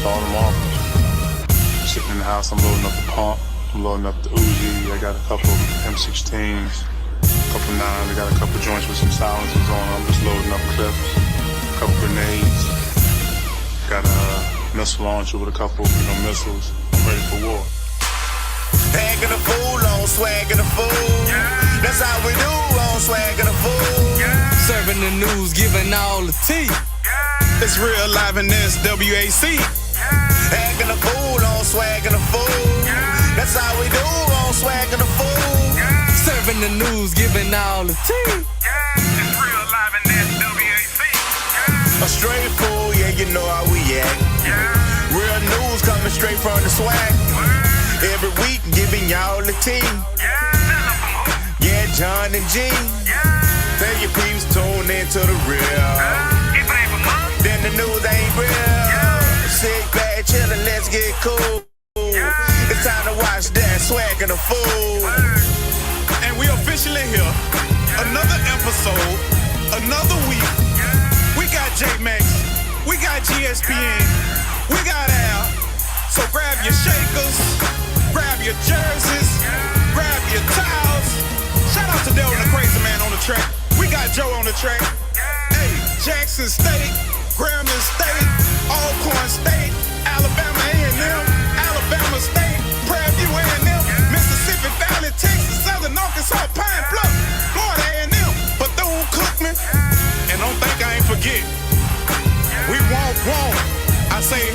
Starting them off. Sitting in the house, I'm loading up the pump. I'm loading up the Uzi. I got a couple M16s, a couple 9s. I got a couple joints with some silencers on. I'm just loading up clips, a couple grenades. Got a missile launcher with a couple, missiles. I'm ready for war. Packing a fool on swagging a fool. That's how we do on swagging a fool. Serving the news, giving all the tea. It's real live in this WAC. Acting a fool on swagging a fool. That's how we do on swagging a fool. Serving the news, giving all the tea. It's real live in this WAC. A straight fool, yeah, you know how we act. Real news coming straight from the swag. Every week giving y'all the tea. Yeah, John and G. Tell your peeps tune into the real. Then the news ain't real. Sit back, chillin', let's get cool. It's time to watch that swaggin' a fool. And we officially here. Another episode, another week. We got J-Max, we got GSPN, we got Al. So grab your shakers, grab your jerseys, grab your towels. Shout out to Dylan the Crazy Man on the track. We got Joe on the track. Hey, Jackson State, Grambling State, Alcorn State, Alabama A&M, Alabama State, Prairie View A&M, Mississippi Valley, Texas, Southern Arkansas, Pine Bluff, Florida A&M, Bethune-Cookman, and don't think I ain't forget. We won't. I say,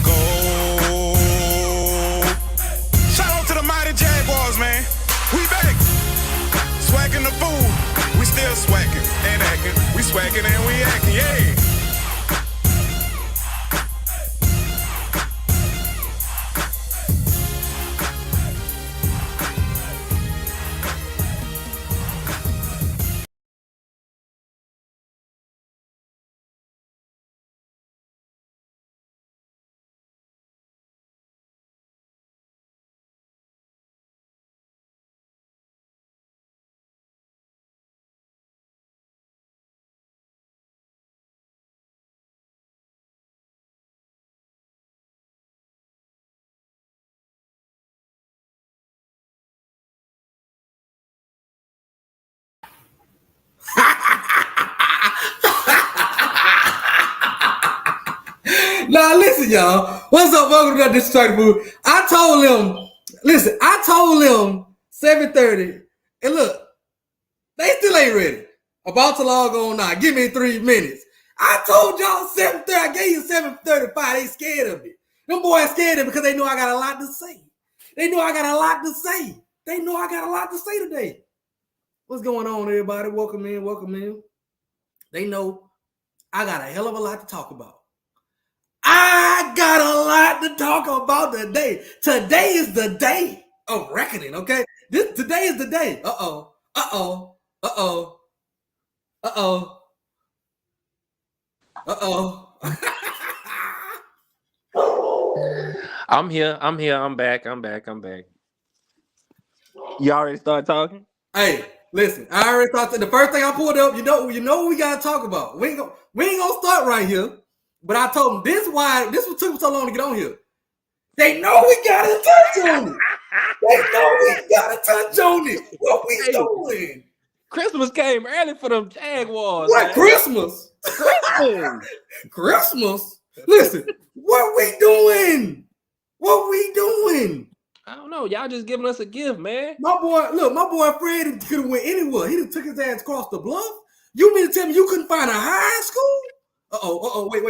go. Shout out to the mighty Jaguars, man. We back. Swaggin' the fool. We still swaggin' and actin'. We swaggin' and we actin', yeah. Now listen, y'all. What's up? Welcome to that Distract Food. I told them 7:30. And look, they still ain't ready. About to log on now. Give me 3 minutes. I told y'all 7:30. I gave you 7:35. They scared of me. Them boys scared of me because they know I got a lot to say. They know I got a lot to say today. What's going on, everybody? Welcome in. They know I got a hell of a lot to talk about. I got a lot to talk about today. Today is the day of reckoning, okay? Today is the day. Uh-oh. I'm here. I'm back. You already started talking? Hey, listen, I already thought that the first thing I pulled up, you know what we gotta talk about. We ain't gonna start right here. But I told them this took so long to get on here. They know we gotta touch on it. What we doing? Christmas came early for them Jaguars. What, man. Christmas? Christmas? Listen, what we doing? I don't know. Y'all just giving us a gift, man. My boy Fred could have went anywhere. He just took his ass across the bluff. You mean to tell me you couldn't find a high school? Wait.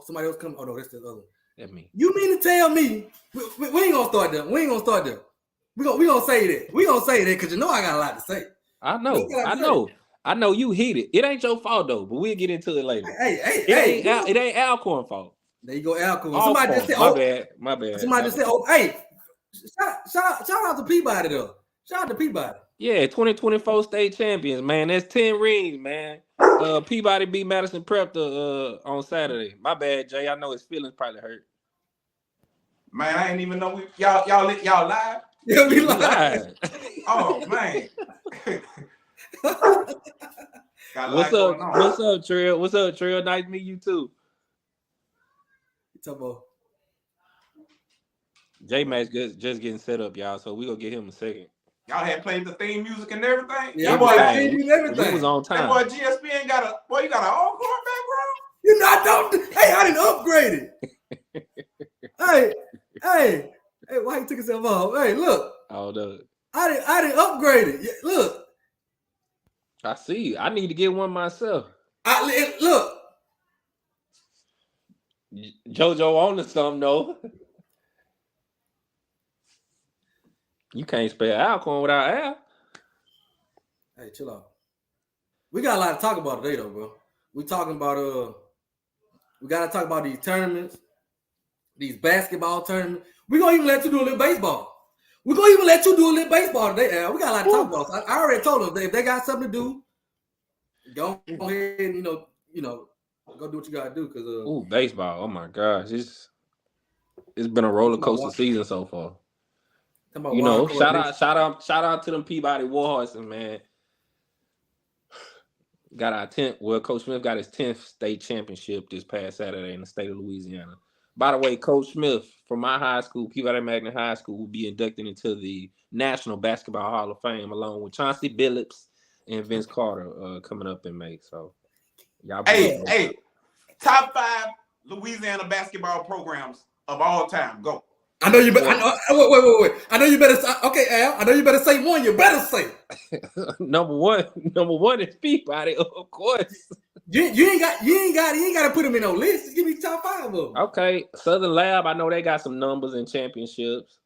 Somebody else coming. Oh no, that's the other one. That's me. You mean to tell me we ain't gonna start there? We gonna say that. We gonna say that because you know I got a lot to say. I know you heated. It ain't your fault though, but we'll get into it later. It ain't Alcorn fault. There you go, Alcorn. Somebody just said, my bad. Somebody just said, hey, shout out to Peabody though. Shout out to Peabody. Yeah, 2024 state champions, man. That's 10 rings, man. Peabody beat Madison Prep on Saturday. My bad, Jay. I know his feelings probably hurt. Man, I ain't even know y'all live. Yeah, we live. Oh man. Got a What's lot up? going on. What's up, Trill? What's up, Trill? Nice to meet you too. You talking about? J Max just getting set up, y'all. So we gonna get him a second. Y'all had played the theme music and everything. Yeah, That boy, Everything. TV and everything. We was on that time. boy GSPN got a boy. You got an encore background. You know, I don't. Hey, I didn't upgrade it. hey, why he took himself off? Hey, look. Oh, no. I didn't upgrade it. Look. I see. I need to get one myself. Look. JoJo on to something though. You can't spell Alcorn without Al. Hey, chill out. We got a lot to talk about today, though, bro. We talking about we gotta talk about these tournaments, these basketball tournaments. We're gonna even let you do a little baseball. We're gonna even let you do a little baseball today, Al. We got a lot to talk about. So I already told them if they got something to do, go ahead and you know, go do what you gotta do. Cause Ooh, baseball. Oh my gosh. It's been a roller coaster season so far. You know, shout out to them Peabody Warhorses, man. Got our 10th. Well, Coach Smith got his 10th state championship this past Saturday in the state of Louisiana. By the way, Coach Smith from my high school, Peabody Mcnair High School, will be inducted into the National Basketball Hall of Fame along with Chauncey Billups and Vince Carter coming up in May. So, y'all. Hey, top 5 Louisiana basketball programs of all time. Go. I know you better. Wait. I know you better. Okay, Al. I know you better say one. You better say. Number one is Peabody, of course. You ain't got to put them in no list. Just give me top 5 of them. Okay, Southern Lab. I know they got some numbers and championships.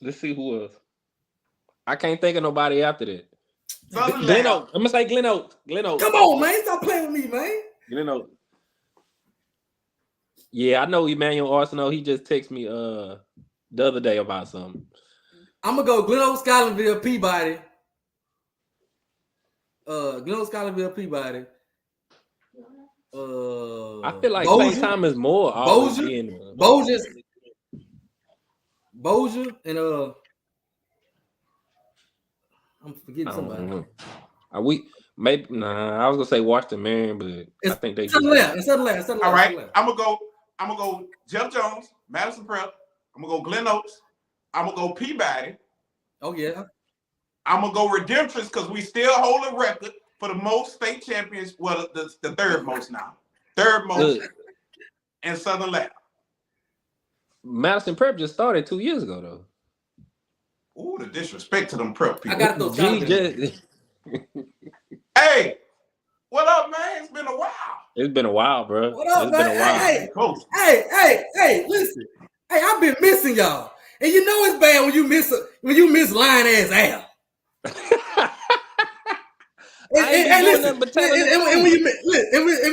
Let's see who else. I can't think of nobody after that. Glen Oaks. I'm gonna say Glen Oaks. Come on, man. Stop playing with me, man. Glen Oaks. Yeah, I know Emmanuel Arsenault. He just texted me the other day about something. I'm gonna go Glen Oaks, Scotlandville, Peabody. Glen Oaks, Scotlandville, Peabody. I feel like St. Thomas more. Bossier and I'm forgetting somebody. Are we maybe? Nah, I was gonna say Washington, Marion, but I think they. Southern Lab. All right, I'm gonna go Jeff Jones, Madison Prep. I'm gonna go Glen Oaks. I'm gonna go Peabody. Oh yeah. I'm gonna go Redemptress because we still hold a record for the most state champions. Well, the third most now. Third most. And Southern Lab. Madison Prep just started 2 years ago, though. Ooh, the disrespect to them prep people. I got those. Hey, what up, man? It's been a while. It's been a while, bro. What up, man? Hey, listen. Hey, I've been missing y'all. And you know it's bad when you miss lying ass Al. And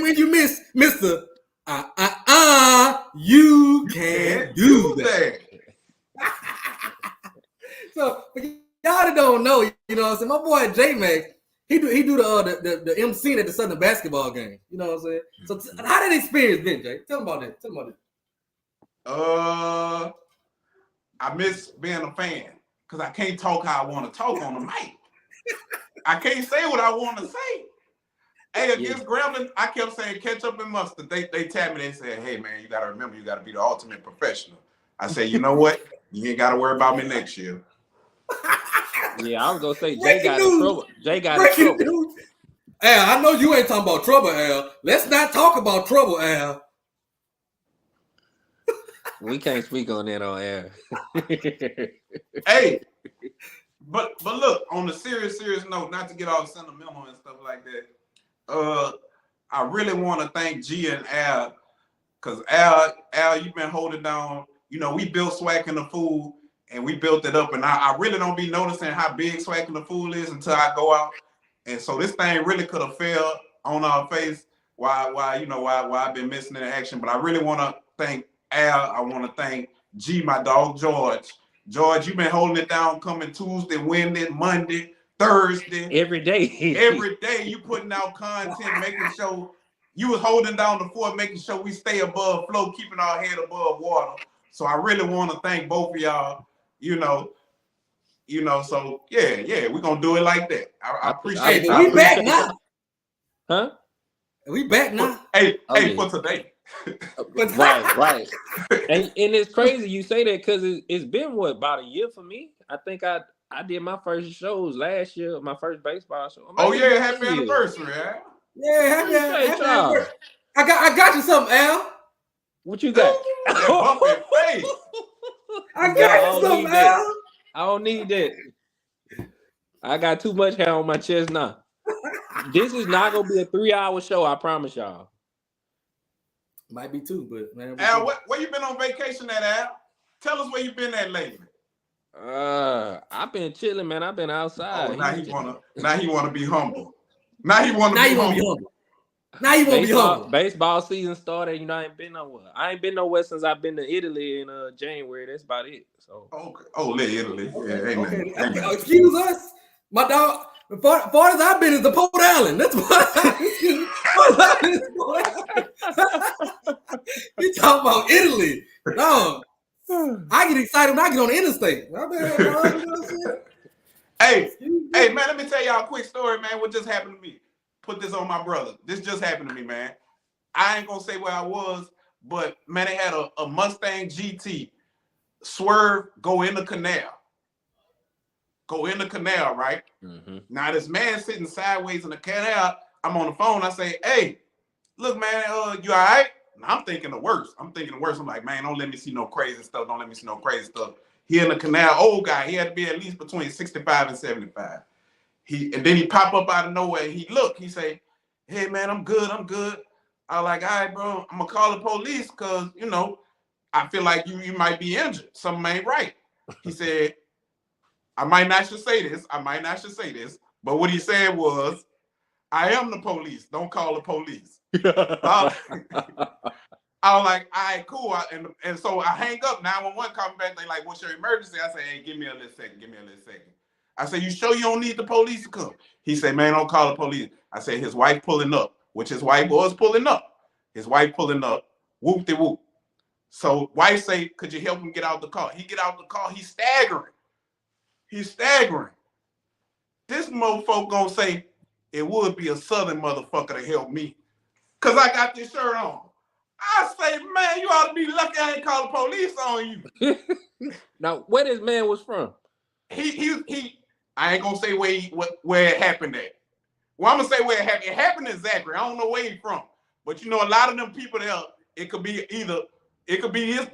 when you miss Mr. You can't do that. So for y'all that don't know, you know what I'm saying? My boy J Max, he do the MC at the Southern basketball game. You know what I'm saying? So how did the experience been, Jay? Tell them about that. I miss being a fan because I can't talk how I want to talk on the mic. I can't say what I want to say. Hey, against Grambling, I kept saying ketchup and mustard. They tapped me. They said, "Hey man, you got to remember, you got to be the ultimate professional." I said, "You know what? You ain't got to worry about me next year." Yeah, I was gonna say Jay got in trouble. Jay got in trouble. Al, I know you ain't talking about trouble, Al. Let's not talk about trouble, Al. We can't speak on that on air. Hey, but look, on a serious note, not to get all sentimental and stuff like that. I really want to thank G and Al, because Al, you've been holding down. You know, we built Swac'n the Fool, and we built it up, and I really don't be noticing how big Swac'n the Fool is until I go out. And so this thing really could have fell on our face. Why I've been missing in action. But I really want to thank Al. I want to thank G, my dog George. George, you've been holding it down, coming Tuesday, Wednesday, Monday, Thursday. Every day. Every day you putting out content, making sure you was holding down the fort, making sure we stay above flow, keeping our head above water. So I really want to thank both of y'all. You know, You know, so yeah, we're gonna do it like that. I appreciate Hey, it. but we back now. Huh? We back now. Hey, Oh, yeah. for today. Right. And it's crazy you say that because it's been about a year for me. I think I did my first shows last year, my first baseball show. Oh Maybe yeah, it's happy been a year. anniversary, Al. Yeah, Appreciate y'all. happy. I got you something, Al. What you got? That bumpy face. I Nah, got I you don't something, need that. Al. I don't need that. I got too much hair on my chest now. This is not gonna be a 3-hour show, I promise y'all. Might be two, but man. Al, where you been on vacation at, Al? Tell us where you been at lately. I've been chilling, man. I've been outside. Oh, now he wanna be humble. Now he wanna be humble. Now you won't be humble. Baseball season started. You know, I ain't been nowhere. I ain't been nowhere since I've been to Italy in January. That's about it. So. Okay. Oh, Italy. Okay. Yeah, Okay. amen. Excuse us, my dog. The farthest I've been is the Port Island. That's what. You talking about Italy? No, I get excited when I get on the interstate. Hey, man, let me tell y'all a quick story, man. What just happened to me? Put this on my brother. This just happened to me, man. I ain't gonna say where I was, but man, they had a Mustang GT swerve, go in the canal. Go in the canal, right? Mm-hmm. Now this man sitting sideways in the canal. I'm on the phone. I say, "Hey, look, man, you all right?" And I'm thinking the worst. I'm like, man, don't let me see no crazy stuff. Don't let me see no crazy stuff. He in the canal, old guy. He had to be at least between 65 and 75. And then he pop up out of nowhere. He say, "Hey, man, I'm good. I was like, all right, bro, I'm gonna call the police because you know I feel like you might be injured. Something ain't right." He said, I might not should say this, but what he said was, "I am the police. Don't call the police." I was like, all right, cool. And so I hang up. 911 call me back. They like, "What's your emergency?" I say, "Hey, give me a little second. I say, "You sure you don't need the police to come?" He said, "Man, don't call the police." I said, "His wife pulling up," which his wife was pulling up. Whoop-de-whoop. So wife say, "Could you help him get out the car?" He get out the car. He's staggering. This motherfucker gonna say, "It would be a southern motherfucker to help me because I got this shirt on." I say, "Man, you ought to be lucky I ain't call the police on you." Now, where this man was from? He I ain't gonna say where it happened at. Well, I'm gonna say where it happened. It happened in Zachary. I don't know where he from, but you know, a lot of them people there, it could be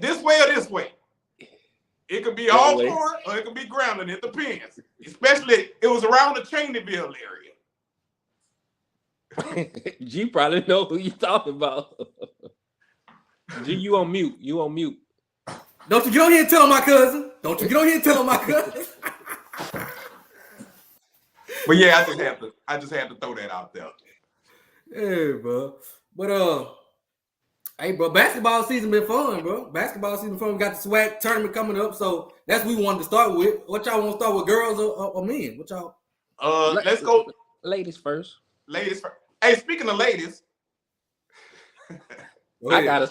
this way or this way. It could be all corn or it could be grounded. It depends. Especially, it was around the Cheneyville area. G probably know who you talking about. G, you on mute. Don't you get on here and tell my cousin. But yeah, I just had to throw that out there. Hey, bro. But hey, bro, basketball season been fun, bro. We got the Swac'n tournament coming up, so that's what we wanted to start with. What y'all want to start with, girls or men? What y'all? Let's go. Ladies first. Hey, speaking of ladies, I got a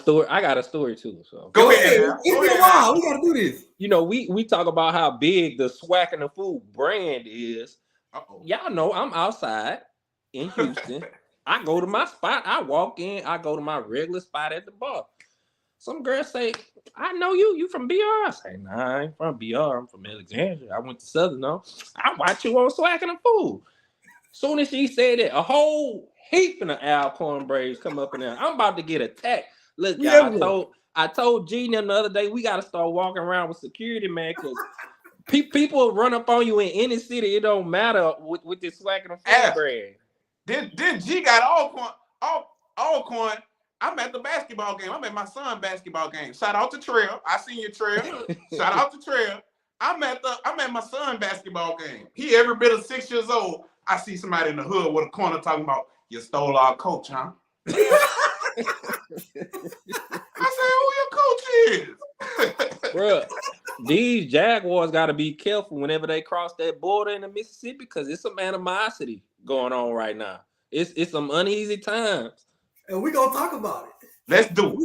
story too. So go ahead. It's been a while. We got to do this. You know, we talk about how big the Swac'n the Food brand is. Uh-oh. Y'all know I'm outside in Houston. I go to my spot. I walk in. I go to my regular spot at the bar. Some girls say, "I know you. You from BR?" I say, "Nah, I ain't from BR. I'm from Alexandria. I went to Southern. No, I watch you on Swac'n the Food." Soon as she said it, a whole heap of Alcorn braids come up in there. I'm about to get attacked. Look, y'all, I told Gene the other day we got to start walking around with security, man, because people run up on you in any city. It don't matter with this Swac'n the Food brand. Then G got all coin. I'm at the basketball game. I'm at my son's basketball game. Shout out to Trail. I seen your Trail. Shout out to Trail. I'm at my son's basketball game. He every bit of 6 years old. I see somebody in the hood with a corner talking about, "You stole our coach, huh?" I said, "Who your coach is?" Bruh, these Jaguars got to be careful whenever they cross that border into Mississippi because it's some animosity going on right now. It's some uneasy times. And we're gonna talk about it. Let's do it.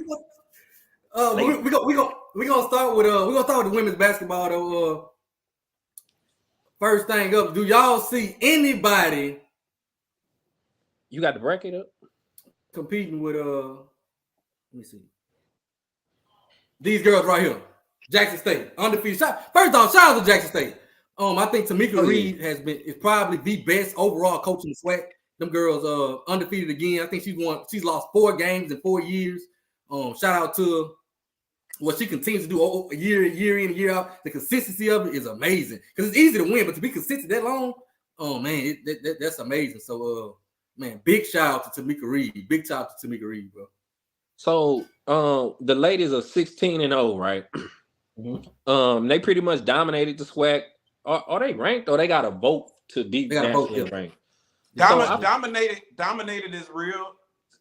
We're gonna start with the women's basketball though. First thing up, do y'all see anybody You got the bracket up? competing with let me see. These girls right here. Jackson State. Undefeated. First off, shout out to Jackson State. I think Tamika Reed is probably the best overall coach in the SWAC. Them girls undefeated again. I think she's lost 4 games in 4 years. Shout out to what she continues to do year in and year out. The consistency of it is amazing. Because it's easy to win, but to be consistent that long, oh man, that's amazing. So man, big shout out to Tamika Reed. Big shout out to Tamika Reed, bro. So the ladies are 16-0, right? Mm-hmm. They pretty much dominated the SWAC. Are they ranked or they got to vote to be nationally ranked? Dominated is real.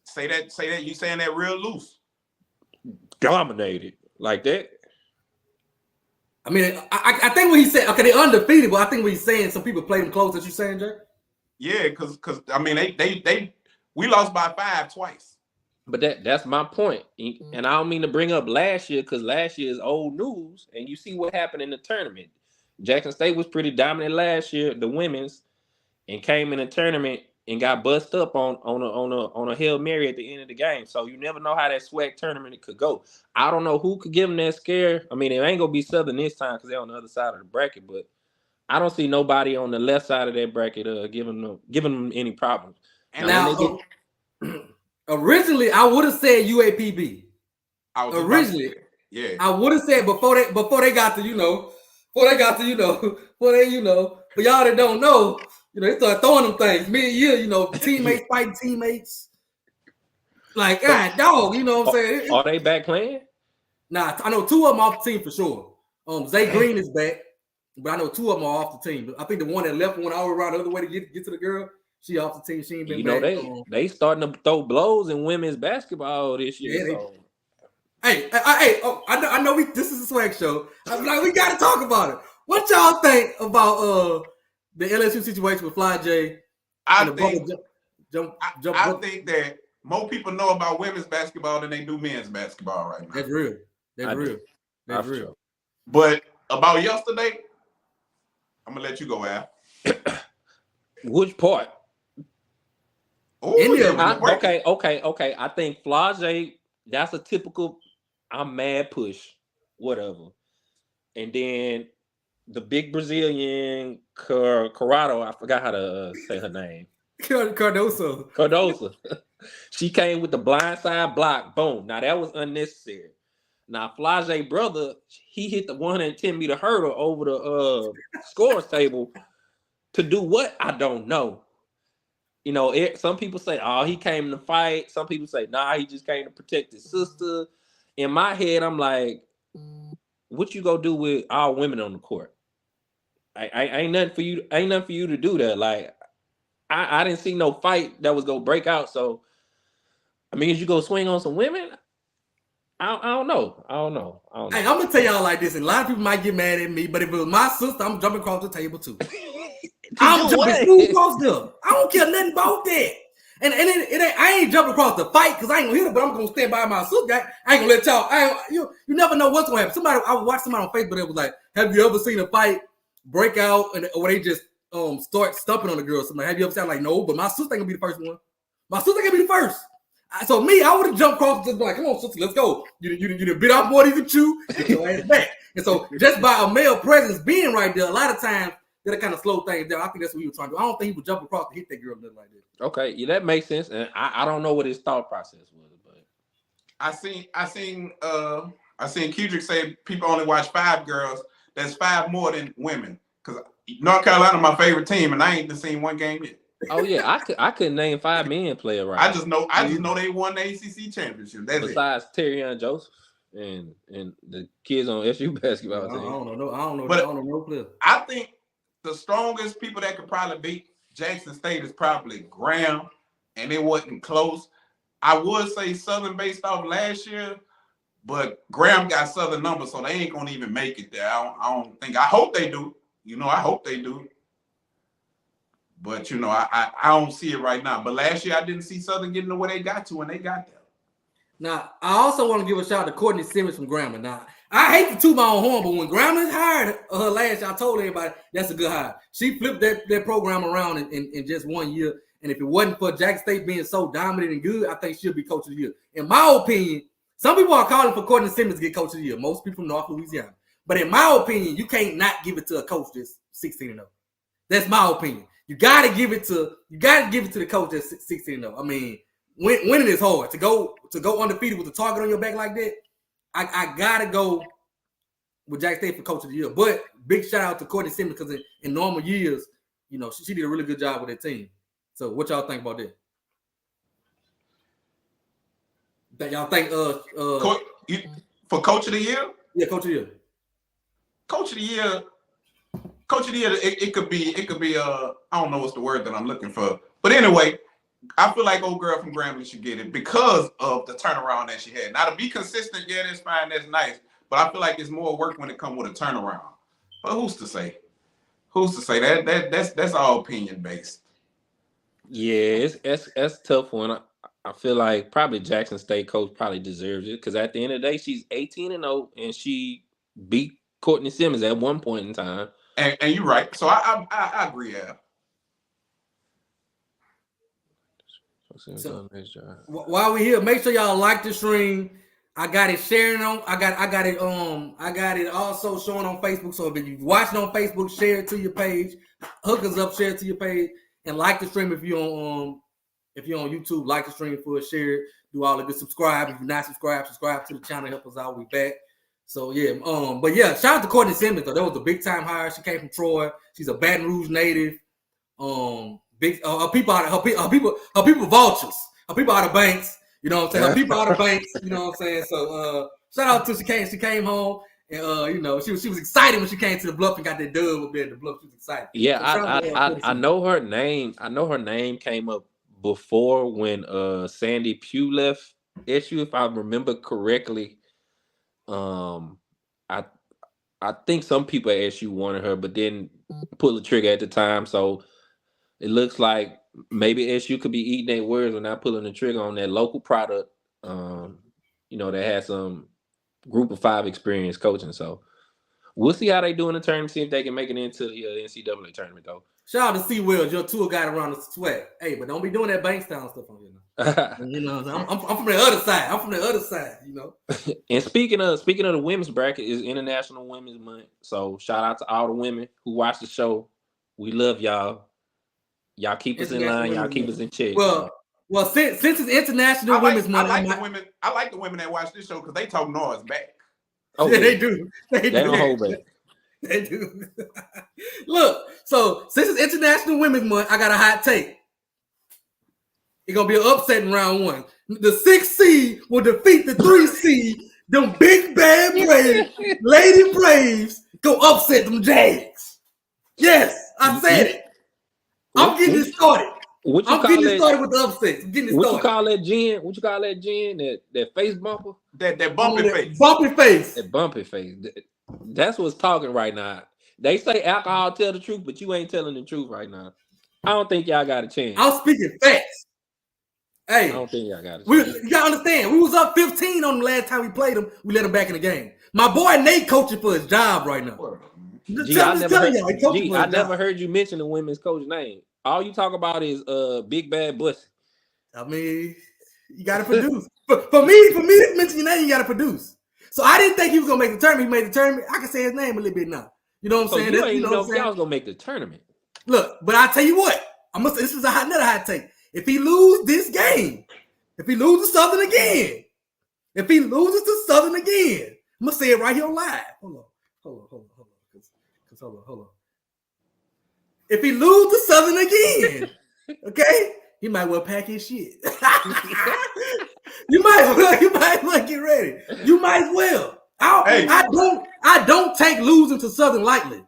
Say that you saying that real loose. Dominated like that. I mean, I think what he said. Okay, they're undefeated, but I think what he's saying, some people play them close. That you saying, Jay? Yeah, because I mean we lost by 5 twice. But that's my point. And I don't mean to bring up last year because last year is old news, and you see what happened in the tournament. Jackson State was pretty dominant last year, the women's, and came in the tournament and got bust up on a Hail Mary at the end of the game. So you never know how that SWAC tournament could go. I don't know who could give them that scare. I mean, it ain't gonna be Southern this time because they're on the other side of the bracket, but I don't see nobody on the left side of that bracket giving them any problems. And now originally I would have said UAPB. Originally, yeah, I would have said before they got to for y'all that don't know, they start throwing them things. Me and you, teammates fighting teammates. Like, God, dog, you know what I'm saying? Are they back playing? Nah, I know 2 of them off the team for sure. Zay Green is back, but I know 2 of them are off the team. I think the one that left went all around the other way to get to the girl. She off the team. She ain't been back. They starting to throw blows in women's basketball this year. Yeah, Hey, I know this is a SWAC show. I'm like, we got to talk about it. What y'all think about the LSU situation with Fly J? I think that more people know about women's basketball than they do men's basketball right now. That's real. That's real. But about yesterday, I'm gonna let you go, Al. Which part? Okay. I think Flage, that's a typical I'm mad push, whatever. And then the big Brazilian Corrado, I forgot how to say her name. Cardoso. She came with the blindside block. Boom. Now that was unnecessary. Now Flage brother, he hit the 110-meter hurdle over the scores table to do what? I don't know. Some people say, oh, he came to fight. Some people say, nah, he just came to protect his sister. In my head, I'm like, what you gonna do with all women on the court? Ain't nothing for you. Ain't nothing for you to do there. Like, I didn't see no fight that was gonna break out. So, I mean, is you go swing on some women? I don't know. Hey, I'm gonna tell y'all like this, and a lot of people might get mad at me, but if it was my sister, I'm jumping across the table too. I'm jumping through across them. I don't care nothing about that. And I ain't jumping across the fight because I ain't gonna hit it, but I'm gonna stand by my sister. I ain't gonna let y'all. You never know what's gonna happen. I watched somebody on Facebook that was like, "Have you ever seen a fight break out or they just start stumping on the girl?" Something. Have you ever seen? Like, no, but my sister ain't gonna be the first one. My sister ain't gonna be the first. So me, I would have jumped across just like, come on, sister, let's go. You done bit off more than you can chew. Get your ass back. And so just by a male presence being right there, a lot of times that'll kind of slow things down. I think that's what he was trying to do. I don't think he would jump across to hit that girl nothing like that. Okay, yeah, that makes sense. And I don't know what his thought process was, but I seen Kedrick say people only watch 5 girls. That's 5 more than women. Because North Carolina my favorite team, and I ain't seen one game yet. Oh yeah, I couldn't name 5 men player right. I just know they won the ACC championship. That's besides Terrion Joseph and the kids on SU basketball team. I don't know no player. I think the strongest people that could probably beat Jackson State is probably Graham, and it wasn't close. I would say Southern based off last year, but Graham got Southern numbers, so they ain't gonna even make it there. I don't think. I hope they do. I hope they do. But I don't see it right now. But last year I didn't see Southern getting to where they got to when they got there. Now I also want to give a shout out to Courtney Simmons from Grambling. Now I hate to toot my own horn, but when Grambling hired her last year, I told everybody that's a good hire. She flipped that program around in just 1 year. And if it wasn't for Jackson State being so dominant and good, I think she'll be coach of the year. In my opinion, some people are calling for Courtney Simmons to get coach of the year. Most people from North Louisiana. But in my opinion, you can't not give it to a coach that's 16-0. That's my opinion. You gotta give it to the coach that's 16-0. I mean, winning is hard. To go undefeated with a target on your back like that, I gotta go with Jackson State for coach of the year. But big shout out to Courtney Simmons because in normal years, you know, she did a really good job with that team. So what y'all think about that? That y'all think for coach of the year? Yeah, coach of the year. Coach of the year, it could be I don't know what's the word that I'm looking for. But anyway, I feel like old girl from Grambling should get it because of the turnaround that she had. Now to be consistent, yeah, that's fine, that's nice. But I feel like it's more work when it comes with a turnaround. But who's to say? Who's to say that's all opinion based. Yeah, that's a tough one. I feel like probably Jackson State coach probably deserves it because at the end of the day, she's 18-0 and she beat Courtney Simmons at one point in time. And you're right. So I agree, yeah. So, while we're here, make sure y'all like the stream. I got it sharing on. I got it also showing on Facebook. So if you're watching on Facebook, share it to your page. Hook us up, share it to your page, and like the stream if you're on YouTube. Like the stream for it, share it, do all the good. Subscribe if you're not subscribed. Subscribe to the channel. Help us out. We back. So yeah, but yeah, shout out to Courtney Simmons though. That was a big time hire. She came from Troy. She's a Baton Rouge native. Big her people vultures. Her people out of Banks. You know what I'm saying? Her people out of Banks. You know what I'm saying? So shout out to she came home and you know she was excited when she came to the Bluff and got that dub up there at the Bluff. She was excited. Yeah, I know her name. I know her name came up before when Sandy Pugh left SU, if I remember correctly. I think some people at SU wanted her, but didn't pull the trigger at the time. So it looks like maybe SU could be eating their words or not pulling the trigger on that local product. You know, that has some group of 5 experience coaching. So we'll see how they do in the tournament, see if they can make it into the NCAA tournament, though. Shout out to C. Wells, your tour guide around the sweat. Hey, but don't be doing that Bankstown stuff on here now. You know, I'm from the other side. I'm from the other side, you know. And speaking of the women's bracket, is International Women's Month. So shout out to all the women who watch the show. We love y'all. Y'all keep us in line. Y'all keep us in check. Well, since it's International Women's Month, I like the women that watch this show because they talk noise back. Oh, yeah, they do. They don't hold back. They do. Look, so since it's International Women's Month, I got a hot take. It's gonna be an upset in round 1. The 6th seed will defeat the 3 seed. Them big bad Braves, Lady Braves, go upset them Jags. Yes, I said it. I'm getting it started. I'm getting it started with the upsets. I'm getting it started. What you call that, Jen? That face bumper? That bumpy face. Bumpy face. That bumpy face. That's what's talking right now. They say alcohol tell the truth, but you ain't telling the truth right now. I don't think y'all got a chance. I'm speaking facts. Hey, I don't think y'all got a chance. You gotta understand, we was up 15 on the last time we played them. We let them back in the game. My boy Nate coaching for his job right now. I never heard you mention the women's coach name. All you talk about is Big Bad Bussy. I mean, you gotta produce. for me to mention your name, you gotta produce. So I didn't think he was gonna make the tournament. He made the tournament. I can say his name a little bit now. You know what I'm saying? You ain't know if y'all was gonna make the tournament. Look, but I tell you what, this is another hot take. If he lose this game, if he loses to Southern again, I'm gonna say it right here on live. Hold on. If he lose to Southern again, okay, he might well pack his shit. You might well get ready. You might as well. I don't take losing to Southern lightly.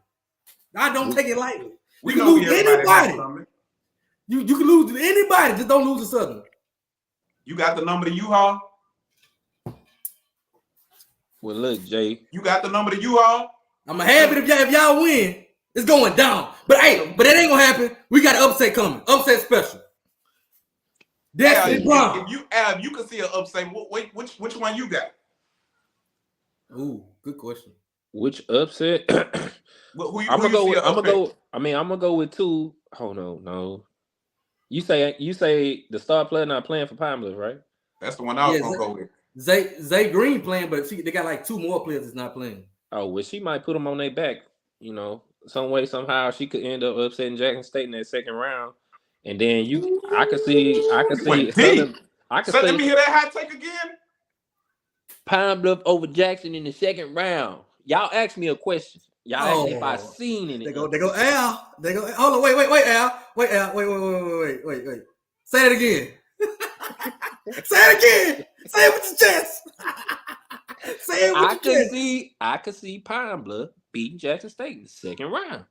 I don't take it lightly. You can lose to anybody. You can lose to anybody. Just don't lose to Southern. You got the number to U-Haul? Well, look, Jay. You got the number to U-Haul? I'm happy if y'all win. It's going down. But that ain't gonna happen. We got an upset coming. Upset special. If you can see an upset, which one you got? Ooh, Good question. Which upset? Who I'm you gonna go see with. an upset? I'm gonna go with two. Oh no. You say the star player not playing for Pine Bluff, right? That's the one I was Yeah, gonna go with. Zay Green playing, but they got like 2 more players that's not playing. Oh well, she might put them on their back. Some way somehow she could end up upsetting Jackson State in that second round, and then I could see You went Southern. deep. I could So let say me hear that hot take again. Pine Bluff over Jackson in the second round. Y'all asked me a question. Y'all asked me if I Oh, seen any. they go Al. They go. Hold on, wait, Al. Wait, Al. Wait. Say it again. Say it again. Say it with your chest. Say it with your chest. I could see Pine Bluff beating Jackson State in the second round.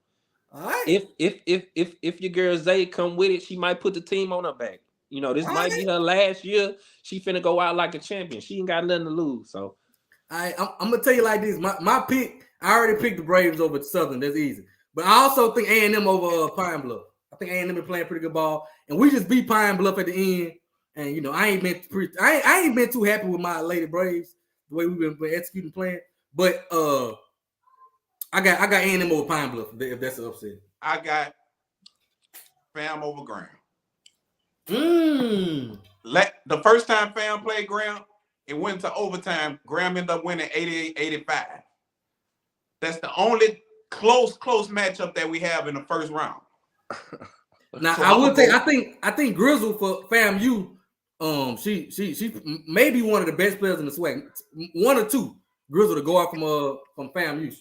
All right. If your girl Zay come with it, she might put the team on her back. This All might right. be her last year. She finna go out like a champion. She ain't got nothing to lose. So I'm gonna tell you like this. My pick. I already picked the Braves over Southern. That's easy. But I also think A&M over Pine Bluff. I think A&M been playing pretty good ball, and we just beat Pine Bluff at the end. And I ain't been too happy with my Lady Braves the way we've been executing playing. But I got A&M over Pine Bluff if that's an upset. I got Fam over Graham. The first time Fam played Graham, it went to overtime. Graham ended up winning 88-85. That's the only close matchup that we have in the first round. Now so I would say I think Grizzle for FAMU, she may be one of the best players in the Swac'n. 1 or 2. Grizzle to go out from FAMU.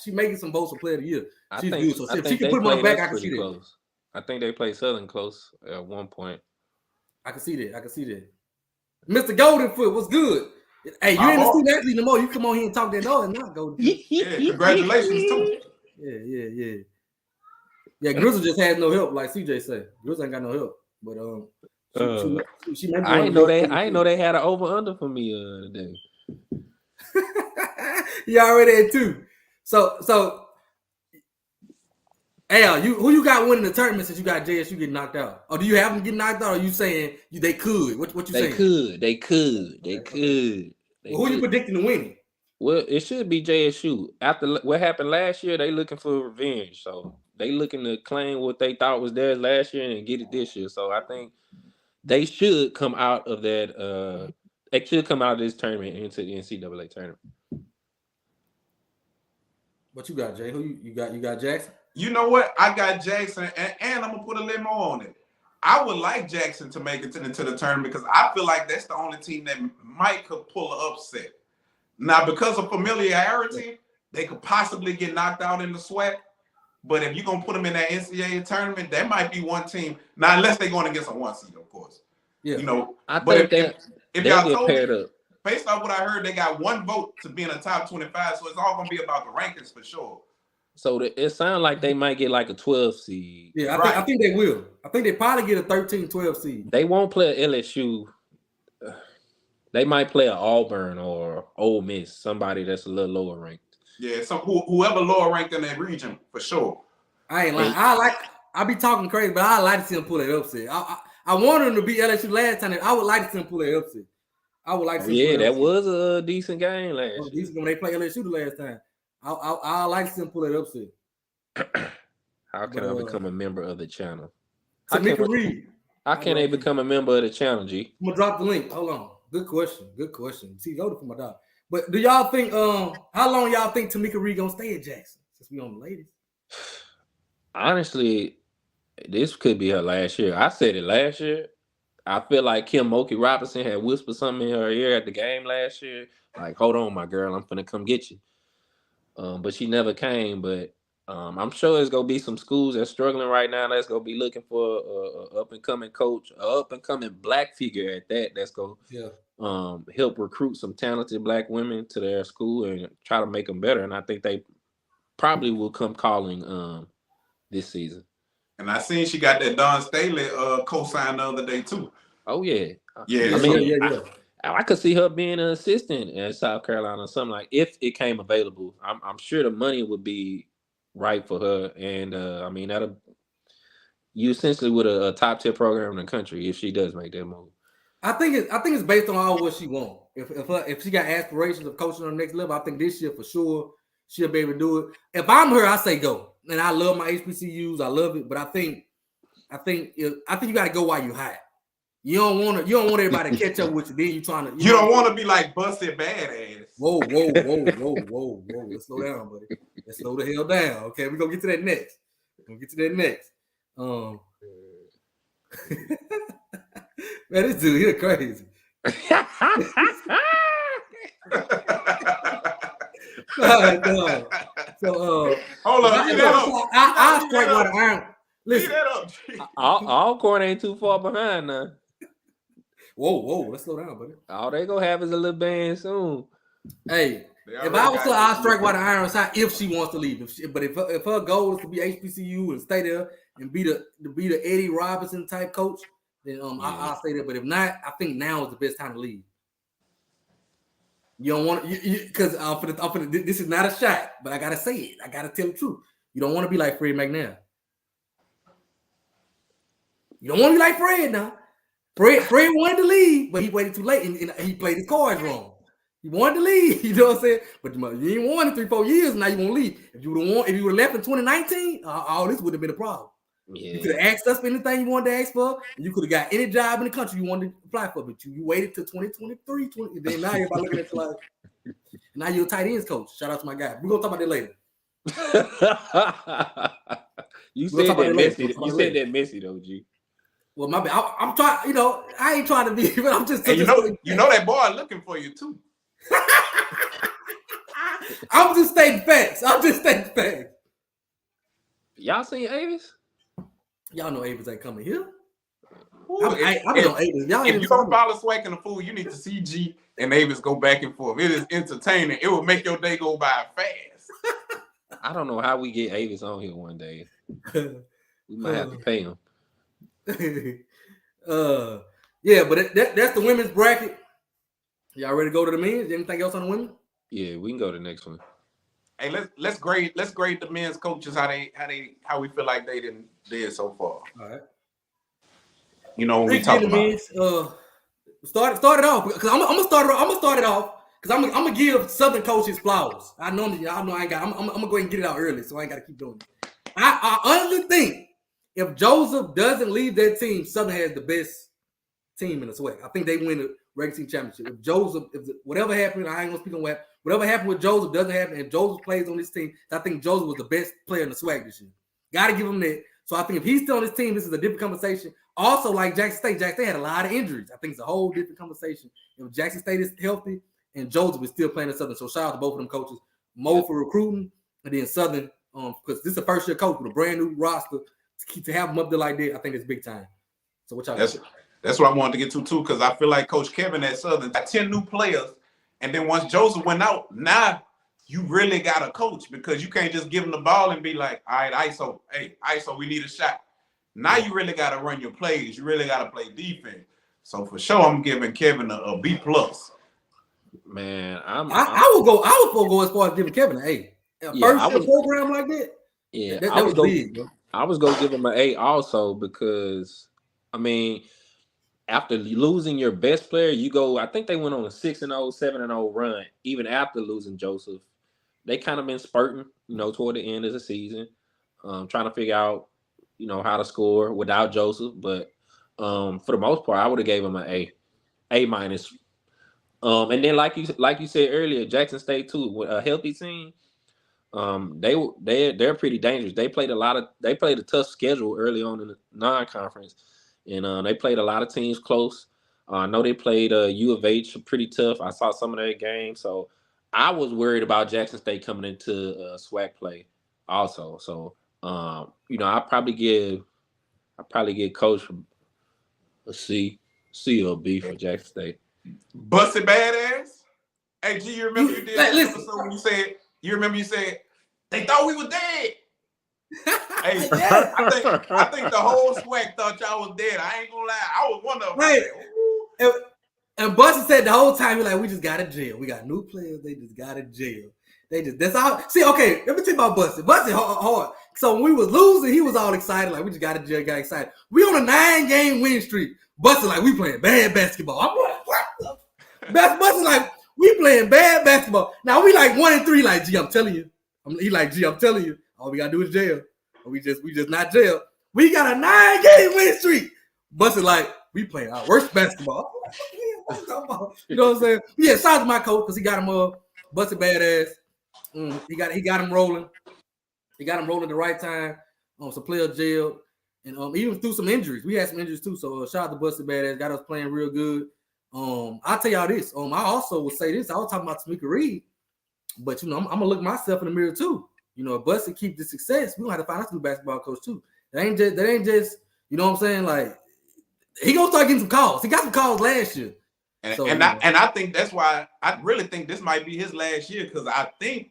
She making some votes for player of the year. She's good. So if she can put them on the back, I can see that. Close. I think they played Southern close at one point. I can see that. Mr. Goldenfoot, what's good? Hey, you ain't the student athlete no more. You come on here and talk that noise, not Goldenfoot. Yeah, congratulations too. Yeah. Yeah, Grizzle just has no help, like CJ said. Grizzle ain't got no help. But she might be I ain't know they had an over under for me today. You already had 2. So Al, who you got winning the tournament since you got JSU getting knocked out? Or do you have them getting knocked out? Or are you saying they could? What you saying? They could. Who you predicting to win? Well, it should be JSU. After what happened last year, they looking for revenge. So they looking to claim what they thought was theirs last year and get it this year. So I think they should come out of that. They should come out of this tournament into the NCAA tournament. What you got, Jay? Who you got? You got Jackson? You know what? I got Jackson, and I'm gonna put a little more on it. I would like Jackson to make it into the tournament because I feel like that's the only team that could pull an upset. Now, because of familiarity, they could possibly get knocked out in the SWAC. But if you're gonna put them in that NCAA tournament, that might be one team. Now, unless they're going against a 1 seed, of course. Yeah. I think if y'all told me, based off what I heard, they got 1 vote to be in the top 25, so it's all gonna be about the rankings for sure. So it sounds like they might get like a 12 seed. Yeah, I think they will. I think they probably get a 13, 12 seed. They won't play LSU. They might play an Auburn or Ole Miss, somebody that's a little lower ranked. Yeah, whoever lower ranked in that region for sure. I ain't lying. I be talking crazy, but I like to see them pull that upset. I wanted them to beat LSU last time. I would like to see them pull that upset. I would like to see. Yeah, that was a decent game last year. Decent when they played LSU the last time. I like to see them pull that upset. How can I become a member of the channel? How can they become a member of the channel, G? I'm gonna drop the link. Hold on. Good question. See, go to for my dog. But do y'all think how long y'all think Tamika Reed gonna stay at Jackson since we on the ladies? Honestly, this could be her last year. I said it last year. I feel like Kim Mulkey Robinson had whispered something in her ear at the game last year. Like, hold on, my girl, I'm finna come get you. But she never came. But I'm sure there's gonna be some schools that's struggling right now. That's gonna be looking for a up and coming coach, a up and coming black figure at that. That's gonna help recruit some talented black women to their school and try to make them better. And I think they probably will come calling this season. And I seen she got that Don Staley co-sign the other day too. Oh yeah. Yeah. I mean, I could see her being an assistant at South Carolina or something like if it came available. I'm sure the money would be right for her. And I mean you essentially with a top tier program in the country if she does make that move. I think it's based on all what she wants. If she got aspirations of coaching on the next level, I think this year for sure she'll be able to do it. If I'm her, I say go. And I love my HBCUs, I love it, but I think you got to go while you're hot. You don't want everybody to catch up with you. Then you trying to. You don't want to be like busted badass. Whoa! Let's slow down, buddy. Let's slow the hell down. Okay, we're gonna get to that next. Man, this dude here crazy. No. So hold on, I strike while the iron. Listen, all corn ain't too far behind now. Whoa, let's slow down, buddy. All they gonna have is a little band soon. Hey, if I was her, I'd strike while the iron's hot if she wants to leave. If her goal is to be HBCU and stay there and be the Eddie Robinson type coach, then I'll stay there. But if not, I think now is the best time to leave. You don't want because this is not a shot, but I gotta say it. I gotta tell the truth. You don't want to be like Fred Mcnair. You don't want to be like Fred now. Fred wanted to leave, but he waited too late and he played his cards wrong. He wanted to leave, you know what I'm saying? But you ain't won in 3-4 years, now you won't leave. If you would have left in 2019, all this would have been a problem. Yeah. You could have asked us for anything you wanted to ask for, and you could have got any job in the country you wanted to apply for, but you waited till 2023, then now everybody looking at you like, now you're a tight ends coach. Shout out to my guy. We're gonna talk about that later. You said that messy. You said that messy though, G. Well, my bad. I'm trying. I ain't trying to be, but I'm just. Hey, you know that boy looking for you too. I'm just stating facts. Y'all seen Avis? Y'all know Avis ain't coming here. If you don't follow Swac'n the Fool, you need to see G and Avis go back and forth. It is entertaining. It will make your day go by fast. I don't know how we get Avis on here one day. We might have to pay him. Yeah, but that's the women's bracket. Y'all ready to go to the men's? Anything else on the women? Yeah, we can go to the next one. Hey, let's grade the men's coaches how we feel like they did so far. All right. You know when we talk about men's, start it off because I'm gonna start it off because I'm gonna give Southern coaches flowers. I know I ain't got. I'm gonna go ahead and get it out early, so I ain't got to keep doing it. I honestly think if Joseph doesn't leave that team, Southern has the best team in the SWAC. I think they win the regular team championship. If whatever happened, I ain't gonna speak on whatever happened with Joseph doesn't happen. If Joseph plays on this team, I think Joseph was the best player in the SWAC this year. Got to give him that. So I think if he's still on this team, this is a different conversation. Also, like Jackson State had a lot of injuries. I think it's a whole different conversation. If Jackson State is healthy and Joseph is still playing at Southern, so shout out to both of them coaches. Mo for recruiting, and then Southern, because this is a first year coach with a brand new roster. To have them up there like that, I think it's big time. So what y'all? That's what I wanted to get to too, because I feel like Coach Kevin at Southern got 10 new players, and then once Joseph went out, now you really got a coach because you can't just give him the ball and be like, all right, ISO, we need a shot. Now you really got to run your plays. You really got to play defense. So for sure, I'm giving Kevin a B+. Man, I would go as far as giving Kevin an A. First year program like that. Yeah, that was big. Bro. I was gonna give him an A also because I mean, after losing your best player, you go. I think they went on a 6-0, 7-0 run. Even after losing Joseph, they kind of been spurting, toward the end of the season, trying to figure out, how to score without Joseph. But for the most part, I would have gave him an A minus. And then like you said earlier, Jackson State too, with a healthy team. They're pretty dangerous. They played a tough schedule early on in the non-conference, and they played a lot of teams close. I know they played U of H pretty tough. I saw some of their games, so I was worried about Jackson State coming into SWAC play also. So I probably give Coach a C or B for Jackson State. Busted badass. Hey G, you remember you did that episode when you said they thought we were dead. Hey, I think the whole SWAC thought y'all was dead. I ain't gonna lie. I was one of them. Right. And Buster said the whole time, we just got in jail. We got new players. They just got in jail. That's all. See, okay, let me tell you about Busted. Busted hard. So when we was losing, he was all excited. Like, we just got excited. We on a 9-game win streak. Busted like, we playing bad basketball. I'm like, what? Busted like, we playing bad basketball. Now we like 1-3. Like, G, I'm telling you. He like, G, I'm telling you. All we gotta do is jail. We just not jail. We got a 9-game win streak. Busted like, we playing our worst basketball. You know what I'm saying? Yeah, shout out to my coach because he got him Busted badass. He got him rolling. He got him rolling at the right time. Some players jailed, and even through some injuries. We had some injuries too. So shout out to Busted badass. Got us playing real good. I'll tell y'all this. I also will say this. I was talking about Tamika Reed, but I'm gonna look myself in the mirror too. If Busted keep the success, we gonna have to find us a new basketball coach too. That ain't just. You know what I'm saying? Like, he gonna start getting some calls. He got some calls last year. And I think that's why I really think this might be his last year, because I think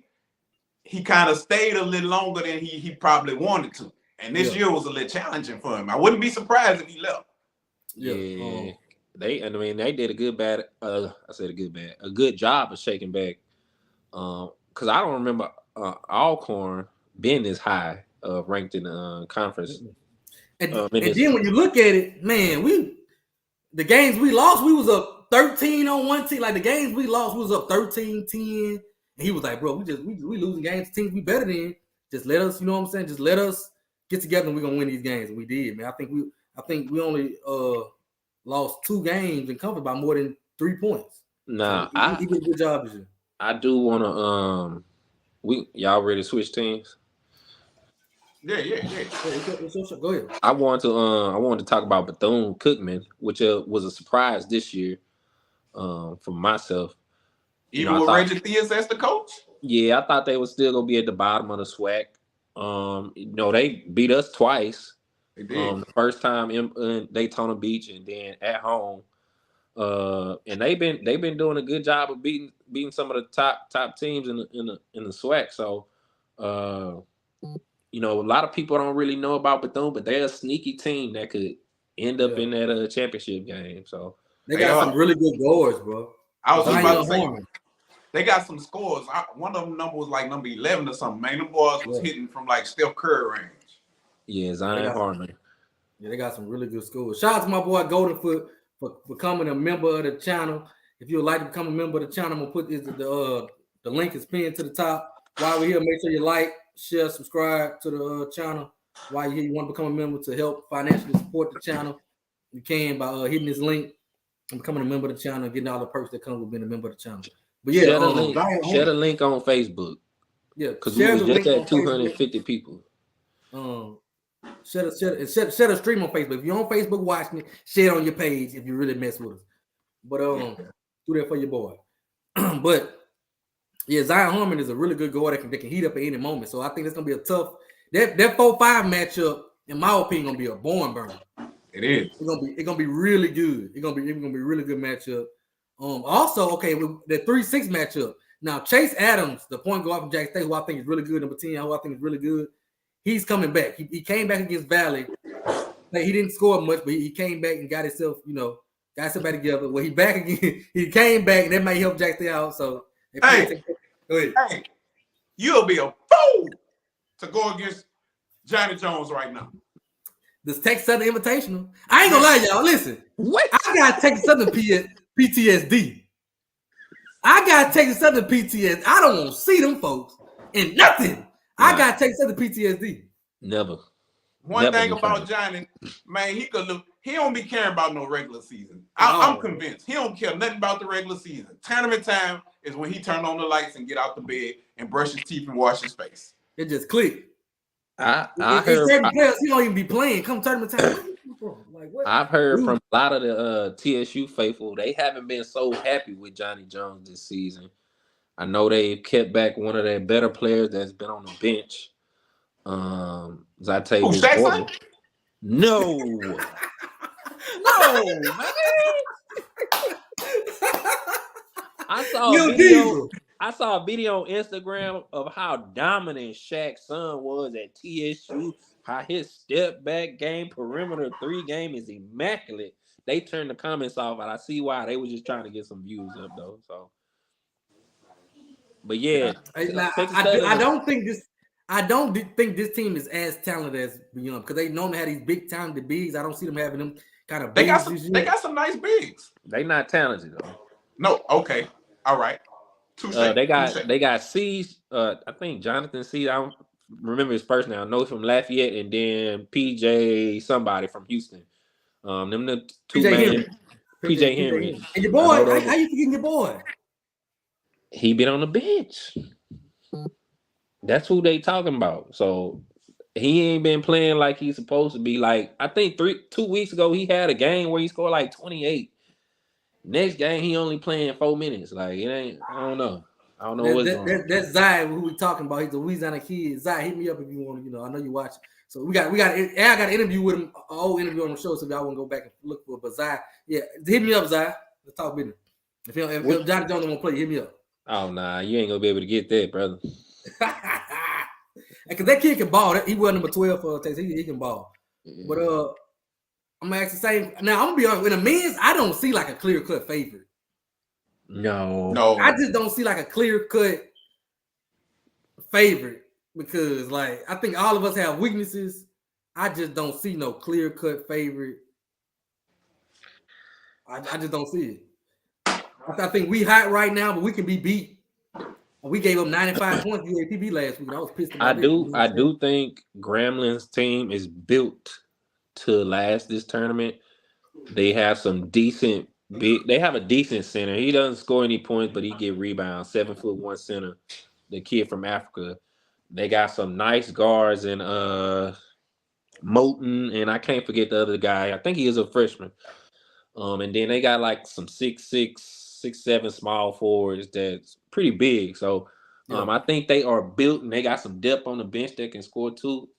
he kind of stayed a little longer than he probably wanted to. And this year was a little challenging for him. I wouldn't be surprised if he left. Yeah. They did a good job of shaking back. Because I don't remember Alcorn being this high ranked in the conference. And then when you look at it, man, the games we lost, we was up 13 on one team. Like, the games we lost, we was up 13-10. And he was like, bro, we losing games to teams we better than. Just let us, you know what I'm saying? Just let us get together and we're gonna win these games. And we did, man. I think we only lost 2 games and covered by more than 3 points. Nah, so he did a good job this year. I do wanna y'all ready to switch teams? Yeah. Go ahead. I wanted to talk about Bethune-Cookman, which was a surprise this year for myself. Even with Reggie Theus as the coach? Yeah, I thought they were still gonna be at the bottom of the SWAC. They beat us twice. They did. The first time in Daytona Beach and then at home. And they've been doing a good job of beating some of the top teams in the SWAC. So a lot of people don't really know about Bethune, but they're a sneaky team that could end up in that championship game. So they got some really good goers, bro. I was about to say, they got some scores. One of them was like number 11 or something. Man, them boys was hitting from like Steph Curry range. Yeah, Zion Harmon. Yeah, they got some really good scores. Shout out to my boy Goldenfoot for becoming a member of the channel. If you would like to become a member of the channel, I'm gonna put the link is pinned to the top. While we're here, make sure you like, share, subscribe to the channel. While you're here, you want to become a member to help financially support the channel, you can by hitting this link and becoming a member of the channel and getting all the perks that come with being a member of the channel. But yeah, share the link on Facebook. Yeah, because we was just at 250 people. Share the stream on Facebook. If you're on Facebook watching it, share it on your page if you really mess with us. But do that for your boy. But yeah, Zion Harmon is a really good guard that can heat up at any moment. So I think it's gonna be a tough that 4-5 matchup, in my opinion, gonna be a barn burner. It is. It's gonna be really good. It's gonna be a really good matchup. Also, okay, with the 3-6 matchup. Now, Chase Adams, the point guard from Jack State, who I think is really good, number 10, who I think is really good, he's coming back. He came back against Valley. Like, he didn't score much, but he came back and got himself back together. Well, he back again. He came back, and that might help Jack State out. So, go ahead. Hey, you'll be a fool to go against Johnny Jones right now. This Texas Southern Invitational. I ain't gonna lie, y'all. Listen, I got Texas Southern PTSD. I got Texas Southern PTSD. I don't want to see them folks in nothing. I got Texas Southern PTSD. Never. One thing about Johnny, man, he don't be caring about no regular season. I'm convinced he don't care nothing about the regular season. Tournament time is when he turn on the lights and get out the bed and brush his teeth and wash his face. It just clicked. I heard players, he don't even be playing. Come tournament time. I've heard from a lot of the TSU faithful, they haven't been so happy with Johnny Jones this season. I know they've kept back one of their better players that's been on the bench. Swac'n? No, man. I saw a video on Instagram of how dominant Shaq's son was at TSU. How his step back game, perimeter 3 game is immaculate. They turned the comments off, and I see why. They were just trying to get some views up though. So But yeah, Texas I Southern. don't think this. I don't think this team is as talented as Beyond because they normally have these big talented bigs. I don't see them having them kind of They bigs got some. this They year. got some nice bigs. They not talented though. No, okay, all right. Touche. They Touche. got C's. I think Jonathan C. I don't remember his first name. I know he's from Lafayette, and then PJ somebody from Houston. Them the two PJ main. Henry. PJ Henry. And your I know boy, those how you forgetting your boy? He been on the bench. That's who they talking about. So he ain't been playing like he's supposed to be. Like I think 2 weeks ago he had a game where he scored like 28. Next game he only playing 4 minutes. Like it ain't. I don't know what's going on. That's Zai who we talking about. He's a Louisiana kid. Zai, hit me up if you want to. I know you watch. So I got an interview with him, an old interview on the show. So y'all want to go back and look for it. But Zai, yeah, hit me up, Zai. Let's talk business. If Johnny Jones don't want to play, hit me up. Oh nah, you ain't gonna be able to get that, brother. Because that kid can ball. He was number 12 for Texas. He can ball. But I'm gonna ask the same. Now I'm gonna be honest. In the men's, I don't see like a clear cut favorite. No. I just don't see like a clear cut favorite because like I think all of us have weaknesses. I just don't see no clear cut favorite. I just don't see it. I think we hot right now, but we can be beat. We gave up 95 points UAPB last week. And I was pissed about it. I do think Gramblin's team is built to last this tournament. They have some decent they have a decent center. He doesn't score any points, but he get rebounds. 7'1" center. The kid from Africa. They got some nice guards in Moulton, and I can't forget the other guy. I think he is a freshman. And then they got like some 6'6", 6'7" small forwards that's pretty big. So I think they are built and they got some depth on the bench that can score too.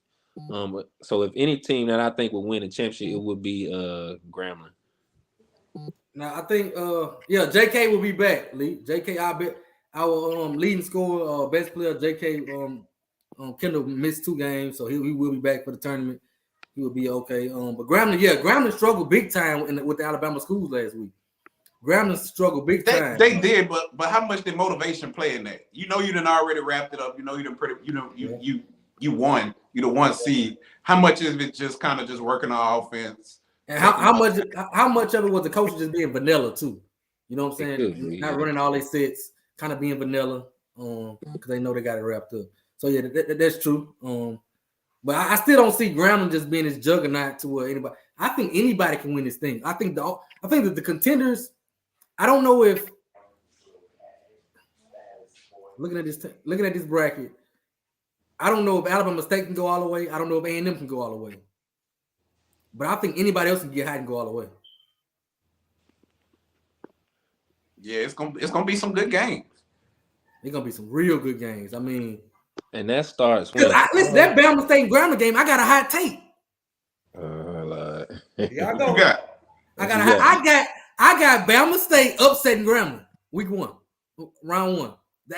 So if any team that I think would win a championship, it would be Grambling. Now I think JK will be back. JK, I bet our leading scorer, best player, JK Kendall missed 2 games, so he will be back for the tournament. He will be okay. But Grambling struggled big time with the Alabama schools last week. Grambling struggled big time. They did, but how much did motivation play in that? You done already wrapped it up. You done you won. You the 1 seed. How much is it just kind of just working on offense? And how much of it was the coaches just being vanilla too? You know what I'm saying? Not running all their sets, kind of being vanilla, because they know they got it wrapped up. So yeah, that's true. But I still don't see Grambling just being this juggernaut to anybody. I think anybody can win this thing. I think that the contenders. I don't know if looking at this bracket. I don't know if Alabama State can go all the way. I don't know if A&M can go all the way. But I think anybody else can get high and go all the way. Yeah, it's gonna be some good games. It's gonna be some real good games. I mean, and that starts. Listen, that Bama State Grambling game, I got a hot take. Yeah, I got Bama State upsetting Grambling week 1, round 1.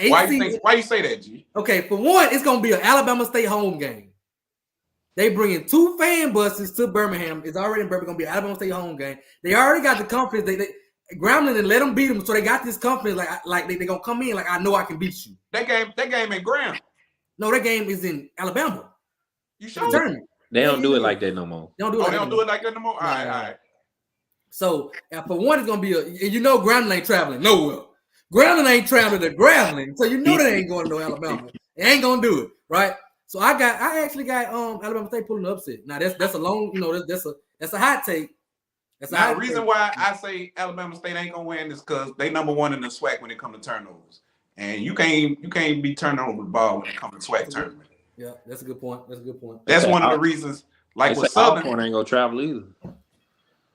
Why you say that, G? Okay, for one, it's gonna be an Alabama State home game. They bringing 2 fan buses to Birmingham. It's already in Birmingham. Gonna be an Alabama State home game. They already got the confidence. They Grambling and let them beat them, so they got this confidence. Like they gonna come in like I know I can beat you. That game in Graham. No, that game is in Alabama. You sure? They don't do it like that no more. They don't do it like that no more. All right. So for one, it's gonna be Grambling ain't traveling nowhere. Grambling ain't traveling to Grambling, so they ain't going to Alabama. They ain't gonna do it, right? So I actually got Alabama State pulling the upset. Now that's a long, that's a hot take. The reason why I say Alabama State ain't gonna win is because they number 1 in the SWAC when it comes to turnovers, and you can't be turning over the ball when it comes to SWAC tournament. Yeah, that's a good point. That's one of the reasons. Like with Southern, ain't gonna travel either.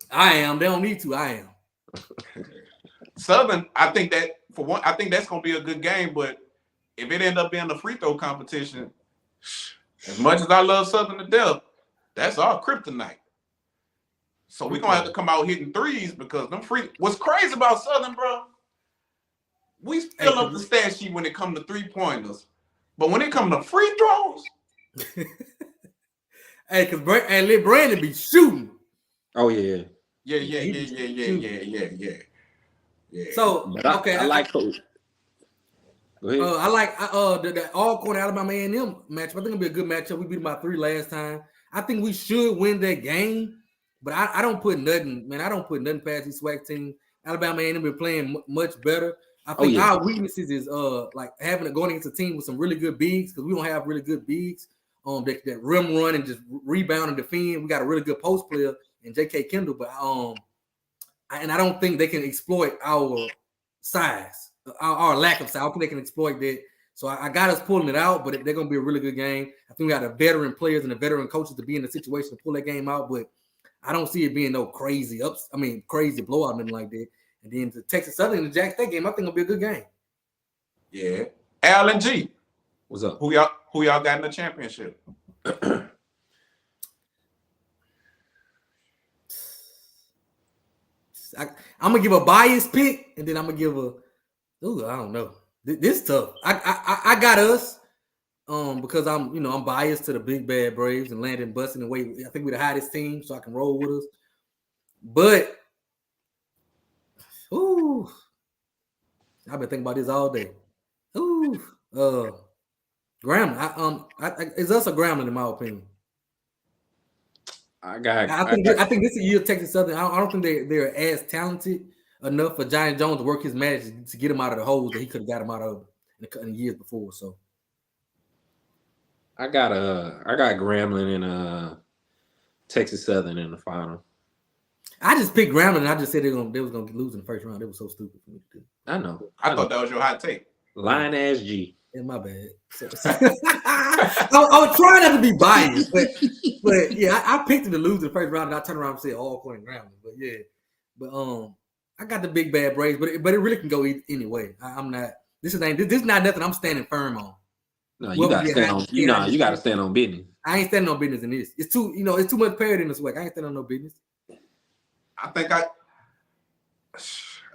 I am. They don't need to. I am. Southern, I think that's gonna be a good game. But if it end up being a free throw competition, as much as I love Southern to death, that's our kryptonite. So we're gonna have to come out hitting threes because them free. What's crazy about Southern, bro? We fill up the stat sheet when it comes to 3-pointers, but when it comes to free throws, because let Brandon be shooting. Oh yeah. Yeah. So I like Coach. Go ahead. I like the Alcorn Alabama A&M matchup. I think it'll be a good matchup. We beat them by 3 last time. I think we should win that game, but I don't put nothing, man. I don't put nothing past these SWAC teams. Alabama A&M been playing much better. I think our weaknesses is like going against a team with some really good bigs, because we don't have really good bigs. That rim run and just rebound and defend. We got a really good post player in J.K. Kendall, but I don't think they can exploit our size, our lack of size. I don't think they can exploit that. So I got us pulling it out, but they're going to be a really good game. I think we got the veteran players and the veteran coaches to be in the situation to pull that game out, but I don't see it being no crazy crazy blowout, nothing like that. And then the Texas Southern and the Jack State game, I think it'll be a good game. Yeah. Al and G. What's up? Who y'all got in the championship? I'm gonna give a biased pick, and then I'm gonna give I don't know. This tough. I got us, because I'm biased to the big bad Braves and Landon Busting and Wade. I think we're the hottest team, so I can roll with us. But, I've been thinking about this all day. Grambling. It's us or Grambling, in my opinion. I think this is a year of Texas Southern. I don't think they're as talented enough for Johnny Jones to work his magic to get him out of the holes that he could have got him out of in the years before. So I got Grambling and Texas Southern in the final. I just picked Grambling, and I just said they was gonna lose in the first round. It was so stupid for me to do. I know. I thought that was your hot take. Lying ass G. Yeah, my bad. I was trying not to be biased, but yeah, I picked him to lose in the first round, and I turned around and said Alcorn and Grambling. But yeah, I got the big bad Braves, but it really can go any way. I'm not. This is not nothing I'm standing firm on. No, you gotta stand on. You gotta stand on business. I ain't standing on business in this. It's too much parity in this way. I ain't standing on no business. I think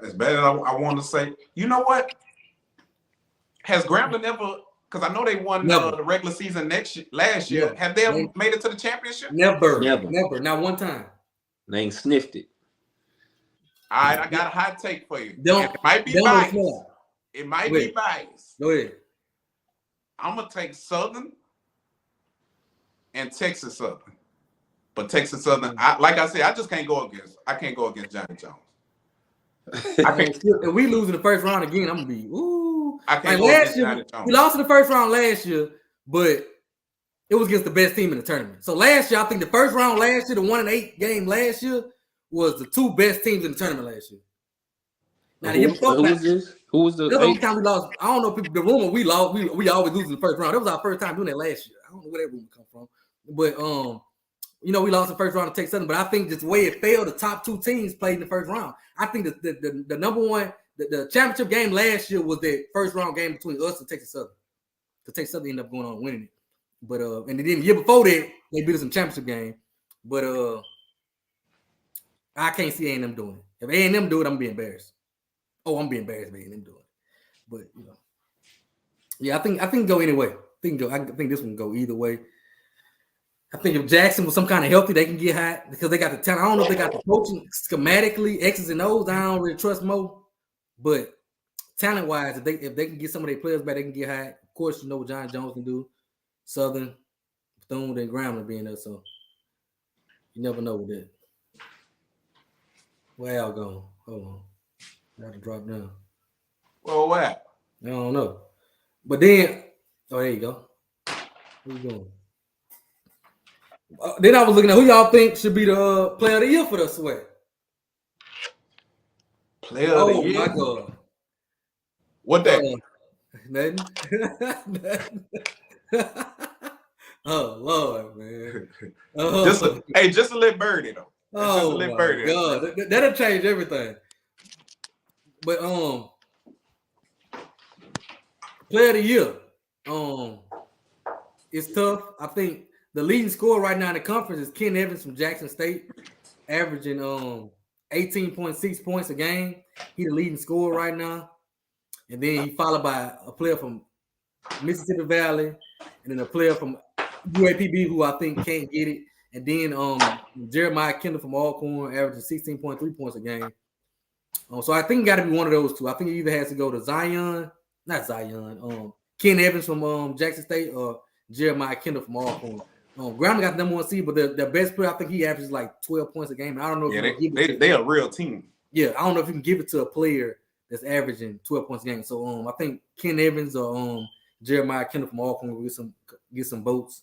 as bad as I want to say, you know what? Has Grambling ever? Because I know they won the regular season last year. Yeah. Have they ever made it to the championship? Never. Not one time. They ain't sniffed it. All right, I got a hot take for you. It might be biased. It might be biased. Go ahead. I'm gonna take Southern and Texas Southern, but Texas Southern, like I said, I can't go against Johnny Jones. If we lose in the first round again, I'm gonna be I can't go against year, Johnny Jones. We lost in the first round last year, but it was against the best team in the tournament. So last year, I think the first round last year, the 1-8 game last year, was the 2 best teams in the tournament last year. Now, who was this? Who was the only time we lost? I don't know. The rumor we lost. We always lose in the first round. That was our first time doing that last year. I don't know where that rumor come from, but we lost the first round to Texas Southern. But I think just the way it fell, the top 2 teams played in the first round. I think the number one, the championship game last year was the first round game between us and Texas Southern. Because Texas Southern ended up going on and winning it. But and then the year before that, they beat us in the championship game. But I can't see A&M doing it. If A&M do it, I'm gonna be embarrassed. Oh, I'm being embarrassed if A&M do it. But yeah, I think go anyway. I think this one can go either way. I think if Jackson was some kind of healthy, they can get hot because they got the talent. I don't know if they got the coaching schematically, X's and O's. I don't really trust Mo, but talent-wise, if they can get some of their players back, they can get hot. Of course, you know what John Jones can do. Southern, Bethune, and Grambling being there, so you never know with that. Where y'all going? Hold on. I got to drop down. Well, what? I don't know. But then, there you go. Where you going? Then I was looking at who y'all think should be the player of the year for the SWAC. Player of the year? Oh, my God. What that? Nothing. Oh, Lord, man. Just a little birdie, though. Oh, my God. That'll change everything. But, player of the year. It's tough. I think the leading scorer right now in the conference is Ken Evans from Jackson State, averaging 18.6 points a game. He's the leading scorer right now. And then he followed by a player from Mississippi Valley, and then a player from UAPB who I think can't get it. And then Jeremiah Kendall from Alcorn averaging 16.3 points a game. So I think it got to be one of those two. I think it either has to go to Zion not Zion. Ken Evans from Jackson State or Jeremiah Kendall from Alcorn. Grambling got the number 1 seed, but the best player, I think he averages like 12 points a game. And I don't know if Yeah, you can give it they a real team. Yeah, I don't know if you can give it to a player that's averaging 12 points a game. So I think Ken Evans or Jeremiah Kendall from Alcorn will get some votes.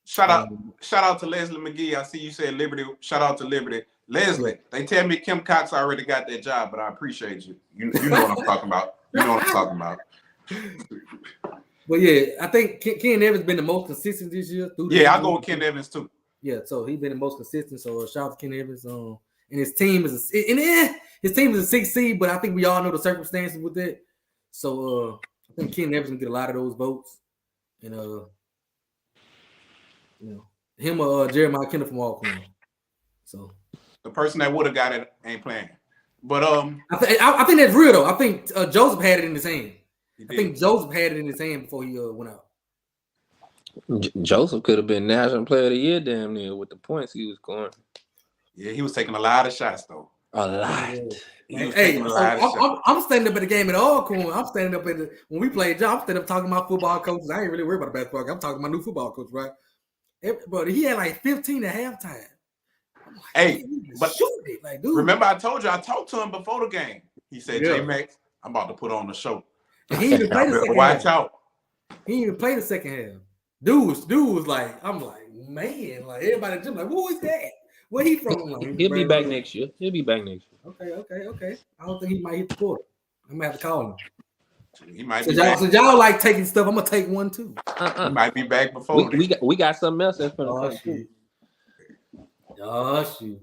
Shout out to Leslie McGee. I see you said Liberty. Shout out to Liberty. Leslie, they tell me Kim Cox already got that job, but I appreciate you. You know what I'm talking about. You know what I'm talking about. But yeah, I think Ken Evans been the most consistent this year. I go with Ken Evans too. Yeah, so he's been the most consistent. So shout out to Ken Evans. And his team is his team is a 6th seed, but I think we all know the circumstances with it. So I think Ken Evans will get a lot of those votes, and him or Jeremiah Kendall from Alcorn. So the person that would have got it ain't playing. But I think that's real though. I think Joseph had it in his hand. I think Joseph had it in his hand before he went out. Joseph could have been National Player of the Year damn near with the points he was scoring. Yeah, he was taking a lot of shots though. A lot. Hey, I'm standing up at the game at Alcorn. I'm standing up when we played. I'm standing up talking to my football coaches. I ain't really worried about the basketball. I'm talking to my new football coach, right? But he had like 15 at halftime. Like, hey, but like, dude. Remember I told you I talked to him before the game. He said, J-Max, I'm about to put on the show. And he even played the second Watch half. out. He even played the second half. Dude was like, I'm like, man, like everybody in the gym, like, who is that? Where he from? Like, He'll be back next year. Okay. I don't think he might hit the court. I'm gonna have to call him. He might so be y'all, back. So y'all like taking stuff. I'm gonna take one too. He might be back before. We got something else that's gonna come shoot. Oh shoot.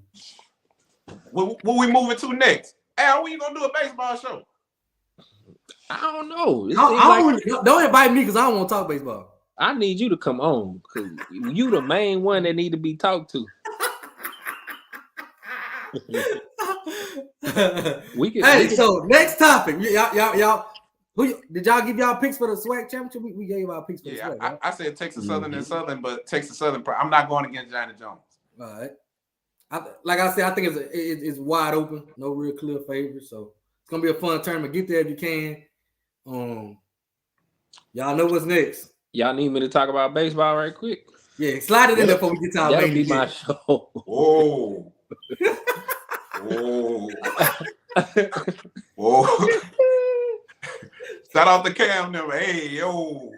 What we moving to next? Al, when you gonna do a baseball show? I don't know. Don't invite me because I don't want to talk baseball. I need you to come on because you the main one that need to be talked to. So next topic. Y'all. Did y'all give y'all picks for the Swac'n championship? We gave our picks for the Swac'n. Right? I said Texas Southern and Southern, but Texas Southern. I'm not going against Johnny Jones. All right. Like I said, I think it's wide open. No real clear favorite. So it's gonna be a fun tournament. Get there if you can. Y'all know what's next. Y'all need me to talk about baseball right quick? Yeah, slide it in there before we get to our That'll main be my show. Whoa. Whoa. Shout out to Cam number. Hey, yo.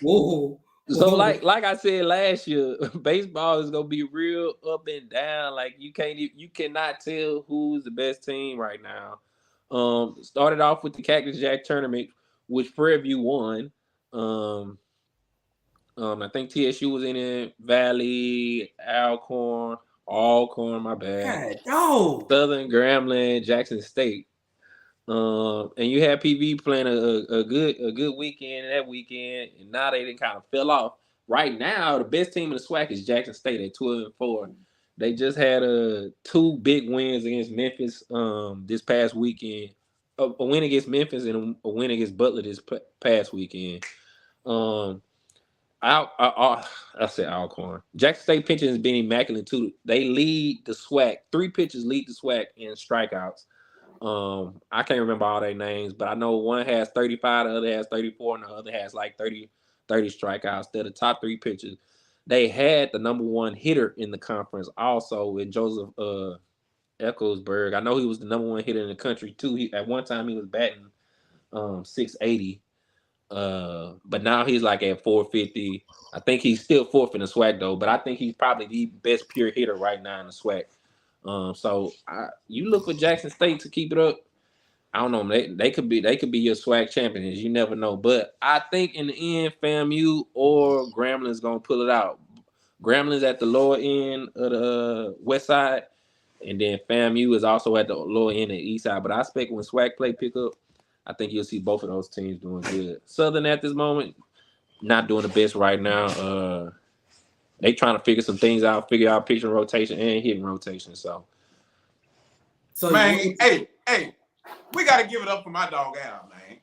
Whoa. So like I said last year, baseball is gonna be real up and down. Like you cannot tell who's the best team right now. Started off with the Cactus Jack tournament, which Prairie View won. I think TSU was in it, Valley, Alcorn, my bad. No. Southern, Grambling, Jackson State. And you had PV playing a good weekend that weekend, and now they didn't kind of fell off. Right now, the best team in the SWAC is Jackson State at 12-4. They just had 2 big wins against Memphis this past weekend. A win against Memphis and a win against Butler this past weekend. I said Alcorn. Jackson State pitching has been immaculate too. They lead the SWAC. 3 pitchers lead the SWAC in strikeouts. I can't remember all their names, but I know one has 35, the other has 34, and the other has like 30 strikeouts. They're the top 3 pitchers. They had the number 1 hitter in the conference also with Joseph Ecclesburg. I know he was the number 1 hitter in the country too. At one time he was batting 680. But now he's like at 450. I think he's still 4th in the SWAC though, but I think he's probably the best pure hitter right now in the SWAC. So you look for Jackson State to keep it up. I don't know. They could be your SWAC champions. You never know. But I think in the end, FAMU or Grambling's gonna pull it out. Grambling's at the lower end of the west side, and then FAMU is also at the lower end of the east side. But I expect when SWAC play pick up, I think you'll see both of those teams doing good. Southern at this moment, not doing the best right now. They trying to figure some things out, figure out pitching rotation and hitting rotation. So man, hey, we gotta give it up for my dog Al, man.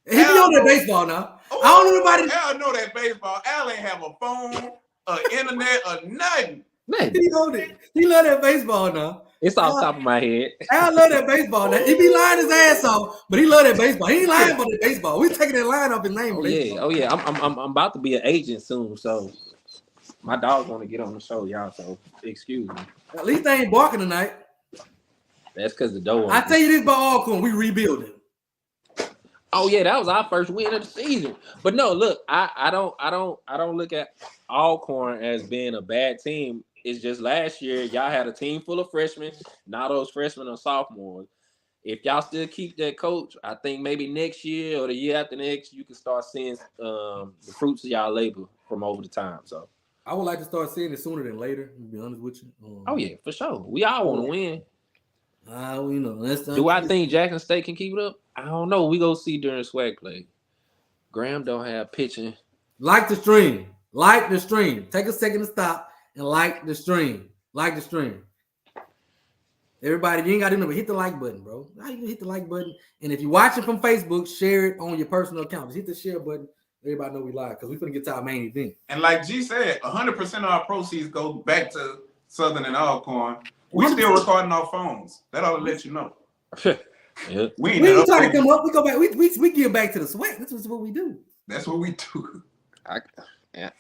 He be on that baseball now. I don't know nobody. Al know that baseball. Al ain't have a phone, internet, or nothing. He on it. He love that baseball now. It's off the top of my head. I love that baseball. Now, he be lying his ass off, but he love that baseball. He ain't lying about that baseball. We taking that line off his name. Oh yeah. I'm about to be an agent soon, so my dogs want to get on the show, y'all. So excuse me. At least they ain't barking tonight. That's because the door. I tell you this about Alcorn, we rebuilding. Oh yeah, that was our first win of the season. But no, look, I don't look at Alcorn as being a bad team. It's just last year y'all had a team full of freshmen. Now those freshmen are sophomores. If y'all still keep that coach, I think maybe next year or the year after next, you can start seeing the fruits of y'all labor from over the time. So I would like to start seeing it sooner than later, to be honest with you. oh yeah, for sure. We all want to win. You know, Do I think Jackson State can keep it up? I don't know. We go see during swag play. Graham don't have pitching. Like the stream. Like the stream. Take a second to stop and like the stream. Like the stream. Everybody, you ain't got to do nothing but hit the like button, bro. Now you can hit the like button. And if you're watching from Facebook, share it on your personal account. Just hit the share button. Everybody know we live because we're going to get to our main event. And like G said, 100% of our proceeds go back to Southern and Alcorn. We still recording our phones. that ought to let you know. Yeah. We ain't trying to come up. We go back. We give back to the sweat. That's what we do. That's what we do.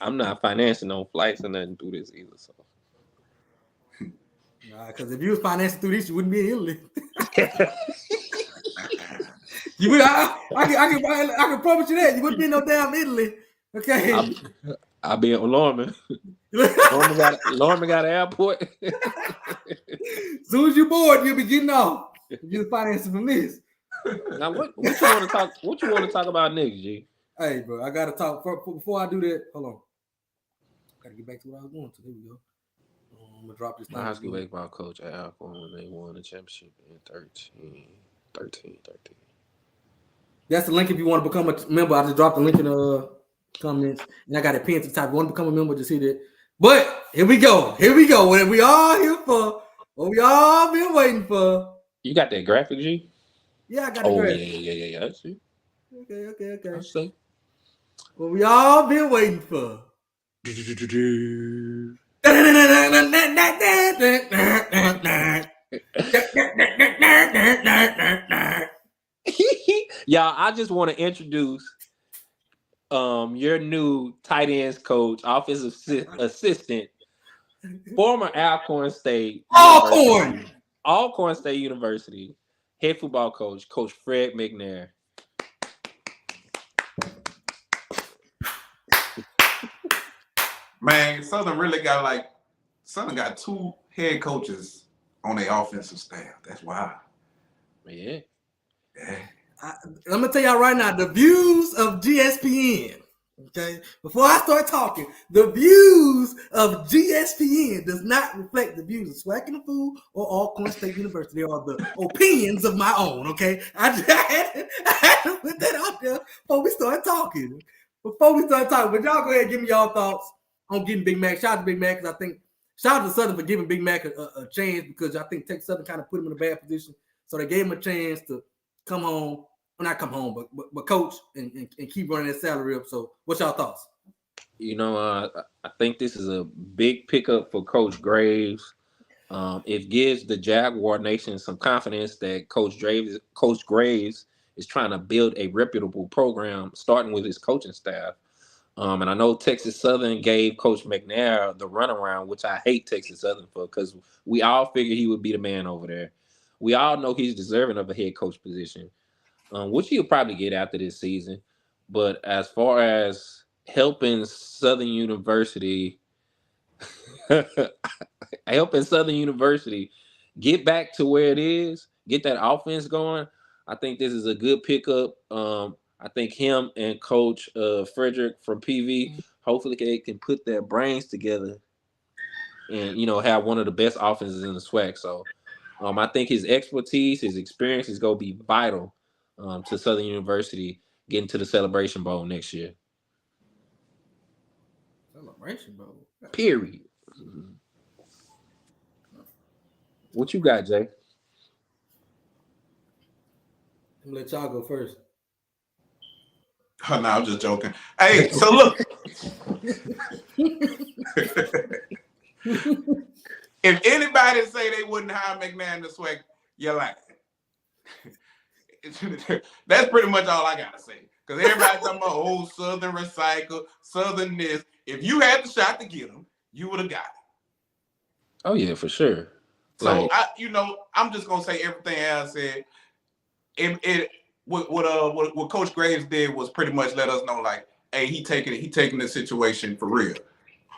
I'm not financing on flights or nothing through this either. So. Because if you was financing through this, you wouldn't be in Italy. You would. I can promise you that you wouldn't be in no damn Italy. Okay. I'll be in Lorman. Lorman got an airport. As soon as you bored, you'll be getting off. You're financing from this. Now, what you want to talk? What you want to talk about next, G? Hey, bro, I gotta talk before I do that. Hold on. Gotta get back to what I was going to. There we go. I'm gonna drop this. My high school baseball coach at Alcorn when they won the championship in 13. That's the link if you want to become a member. I just dropped the link in the comments, and I got it pinned to the top. If you want to become a member, just hit it. But here we go. What we all here for? What we all been waiting for? You got that graphic, G? Yeah, I got the graphic. Yeah. I see. Okay. I see. What we all been waiting for. Y'all, I just want to introduce your new tight ends coach, offensive assistant, former Alcorn State State University head football coach, Coach Fred Mcnair. Man, Southern got 2 head coaches on their offensive staff. That's wild. Yeah. I'm gonna tell y'all right now, the views of GSPN. Okay, before I start talking, the views of GSPN does not reflect the views of Swac'n the Fool or Alcorn State University. They are the opinions of my own. Okay, I had to put that out there before we start talking. But y'all go ahead and give me y'all thoughts on getting Big Mac. Shout out to Big Mac because I think shout out to Southern for giving Big Mac a chance because I think Texas Southern kind of put him in a bad position. So they gave him a chance to come home. Well, not come home, but coach and keep running that salary up. So what's y'all thoughts? You know, I think this is a big pickup for Coach Graves. It gives the Jaguar Nation some confidence that Coach Graves is trying to build a reputable program, starting with his coaching staff. And I know Texas Southern gave Coach Mcnair the runaround, which I hate Texas Southern for because we all figured he would be the man over there. We all know he's deserving of a head coach position, which he'll probably get after this season. But as far as helping Southern University get back to where it is, get that offense going, I think this is a good pickup. I think him and Coach Frederick from PV, hopefully they can put their brains together and, have one of the best offenses in the SWAC. So I think his expertise, his experience is going to be vital to Southern University getting to the Celebration Bowl next year. Celebration Bowl? Period. Mm-hmm. What you got, Jay? I'm going to let y'all go first. Oh, no, I'm just joking. Hey, so look. If anybody say they wouldn't hire Mcnair and the Swac'n, you're lying. That's pretty much all I gotta say. Because everybody talking about Southern recycle, Southern this. If you had the shot to get them, you would have got it. Oh yeah, for sure. So I'm just gonna say everything Al said. What Coach Graves did was pretty much let us know, like, hey, he taking the situation for real.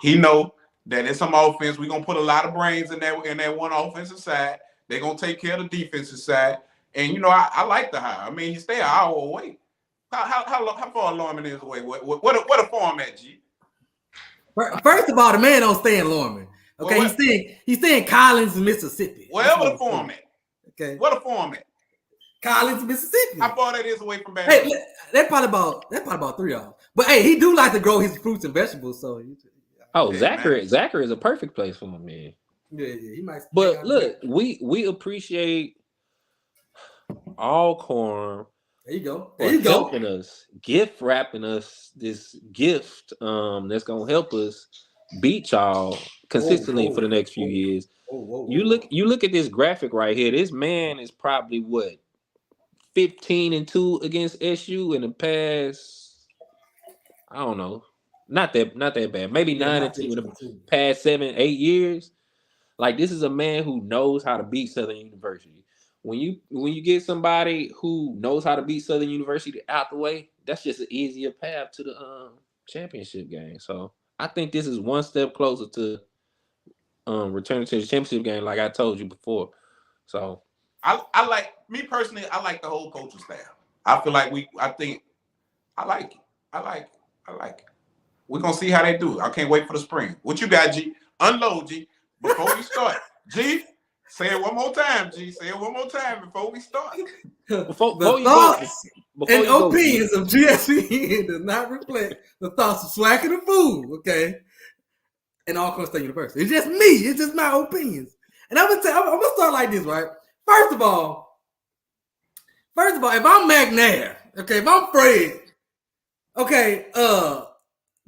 He know that in some offense, we're gonna put a lot of brains in that one offensive side. They're gonna take care of the defensive side. And I like the hire. I mean, he stay an hour away. How far Lorman is away? What a format, G? First of all, the man don't stay in Lorman. Okay, he's staying Collins, Mississippi. Whatever the format. Okay. What a format. Collins, Mississippi. How far that is away from Baton Rouge? Hey, that's probably about 3 hours. But hey, he do like to grow his fruits and vegetables. So Zachary is a perfect place for him, man. Yeah, he might. But look, we appreciate Alcorn. There you go. Helping us, gift wrapping us this gift that's gonna help us beat y'all consistently for the next few years. You look at this graphic right here. This man is probably 15-2 against SU in the past. I don't know, not that bad. Maybe 9-2 in the past 7-8 years. Like, this is a man who knows how to beat Southern University. When you get somebody who knows how to beat Southern University out the way, that's just an easier path to the championship game. So I think this is one step closer to returning to the championship game, like I told you before. So I like the whole coaching staff. I feel like I like it. We're gonna see how they do it. I can't wait for the spring. What you got, G? Unload, G, before we start. G, say it one more time, G. Say it one more time before we start. Before and opinions of GSPN does not reflect the thoughts of Swac'n the Fool, okay? And Alcorn State University. It's just me. It's just my opinions. And I'm gonna start like this, right? First of all, if I'm Mcnair, okay, if I'm Fred, okay,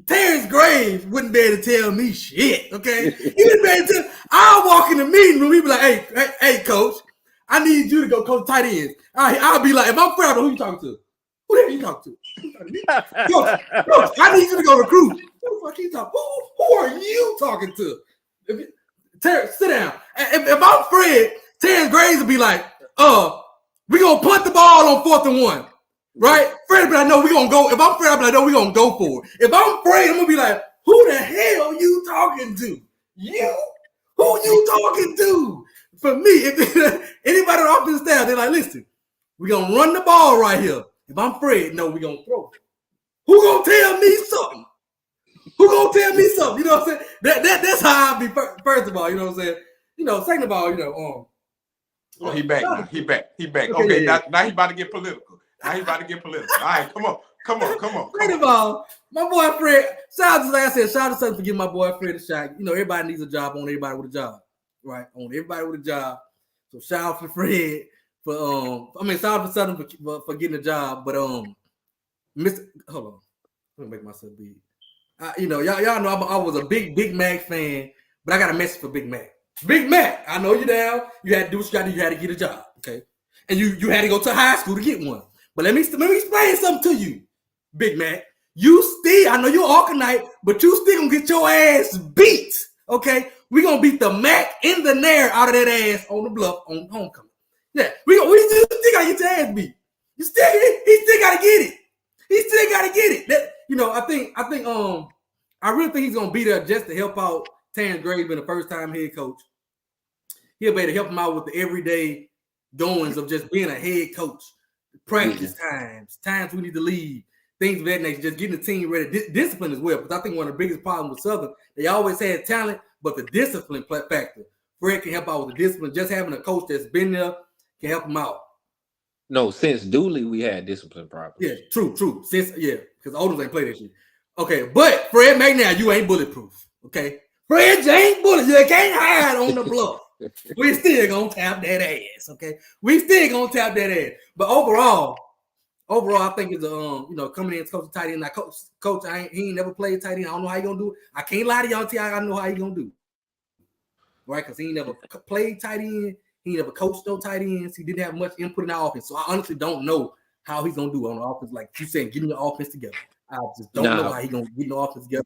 Terrence Graves wouldn't be able to tell me shit, okay? He wouldn't be able to tell. I'll walk in the meeting room, he'd be like, hey, coach, I need you to go coach tight ends. I'll be like, if I'm Fred, who you talking to? Who the hell you talking to? Coach, I need you to go recruit. Who the fuck you talking? Who are you talking to? Terrence, sit down. If I'm Fred, Terrence Graves would be like, we gonna punt the ball on 4th and 1. Right? Fred be like, no, we gonna go. If I'm Fred, I'm like, no, we gonna go for it. If I'm Fred, I'm gonna be like, who the hell you talking to? You? Who you talking to? For me, if anybody on the offensive staff, they're like, listen, we gonna run the ball right here. If I'm Fred, no, we gonna throw it. Who gonna tell me something? Who gonna tell me something? You know what I'm saying? That's how I be. First of all, you know what I'm saying? Second of all, he back now. He back. Okay, now he about to get political. All right, come on. Second of all, my boy Fred, shout out to Southern for giving my boy Fred a shot. Everybody needs a job. On everybody with a job, right? On everybody with a job. So shout out to Fred shout out to Southern for getting a job. But hold on, let me make myself big. Y'all know I was a big Mac fan, but I got a message for Big Mac. Big Mac, I know you down. You had to do what you got to do. You had to get a job, okay? And you had to go to high school to get one. But let me explain something to you, Big Mac. I know you're Alcornite, but you still gonna get your ass beat, okay? We gonna beat the Mac and the Nair out of that ass on the bluff on homecoming. Yeah, we still gotta get your ass beat. He still gotta get it. He still gotta get it. That I really think he's gonna be there just to help out Terrence Graves being the first time head coach. He'll be able to help him out with the everyday goings of just being a head coach, practice times we need to leave, things of that nature, just getting the team ready. Discipline as well, because I think one of the biggest problems with Southern, they always had talent, but the discipline factor. Fred can help out with the discipline. Just having a coach that's been there can help him out. No, since Dooley, we had discipline problems. Yeah, true. Because Odoms ain't played that shit. Okay, but Fred Mcnair, you ain't bulletproof. Okay, Fred, you ain't bulletproof. You can't hide on the bluff. We still gonna tap that ass. Okay, we still gonna tap that ass. But overall, I think it's coming in as coach tight end. Now, coach, he ain't never played tight end. I don't know how he gonna do it. I can't lie to y'all. I know how he gonna do. right? Because he never played tight end. He never coached no tight ends. He didn't have much input in the offense. So I honestly don't know how he's gonna do on the offense. Like you said, getting the offense together. I just don't know how he's gonna get the offense together.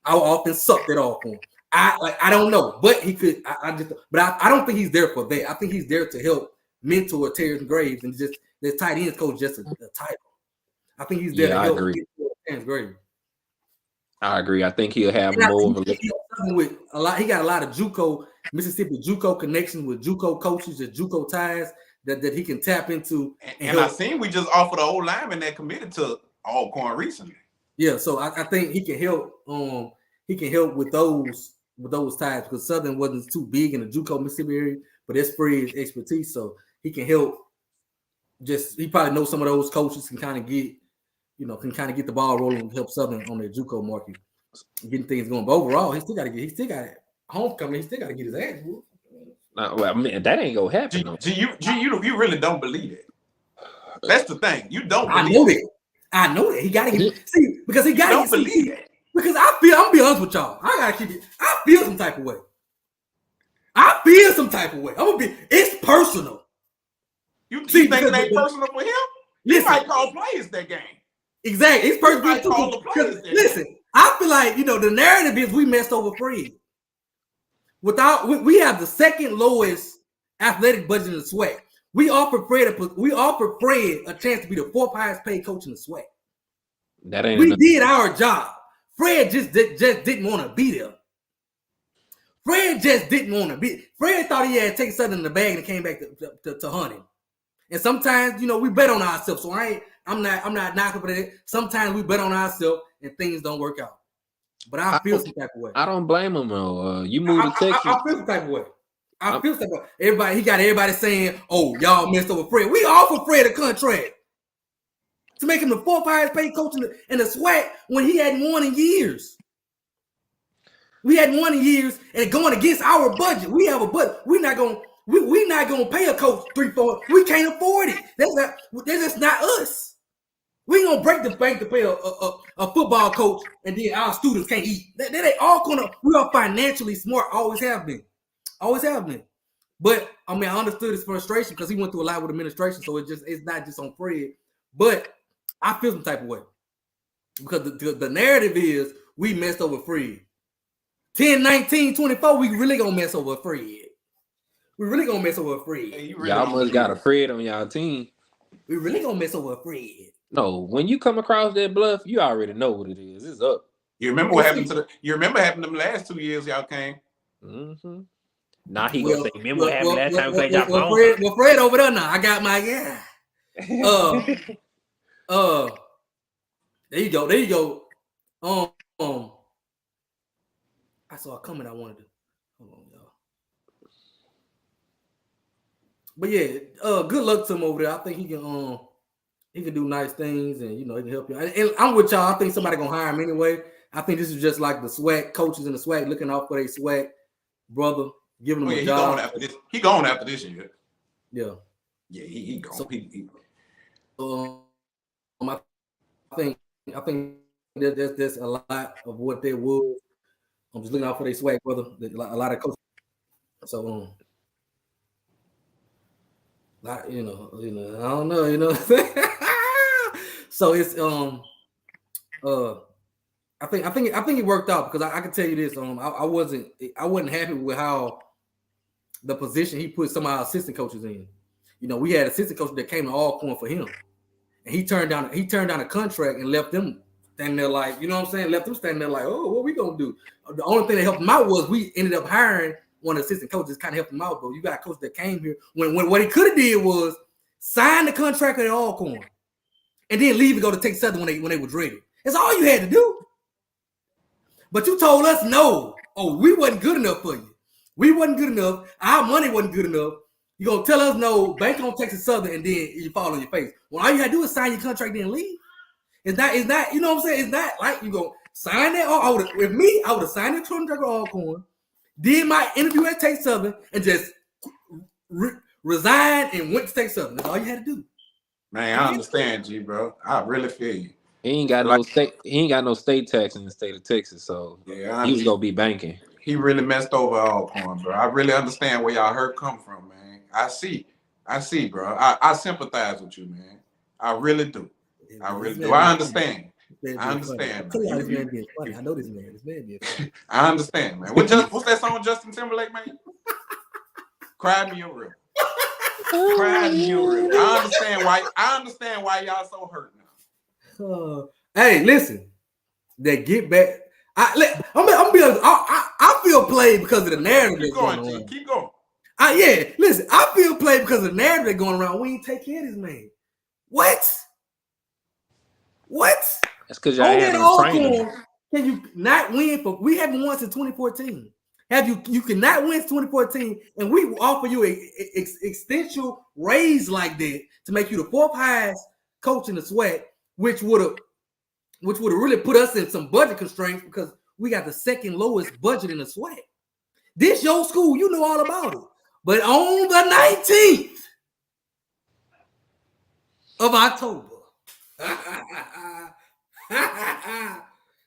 Our offense sucked at all for him. I don't know, but he could. I don't think he's there for that. I think he's there to help mentor Terrence Graves and just the tight ends coach just a title. I think he's there to help mentor Terrence Graves. I agree. I think he'll have more of a with a lot. He got a lot of JUCO, Mississippi JUCO connections with JUCO coaches and JUCO ties that he can tap into. And I seen we just offered an old lineman that committed to Alcorn recently. Yeah, so I think he can help. He can help with those ties because Southern wasn't too big in the JUCO Mississippi area, but that's Fred's expertise. So he can help. He probably knows some of those coaches can kind of get the ball rolling and help Southern on their JUCO market, getting things going. But overall, he still got homecoming. He still got to get his ass whooped. Well, I mean, that ain't gonna happen. You really don't believe it. That's the thing. You don't. I know that he got to get. See, because he got to believe it. Because I'm gonna be honest with y'all. I gotta keep it. I feel some type of way. It's personal. You think it ain't personal for him? He might call players that game. Exactly. It's personal. Listen, I feel like the narrative is we messed over Fred. We have the second lowest athletic budget in the SWAC. We offered Fred a chance to be the fourth highest paid coach in the SWAC. We did our job. Fred just didn't want to be there. Fred just didn't want to be. Fred thought he had to take something in the bag and came back to hunt him. And sometimes, we bet on ourselves. So I'm not knocking for that. Sometimes we bet on ourselves and things don't work out. But I feel some type of way. I don't blame him though. You moved to Texas. I feel some type of way. He got everybody saying, "Oh, y'all messed over Fred." We offered Fred a contract to make him the fourth highest paid coach in the SWAC when he hadn't won in years. We hadn't won in years, and going against our budget. We have a budget. We're not gonna pay a coach 3-4. We can't afford it. That's just not us. We ain't gonna break the bank to pay a football coach, and then our students can't eat. That ain't all gonna. We are financially smart. Always have been. But I understood his frustration because he went through a lot with administration. So it's not just on Fred. But I feel some type of way because the narrative is we messed over Fred. 10, 19, 24, we really gonna mess over Fred. Hey, y'all must got a Fred on y'all team. We really gonna mess over Fred. No, when you come across that bluff, you already know what it is. It's up. You remember what happened to them last 2 years y'all came? Mm-hmm. Now he gonna say, remember what happened last time we played y'all? Fred over there now. I got my guy. There you go. I saw a comment I wanted to. Hold on, y'all. But yeah, good luck to him over there. I think he can do nice things, and he can help you. And I'm with y'all. I think somebody gonna hire him anyway. I think this is just like the SWAC coaches in the SWAC looking out for their SWAC brother, giving him a job. He going after this year. Yeah. Yeah, he going. I think there's a lot of what they would. I'm just looking out for their SWAC brother. A lot of coaches. So I don't know. So it's I think it worked out because I can tell you this. I wasn't happy with how the position he put some of our assistant coaches in. We had assistant coaches that came to Alcorn for him, and he turned down a contract and left them standing there like, left them standing there like, oh, what we gonna do? The only thing that helped him out was we ended up hiring one of the assistant coaches, kind of helped him out. But you got a coach that came here when what he could have did was sign the contract at Alcorn and then leave and go to Texas Southern when they was ready. That's all you had to do. But you told us no. Oh, we wasn't good enough for you. We wasn't good enough. Our money wasn't good enough. You gonna tell us no, bank on Texas Southern, and then you fall on your face. Well, all you had to do is sign your contract and leave. It's not, you know what I'm saying? It's not like you go sign that. I would have signed the contract at Alcorn, did my interview at Texas Southern, and just resigned and went to Texas Southern. That's all you had to do. Man, I understand you, bro. I really feel you. He ain't got no state tax in the state of Texas, so he was gonna be banking. he really messed over Alcorn, bro. I really understand where y'all hurt come from, man. I see, bro. I sympathize with you, man. I really do. I really do. I understand. I understand. I tell you how this man being funny. I know this man. This man being funny. I understand, man. What's that song Justin Timberlake, man? Cry me a river. Cry me a river. I understand why y'all so hurt now. Hey, listen. That get back. I'm gonna be honest. I feel played because of the narrative. Keep going, G. Keep going. Yeah, listen. I feel played because of the narrative that's going around. We ain't take care of this man. What? That's because y'all had no training. Can you not win for? We haven't won since 2014. You cannot win since 2014, and we offer you a extension raise like that to make you the fourth highest coach in the SWAC, which would have really put us in some budget constraints because we got the second lowest budget in the SWAC. This your school, you know all about it. But on the 19th of October,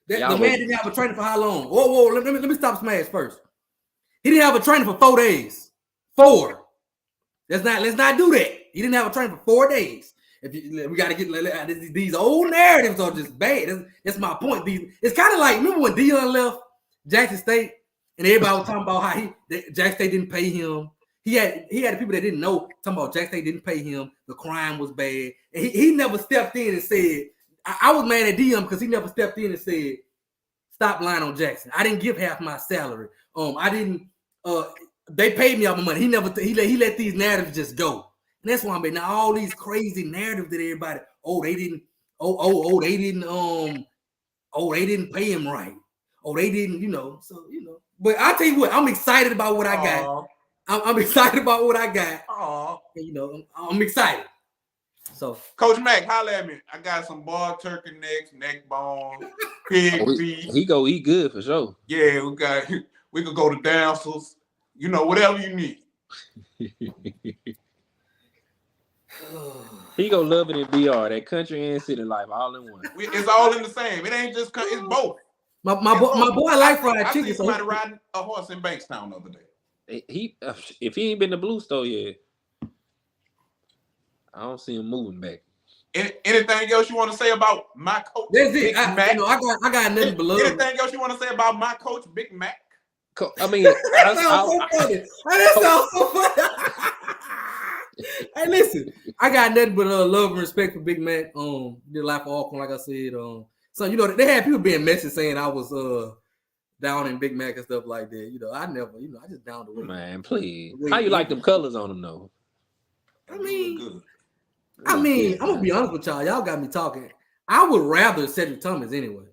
the man didn't have a training for how long? Whoa, let me stop Smash first. He didn't have a training for 4 days. 4. Let's not do that. He didn't have a training for 4 days. We got to get these old narratives are just bad. That's my point. It's kind of like, remember when Dion left Jackson State and everybody was talking about how Jackson State didn't pay him. He had people that didn't know talking about Jackson State didn't pay him. The crime was bad, and he never stepped in and said. I was mad at Dion because he never stepped in and said, "Stop lying on Jackson. I didn't give half my salary. I didn't. They paid me all my money. He never. He let these narratives just go." And that's why I'm making all these crazy narratives that everybody, they didn't pay him right. They didn't, But I tell you what, I'm excited about what I got. I'm excited about what I got. And, I'm excited. So Coach Mac, holla at me. I got some boiled turkey necks, neck bone, pig feet. He go eat good for sure. Yeah, we could go to dancers, whatever you need. He go love it in BR, that country and city life all in one. It's all in the same. It ain't just it's both. My boy like fried chicken. I seen somebody riding a horse in Bankstown the other day. If he ain't been to Blue Store yet, I don't see him moving back. Anything else you want to say about my coach? That's it. Big Mac? I got nothing below. Anything else you want to say about my coach, Big Mac? I mean, that sounds so funny. That sounds so funny. Hey, listen, I got nothing but love and respect for Big Mac. Did a lot for Alcorn, like I said. So they had people being messy saying I was down in Big Mac and stuff like that. I never, I just down the way. Man, please. How you like them colors on them though? I mean, I'm gonna be honest with y'all. Y'all got me talking. I would rather Cedric Thomas anyway.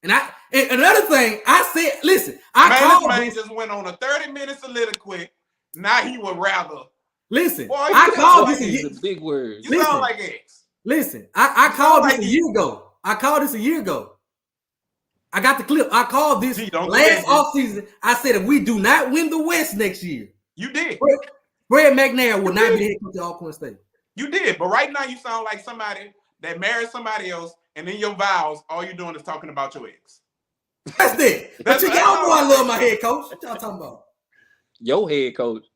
And another thing I said, listen, this man just went on a 30-minute soliloquy. Now he would rather. Listen, boy, I called this a big word. You sound like X. Listen, I called this a year ago. I got the clip. I called this last offseason. I said if we do not win the West next year, you did. Brad McNair will not be head coach at Alcorn State. You did, but right now you sound like somebody that married somebody else, and in your vows, all you're doing is talking about your ex. That's it. But y'all know I love my head coach. What y'all talking about? Your head coach.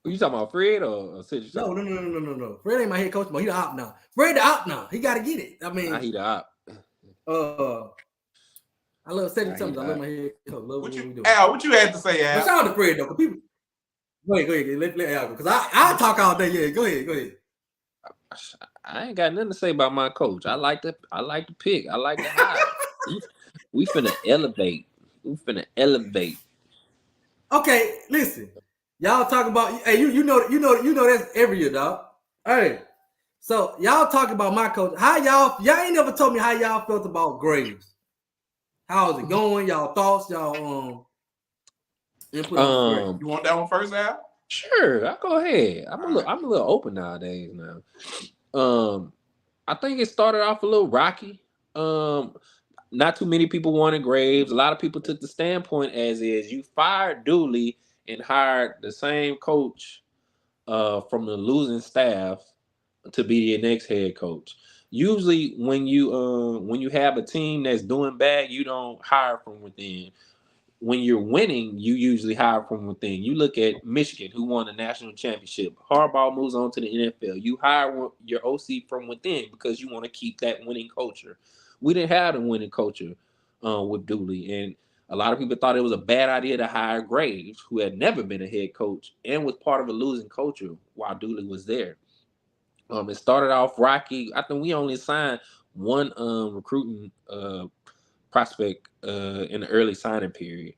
Who you talking about, Fred or Cedric? No. Fred ain't my head coach, but he the op now. Fred the op now. He got to get it. I mean, he the op. I love Cedric Thomas. I love my head coach. Love what you had to say, Al? But shout out to Fred though, people. Go ahead. Let Al go because I talk all day. Yeah, go ahead. I ain't got nothing to say about my coach. I like the pick. I like the hire. We finna elevate. Okay, listen. Y'all talk about you know that's every year, dog. Hey, so y'all talk about my coach. How y'all ain't never told me how y'all felt about Graves. How's it going? Y'all thoughts? Y'all input on you want that one first, Al? Sure, I'll go ahead. I'm a little open nowadays now. I think it started off a little rocky. Not too many people wanted Graves. A lot of people took the standpoint as is you fired Dooley and hired the same coach from the losing staff to be your next head coach. Usually, when you have a team that's doing bad, you don't hire from within. when you're winning, you usually hire from within. You look at Michigan, who won the national championship. Harbaugh moves on to the NFL. You hire your OC from within because you want to keep that winning culture. We didn't have the winning culture with Dooley, and a lot of people thought it was a bad idea to hire Graves, who had never been a head coach and was part of a losing culture while Dooley was there. It started off rocky. I think we only signed one recruiting prospect in the early signing period.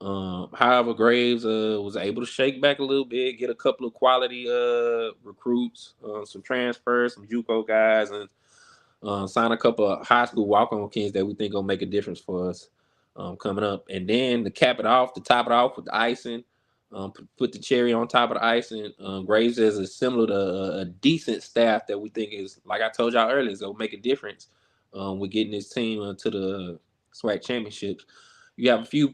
However, Graves was able to shake back a little bit, get a couple of quality recruits, some transfers, some JUCO guys, and sign a couple of high school walk-on kids that we think will make a difference for us coming up. And then to top it off with the icing, put the cherry on top of the icing. Graves is similar to a decent staff that we think is, like I told y'all earlier, is going to make a difference with getting this team to the SWAC championships. You have a few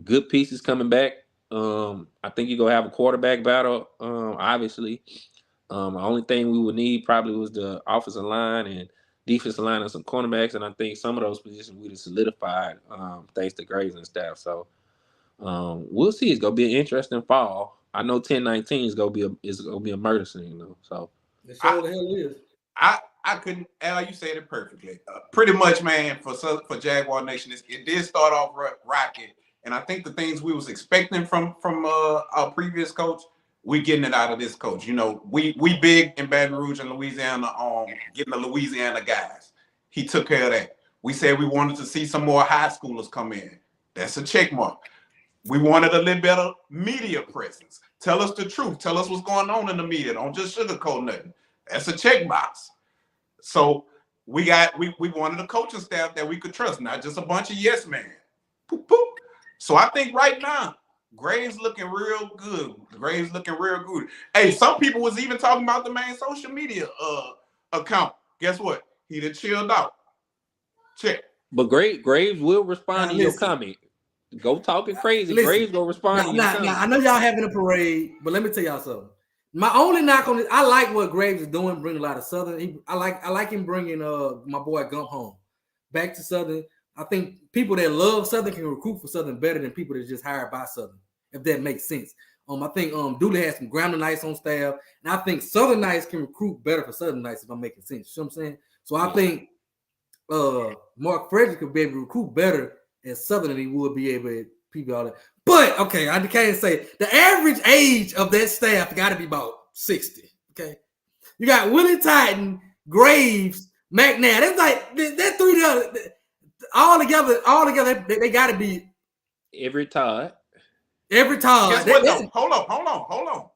good pieces coming back. I think you're going to have a quarterback battle, obviously. The only thing we would need probably was the offensive line and defensive line and some cornerbacks, and I think some of those positions we'd have solidified thanks to Graves and staff. So we'll see. It's gonna be an interesting fall. I know 10-19 is gonna be a murder scene, though. So it sure the hell is. I couldn't. Al, you said it perfectly. Pretty much, man. For Jaguar Nation, it did start off rocket, and I think the things we was expecting from our previous coach, we getting it out of this coach. You know, we big in Baton Rouge and Louisiana on getting the Louisiana guys. He took care of that. We said we wanted to see some more high schoolers come in. That's a check mark. We wanted a little better media presence. Tell us the truth. Tell us what's going on in the media. Don't just sugarcoat nothing. That's a checkbox. So we wanted a coaching staff that we could trust, not just a bunch of yes men. Poop, poop. So I think right now, Graves looking real good. Graves looking real good. Hey, some people was even talking about the main social media account. Guess what? He done chilled out. Check. but Graves will respond to your comment. Go talking crazy. Graves will respond to your comment. I know y'all having a parade, but let me tell y'all something. My only knock on this, I like what Graves is doing, bringing a lot of Southern. I like him bringing my boy Gump home back to Southern. I think people that love Southern can recruit for Southern better than people that just hired by Southern, if that makes sense. I think Dooley has some Grambling Knights on staff, and I think Southern Knights can recruit better for Southern Knights, if I'm making sense. You know what I'm saying? So I think Mark Frederick could be able to recruit better at Southern than he would be able to people all that. But okay, I can't say the average age of that staff got to be about 60. Okay, you got Willie Titan, Graves, Mcnair. That's like that three all together. They got to be Every Todd. Guess what, hold on.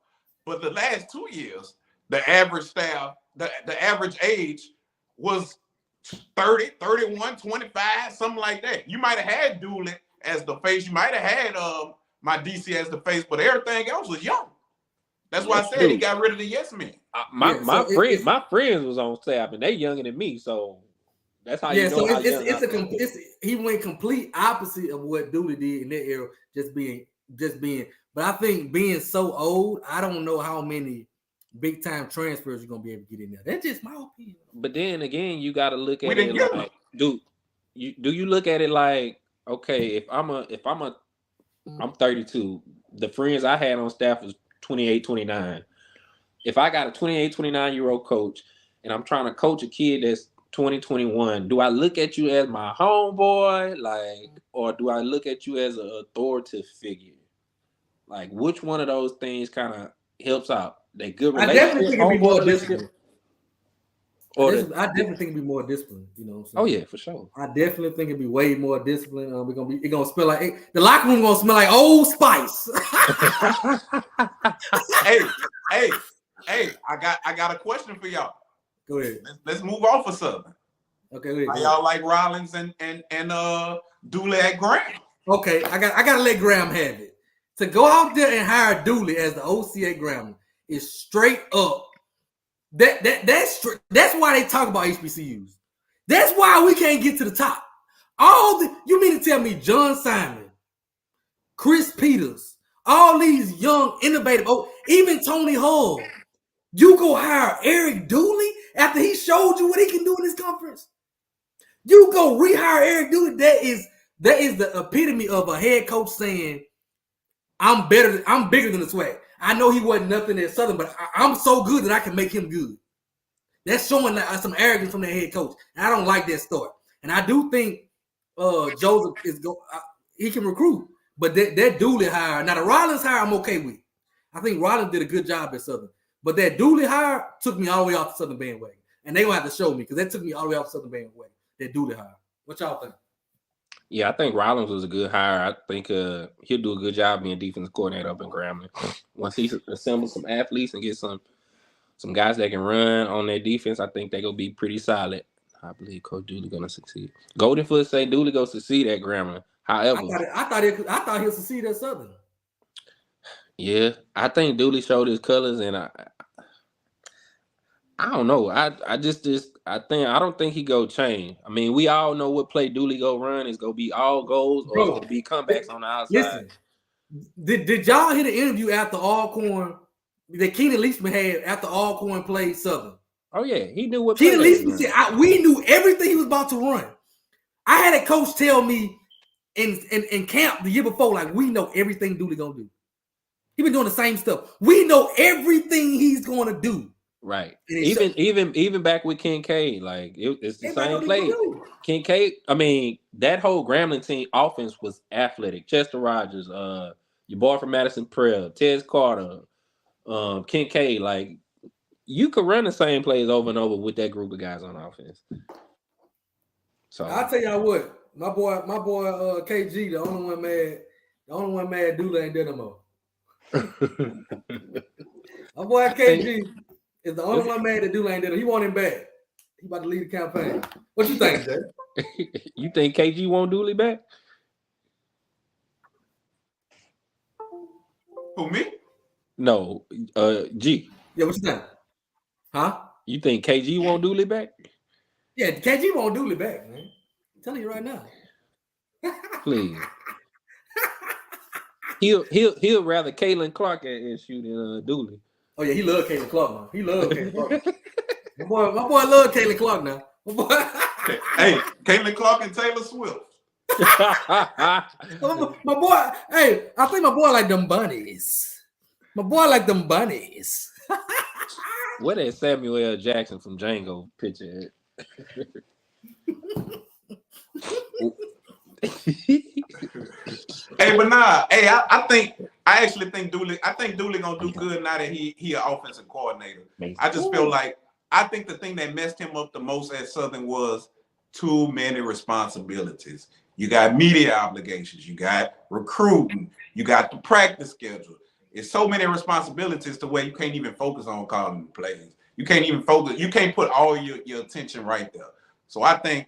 But the last 2 years, the average staff, the average age was 30, 31, 25, something like that. You might have had Dooley as the face. You might have had my DC as the face, but everything else was young. That's why I said he got rid of the yes men. My friends was on staff, and they younger than me, so that's how you know. He went complete opposite of what Dooley did in that era, just being. But I think being so old, I don't know how many big time transfers you're gonna be able to get in there. That's just my opinion. But then again, you got to look at it like, do you look at it like, okay, if I'm 32, the friends I had on staff was 28, 29. If I got a 28, 29-year-old coach and I'm trying to coach a kid that's 20, 21, do I look at you as my homeboy, or do I look at you as an authoritative figure? Like, which one of those things kind of helps out? They good relationship. I definitely think it'd be more disciplined. I definitely think it'd be more disciplined. You know what I'm saying? Oh yeah, for sure. I definitely think it'd be way more disciplined. It's gonna smell like the locker room gonna smell like Old Spice. hey, I got a question for y'all. Go ahead. Let's move off of Southern. Okay. How y'all like Rollins and Dooley at Graham? Okay, I gotta let Graham have it. To go out there and hire Dooley as the OC at Graham is straight up. That's why they talk about HBCUs. That's why we can't get to the top. You mean to tell me John Simon, Chris Peters, all these young, innovative, even Tony Hull, you go hire Eric Dooley after he showed you what he can do in this conference? You go rehire Eric Dooley. That is That is the epitome of a head coach saying, I'm bigger than the Swag. I know he wasn't nothing at Southern, but I'm so good that I can make him good. That's showing some arrogance from the head coach. And I don't like that start. And I do think Joseph he can recruit, but that Dooley hire, now the Rollins hire, I'm okay with. I think Rollins did a good job at Southern, but that Dooley hire took me all the way off the Southern bandwagon, and they gonna have to show me because that took me all the way off the Southern bandwagon. That Dooley hire. What y'all think? Yeah, I think Rollins was a good hire. I think he'll do a good job being defensive coordinator up in Grambling. Once he assembles some athletes and get some guys that can run on their defense, I think they're gonna be pretty solid. I believe Coach Dooley gonna succeed. Goldenfoot say Dooley gonna succeed at Grambling. However, I thought he'll succeed at Southern. Yeah, I think Dooley showed his colors, and I don't know. I don't think he go change. I mean, we all know what play Dooley go run is gonna be all goals or it's gonna be comebacks on the outside. Listen, did y'all hear the interview after Alcorn that Keenan Leachman had after Alcorn played Southern? Oh yeah, he knew what. Keenan Leachman said we knew everything he was about to run. I had a coach tell me in camp the year before, like, we know everything Dooley gonna do. He been doing the same stuff. We know everything he's gonna do. Right. Even back with Kincaid, like it's the same play. Kincaid, I mean, that whole Grambling team offense was athletic. Chester Rogers, your boy from Madison Prep, Tez Carter, Kincaid, like you could run the same plays over and over with that group of guys on offense. So I'll tell y'all what, my boy KG, the only one mad Dooley ain't there no more. My boy KG is the only one mad that Dooley ain't there. He want him back. He about to lead the campaign. What you think, Jay? You think KG want Dooley back? Who, me? No, G. Yeah, what you think? Huh? You think KG want Dooley back? Yeah, KG want Dooley back, man. I'm telling you right now. Please. He'll rather Caitlin Clark and shoot than Dooley. Oh yeah, he love Caitlin Clark now. He love Caitlin Clark. my boy love Caitlin Clark now. Hey, Caitlin Clark and Taylor Swift. my boy, hey, I think my boy like them bunnies. My boy like them bunnies. What is Samuel L. Jackson from Django picture? Hey, but nah, hey, I actually think Dooley gonna do good now that he an offensive coordinator. I just feel like I think the thing that messed him up the most at Southern was too many responsibilities. You got media obligations, you got recruiting, you got the practice schedule. It's so many responsibilities to where you can't even focus on calling the plays. You can't even focus. You can't put all your attention right there. So I think,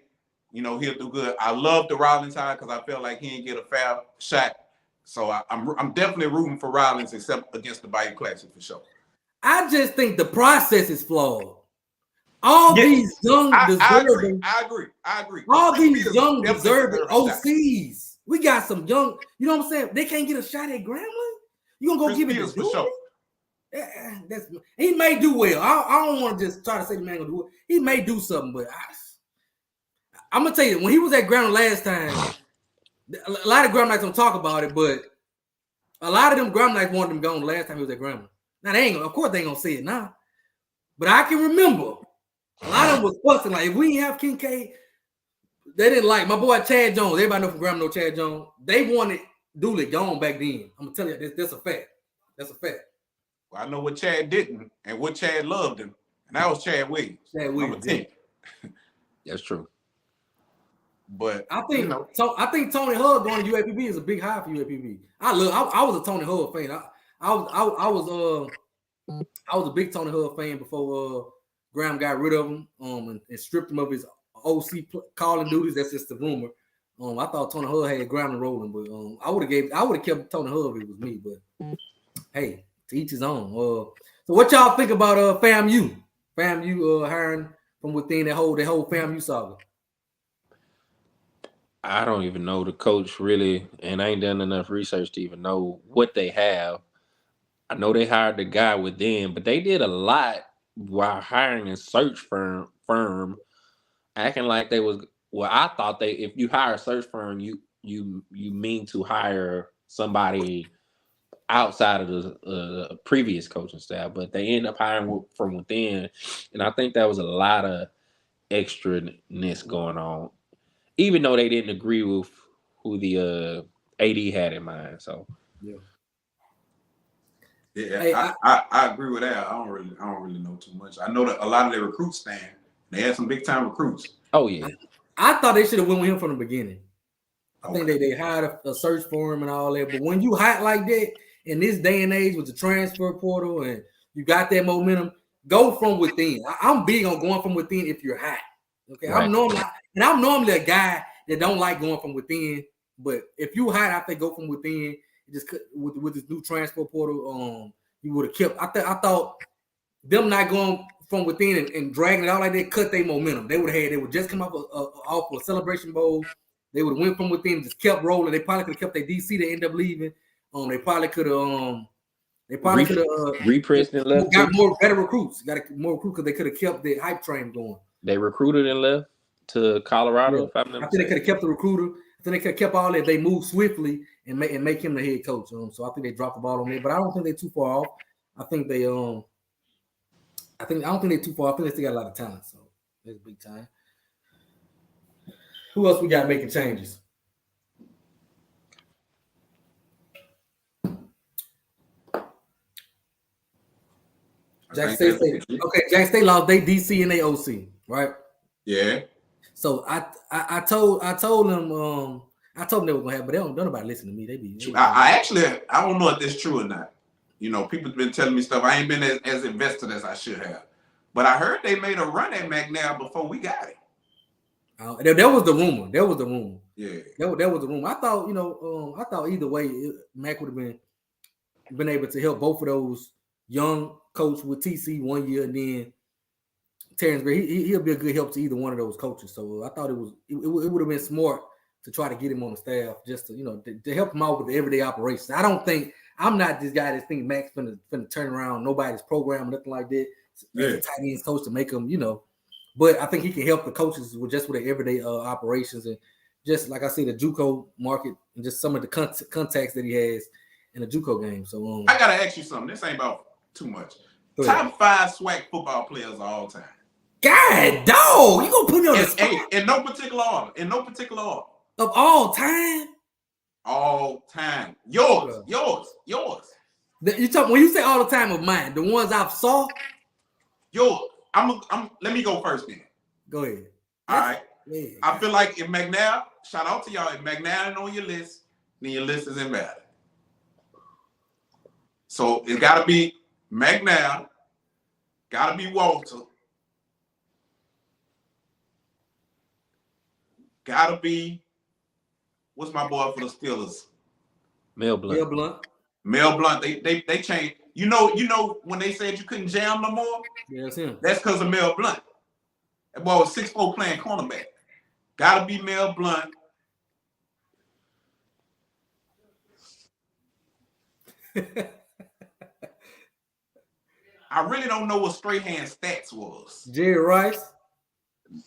he'll do good. I love the Rollins hire because I feel like he didn't get a fair shot. So I'm definitely rooting for Rollins, except against the Bayou Classic for sure. I just think the process is flawed. All these young deserving. I agree. All these young deserving OCs. We got some young. You know what I'm saying? They can't get a shot at Grambling. You gonna go give it to Dooley? Sure. Yeah, he may do well. I don't want to just try to say the man gonna do it. He may do something, but I'm gonna tell you, when he was at Grambling last time, a lot of Grambling don't talk about it, but a lot of them Grambling wanted him gone last time he was at Grambling. Now of course they ain't gonna say it now, but I can remember a lot of them was fussing like, if we didn't have Kincaid, they didn't like my boy Chad Jones. Everybody know from Grambling know Chad Jones. They wanted Dooley gone back then. I'm gonna tell you that's a fact. That's a fact. Well, I know what Chad didn't and what Chad loved him, and that was Chad Williams. That's true. But I think I think Tony Hug going to UAPB is a big hire for UAPB. I was a Tony Hug fan. I was a big Tony Hug fan before Graham got rid of him and stripped him of his OC calling duties. That's just the rumor. I thought Tony Hug had Graham rolling, but I would have kept Tony Hug if it was me. But hey, to each his own. So what y'all think about FAMU? FAMU hiring from within that whole FAMU saga. I don't even know the coach really, and I ain't done enough research to even know what they have. I know they hired the guy within, but they did a lot while hiring a search firm, acting like they was. Well, I thought if you hire a search firm, you you mean to hire somebody outside of the previous coaching staff, but they end up hiring from within, and I think that was a lot of extraness going on, even though they didn't agree with who the AD had in mind. So Yeah, Hey, I agree with that. I don't really know too much. I know that a lot of their recruits stand. They had some big time recruits. oh yeah, I thought they should have went with him from the beginning. I think Okay. they hired a search for him and all that. But when you hot like that in this day and age with the transfer portal and you got that momentum, go from within. I'm big on going from within if you're hot. Okay, right. I'm normally a guy that don't like going from within. But if you hot, I think go from within. Just with this new transfer portal, you would have kept. I thought them not going from within and dragging it out like that cut their momentum. They would just come off a celebration bowl. They would have went from within, just kept rolling. They probably could have kept their DC. They end up leaving. They probably could have. Repressed and left. Got more better recruits. Got more recruits because they could have kept the hype train going. They recruited and left to Colorado. Yeah. If I'm not I think they could have kept the recruiter. I think they could have kept all that. They moved swiftly and make him the head coach. So I think they dropped the ball on there, but I don't think they're too far off. I think they I don't think they're too far. I think they still got a lot of talent. So it's big time. Who else we got making changes? Jackson State. Okay, Jackson State lost they DC and they OC, right? Yeah. So I told them they were gonna have, but they don't nobody listen to me. They I don't know if that's true or not. You know, people have been telling me stuff. I ain't been as invested as I should have. But I heard they made a run at Mcnair before we got it. That was the rumor. Yeah. That was the rumor. I thought, I thought either way, Mac would have been able to help both of those young coach with TC 1 year, and then Terrence Gray. He'll be a good help to either one of those coaches. So I thought it would have been smart to try to get him on the staff just to help him out with the everyday operations. I'm not this guy that thinks Mac's finna turn around nobody's program, nothing like that. Yeah. As a tight ends coach to make them, but I think he can help the coaches with their everyday operations and just like I said, the JUCO market and just some of the contacts that he has in the JUCO game. So I gotta ask you something. This ain't about too much. Top 5 SWAC football players of all time. God, dog, you gonna put me on the spot? In no particular order. Of all time. All time. Yours. You talk when you say all the time of mine, the ones I've saw. Yours. Let me go first then. Go ahead. All right. Yeah. I feel like if Mcnair, shout out to y'all, if Mcnair ain't on your list, then your list is invalid. So it gotta be Mcnair, gotta be Walter, gotta be what's my boy for the Steelers? Mel Blount. Mel Blount. They changed. You know when they said you couldn't jam no more? Yeah, that's him. That's because of Mel Blount. That boy was 6'4" playing cornerback. Gotta be Mel Blount. I really don't know what straight hand stats was. Jerry Rice.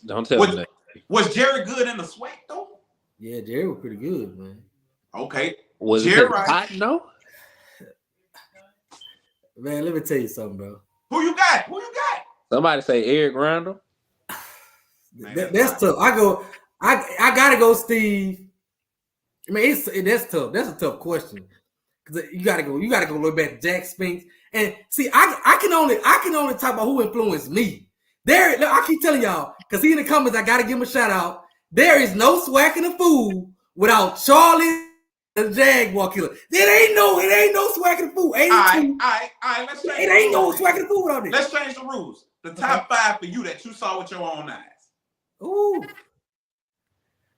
Don't tell me that. Was Jerry good in the SWAC though? Yeah, Jerry was pretty good, man. Okay. Was Jerry it Rice. hot? No. Man, let me tell you something, bro. Who you got? Somebody say Eric Randall. That's tough. I gotta go, Steve. I mean, that's tough. That's a tough question because you gotta go look back to Jack Spinks and see. I can only talk about who influenced me. I keep telling y'all because he in the comments. I gotta give him a shout out. There is no Swac'n a fool without Charlie the Jaguar killer. It ain't no Swac'n a fool. All right. Let's change. It ain't no Swac'n a fool without it. Let's change the rules. The top 5 for you that you saw with your own eyes. Ooh.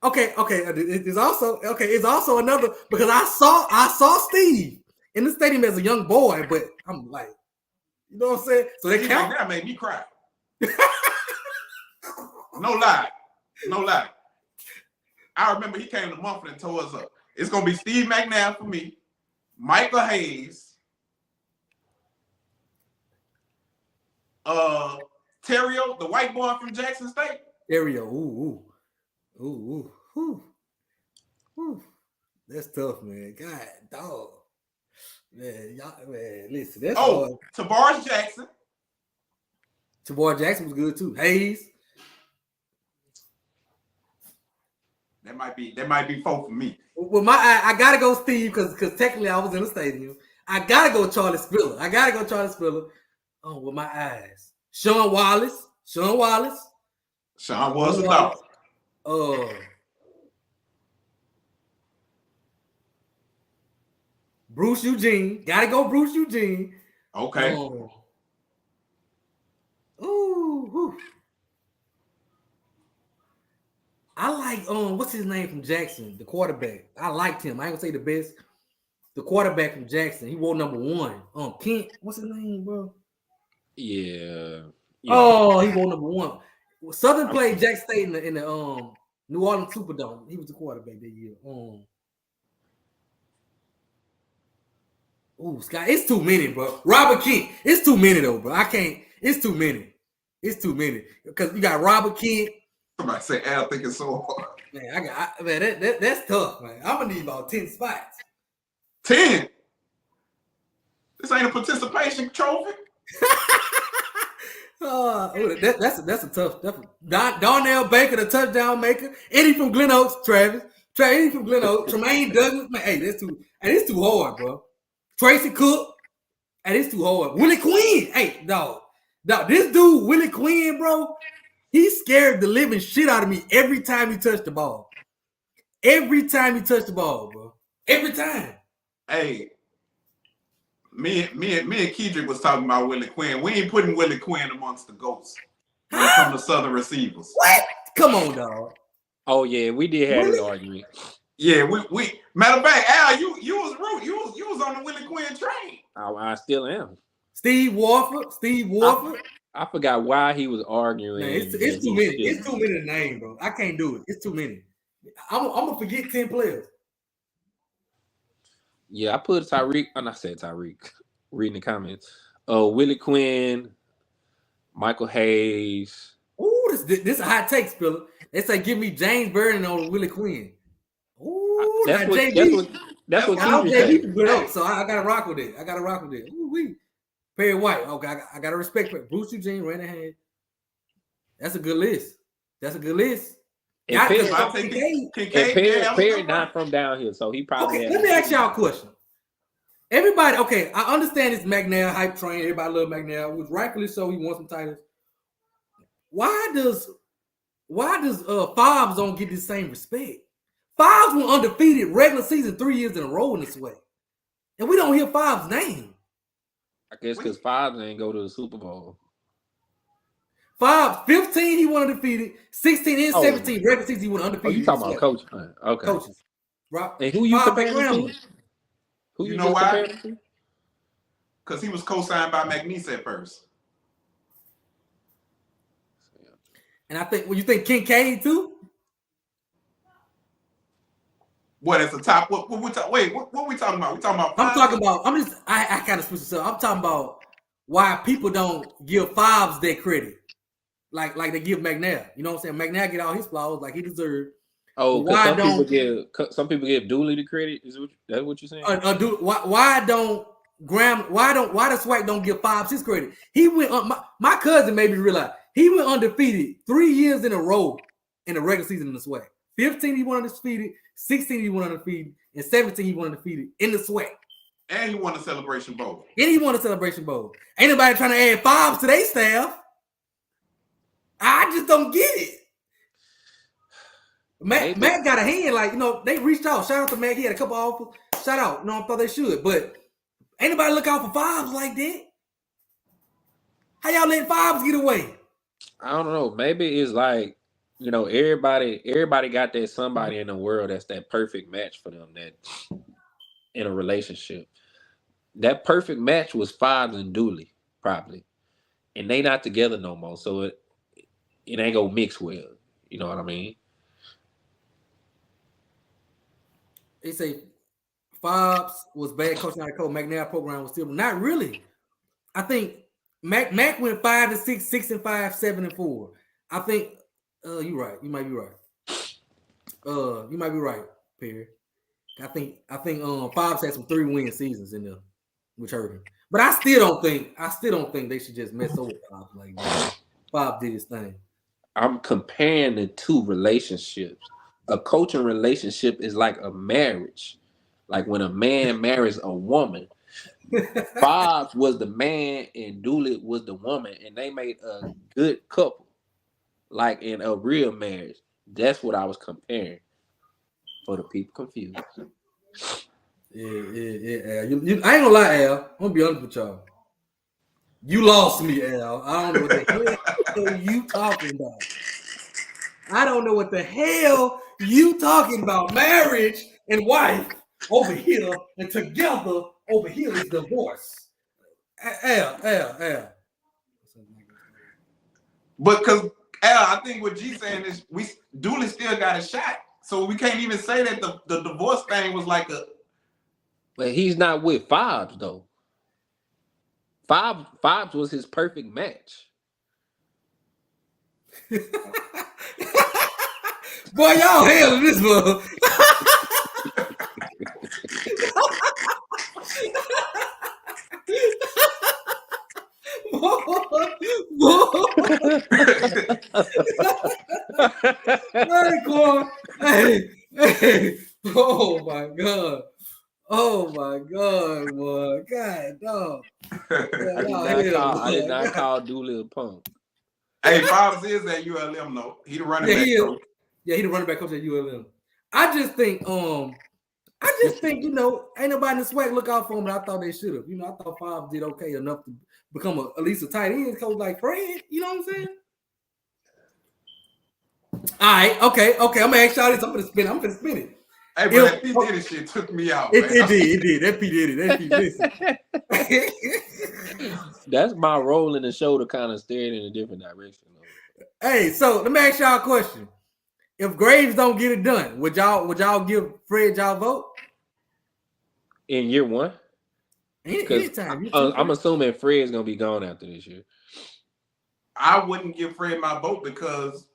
Okay. It's also another because I saw Steve in the stadium as a young boy, but I'm like, you know what I'm saying? So they count. That made me cry. No lie. I remember he came to Mumford and tore us up. It's gonna be Steve Mcnair for me, Michael Hayes, Terrio, the white boy from Jackson State. Terrio, ooh. That's tough, man. God, dog. Man, y'all, man, listen. That's Oh, Tavares Jackson. Tavares Jackson was good too. Hayes. That might be 4 for me. Well, I gotta go Steve because technically I was in the stadium. I gotta go Charlie Spiller. Oh, with my eyes. Sean Wallace. Sean was a dog. Bruce Eugene. Gotta go Bruce Eugene. Okay. Ooh. I like what's his name from Jackson, the quarterback. I liked him. I ain't gonna say the best. The quarterback from Jackson. He wore number 1. Kent. What's his name, bro? Yeah. Oh, he wore number 1. Southern played Jack State in the New Orleans Superdome. He was the quarterback that year. Scott, it's too many, bro. Robert Kent. It's too many though, bro. I can't. It's too many. Because you got Robert Kent. Somebody say Al think it's so hard. Man, that's tough, man. I'm gonna need about 10 spots. 10. This ain't a participation trophy. That's a tough. Darnell Baker, the touchdown maker. Eddie from Glen Oaks, Travis. Eddie from Glen Oaks. Tremaine Douglas. Man, it's too hard, bro. Tracy Cook. Hey, it's too hard. Willie Quinn. Hey, dog. This dude, Willie Quinn, bro. He scared the living shit out of me every time he touched the ball. Bro. Every time. Hey, me and Kedrick was talking about Willie Quinn. We ain't putting Willie Quinn amongst the GOATs. When it comes to Southern receivers. What? Come on, dog. Oh yeah, we did have this argument. Yeah, we matter of fact, Al, you was rude. You was on the Willie Quinn train. I still am. Steve Warford. I forgot why he was arguing. Man, it's too many. It's too many to name, bro. I can't do it. It's too many. I'm gonna forget 10 players. Yeah, I put Tyreek. And I said Tyreek. Reading the comments. Willie Quinn, Michael Hayes. Ooh, this is a hot take, Spiller. They say give me James Burden over Willie Quinn. Ooh, that's what JB can put up. So I gotta rock with it. Ooh, Perry White. Okay, I gotta respect it. Bruce Eugene, Ranahan. That's a good list. And Perry not from down here, so he probably. Okay, let me ask y'all a question. Everybody, okay, I understand it's Mcnair hype train. Everybody love Mcnair, which rightfully so. He won some titles. Why does Fobbs don't get the same respect? Fobbs went undefeated regular season 3 years in a row in this way, and we don't hear Fobbs' name. I guess because Fobbs ain't go to the Super Bowl. Fobbs, 15 he won undefeated, 16 and 17 regular season he went undefeated. Oh, you talking about coach? Okay. Coaches. And who you comparing to? Who you know why? Because he was co-signed by Mcnair at first. And I think, you think Kincaid too? What is the top? What we talking about? We talking about? I kind of switched this up. I'm talking about why people don't give Fobbs that credit, like they give Mcnair. You know what I'm saying? Mcnair get all his flowers like he deserved. Oh, because some people give Dooley the credit. Is that what you're saying? Why does Swac'n don't give Fobbs his credit? He went. My cousin made me realize he went undefeated 3 years in a row in the regular season in the Swac'n. 15 he won undefeated, 16 he won undefeated, and 17 he won undefeated in the Swac'n. And he won a Celebration Bowl. Ain't nobody trying to add Fobbs to their staff. I just don't get it. Mac got a hand, like, they reached out. Shout out to Mac. He had a couple offers. Shout out. I thought they should. But ain't nobody look out for Fobbs like that. How y'all letting Fobbs get away? I don't know. Maybe it's like, everybody got that somebody in the world that's that perfect match for them that in a relationship. That perfect match was Fobbs and Dooley, probably. And they not together no more. So it ain't gonna mix well. You know what I mean? They say Fobbs was bad coaching out of coach. Mcnair program was still not really. I think Mac went 5-6, 6-5, 7-4. I think you're right. You might be right. You might be right, Perry. I think Fobbs had some 3-win seasons in there, which hurt him. But I still don't think they should just mess over Fobbs like that. Fobbs did his thing. I'm comparing the two relationships. A coaching relationship is like a marriage. Like when a man marries a woman. Fobbs was the man and Dooley was the woman, and they made a good couple. Like in a real marriage. That's what I was comparing. For the people confused. Yeah. Al. I ain't gonna lie, Al. I'm gonna be honest with y'all. You lost me, Al. I don't know what the hell you talking about. I don't know what the hell you talking about. Marriage and wife over here and together over here is divorce. Al. But because Al, I think what G saying is Dooley still got a shot. So we can't even say that the divorce thing was like a. But he's not with Fobbs though. Fobbs was his perfect match. Boy, y'all hailing this one. Hey, Corn. Hey. Oh my God, boy. God, dog. I did not call Dooley a punk. Hey, Fobbs is at ULM though. He the running back coach. Yeah, he the running back coach at ULM. I just think, ain't nobody in the Swac'n look out for him, but I thought they should have. I thought Fobbs did okay enough to become at least a tight end coach like Fred. You know what I'm saying? All right, okay. I'm gonna ask y'all this. I'm gonna spin it. Hey, but that P Diddy shit took me out. It did. That P Diddy. That's my role in the show to kind of steer it in a different direction. Though. Hey, so let me ask y'all a question. If Graves don't get it done, would y'all give Fred y'all vote? In year one? Anytime. I'm assuming Fred's gonna be gone after this year. I wouldn't give Fred my vote because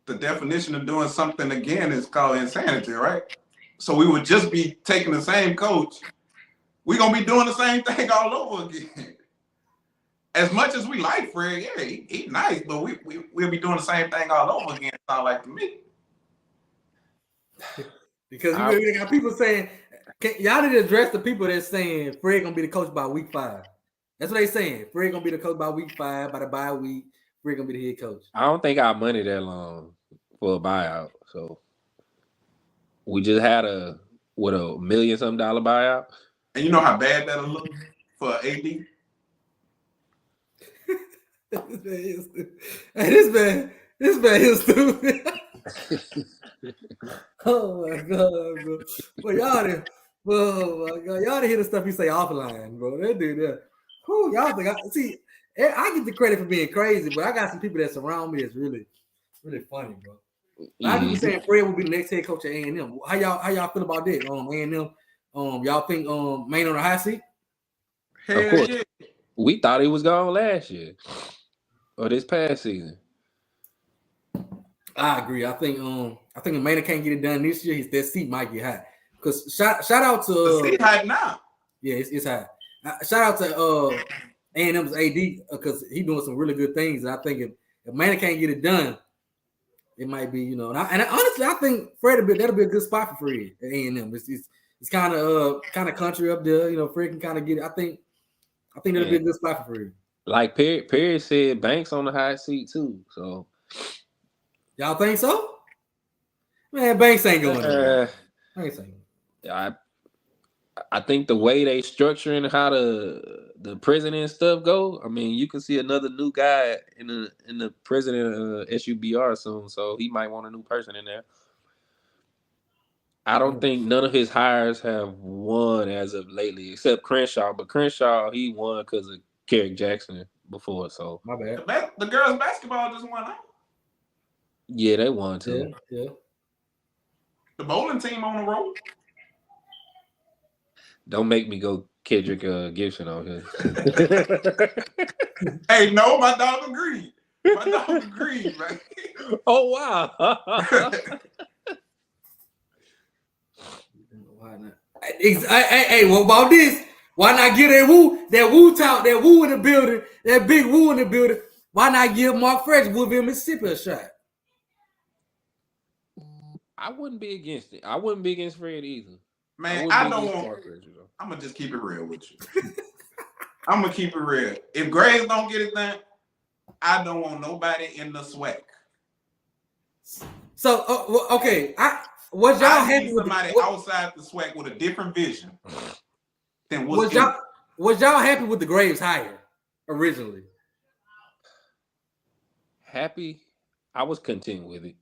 the definition of doing something again is called insanity, right? So we would just be taking the same coach. We're gonna be doing the same thing all over again. As much as we like Fred, yeah, he's nice, but we'll be doing the same thing all over again, sound like to me. Because you really got people saying, y'all need to address the people that's saying Fred gonna be the coach by week 5. That's what they saying. Fred gonna be the coach by week 5, by the bye week. Fred gonna be the head coach. I don't think our money that long for a buyout. So we just had a $1 million something buyout. And you know how bad that'll look for AD? This man is stupid. Oh my God, bro. Well, y'all didn't hear the stuff he say offline, bro. That dude there. Whew, y'all think I get the credit for being crazy, but I got some people that surround me that's really, really funny, bro. I keep saying Fred will be the next head coach at A&M. How y'all feel about that? A&M. Y'all think Maine on the high seat? Hell of course. Yeah. We thought he was gone last year or this past season. I agree. I think if Maine can't get it done this year, that seat might get hot. Because shout out to the seat hot now. Yeah, it's hot. Shout out to A&M's AD because he's doing some really good things. And I think if Maine can't get it done, it might be, and honestly, I think that'll be a good spot for Fred at A&M. It's kind of country up there, Fred can kind of get it. I think that'll be a good spot for Fred. Like Perry said, Banks on the hot seat too. So y'all think so? Man, Banks ain't going there. Banks ain't. I think the way they structuring how the president and stuff go, I mean, you can see another new guy in the president SUBR soon, so he might want a new person in there. I don't think none of his hires have won as of lately, except Crenshaw. But Crenshaw, he won because of Kerrick Jackson before, so. My bad. The girls' basketball just won out. Yeah, they won too. Yeah. The bowling team on the road. Don't make me go Kedrick Gibson out here. Hey, no, my dog agreed. Man. Oh, wow. Hey, what about this? Why not give that woo talk, that woo in the building, that big woo in the building? Why not give Mark Fresh, Woodville, Mississippi a shot? I wouldn't be against it. I wouldn't be against Fred either. Man, I don't want. I'm gonna just keep it real with you. I'm gonna keep it real. If Graves don't get it done, I don't want nobody in the SWAC. So okay, was y'all happy with somebody outside the SWAC with a different vision than was y'all happy with the Graves hire originally? Happy? I was content with it.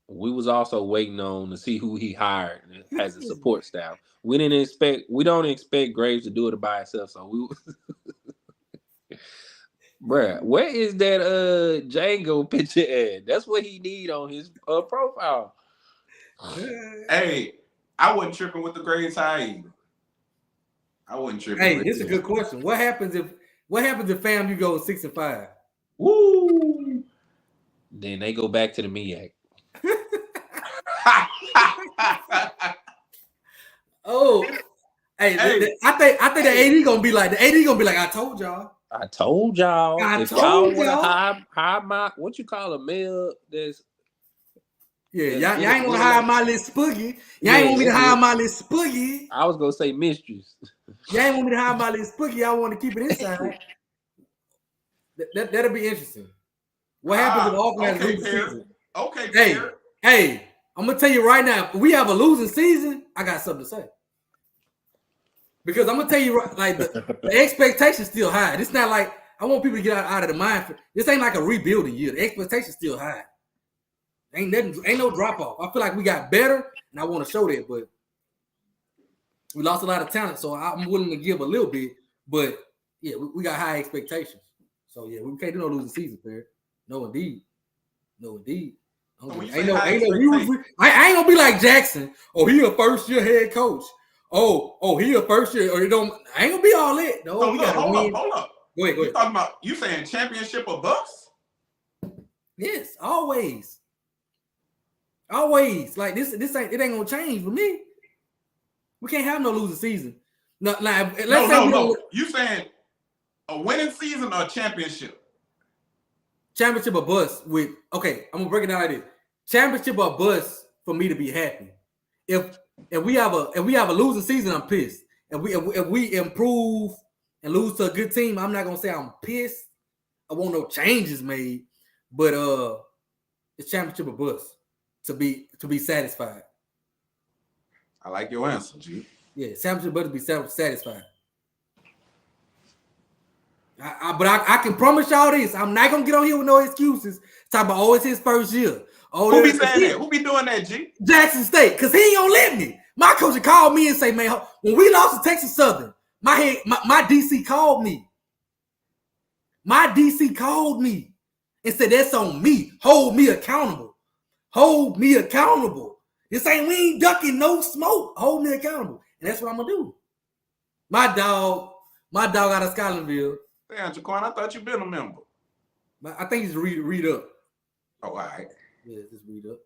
We was also waiting on to see who he hired as a support staff. We don't expect Graves to do it by himself. So we, bruh, where is that Django picture at? That's what he need on his profile. Hey, I wasn't tripping with the Graves hire either. I wasn't tripping. Hey, this is a good question. What happens if FAMU goes 6-5? Woo! Then they go back to the MEAC. Oh, hey, I think the AD gonna be like I told y'all. I told y'all. If y'all want to hire my what you call a male that's y'all ain't gonna hire my little spoogie. Y'all ain't want me to hire my little spoogie. I was gonna say mistress. Y'all ain't want me to hire my little spoogie. Y'all want to keep it inside. That'll be interesting. What happens if Auburn has a losing season? Okay, hey, I'm gonna tell you right now. If we have a losing season, I got something to say. Because I'm gonna tell you, like the expectation's still high. It's not like I want people to get out of the mind. This ain't like a rebuilding year. The expectation's still high. Ain't no drop off. I feel like we got better, and I want to show that. But we lost a lot of talent, so I'm willing to give a little bit. But yeah, we got high expectations. So yeah, we can't do no losing season, Perry. No, indeed. I ain't gonna be like Jackson. Oh, he a first year head coach. Oh, he a first year. Or I ain't gonna be all that. No, hold up. Go ahead. Talking about you saying championship or bust? Yes, always. Like this ain't gonna change for me. We can't have no losing season. No. You saying a winning season or a championship? Championship or bust with I'm gonna break it down like this. Championship or bust for me to be happy. If we have a losing season, I'm pissed. If we improve and lose to a good team, I'm not gonna say I'm pissed. I want no changes made, but it's championship or bust to be satisfied. I like your answer, G. Yeah, championship but to be satisfied. But I can promise y'all this. I'm not gonna get on here with no excuses. Talk about it's his first year. Who be saying that? Who be doing that, G? Jackson State, because he ain't gonna let me. My coach called me and say, man, when we lost to Texas Southern, my DC called me. My DC called me and said, that's on me. Hold me accountable. This ain't, we ain't ducking no smoke. Hold me accountable. And that's what I'm gonna do. My dog out of Scotlandville. Damn, Jaquan, I thought you been a member. I think he's read up. Oh, all right. Yeah, just read up.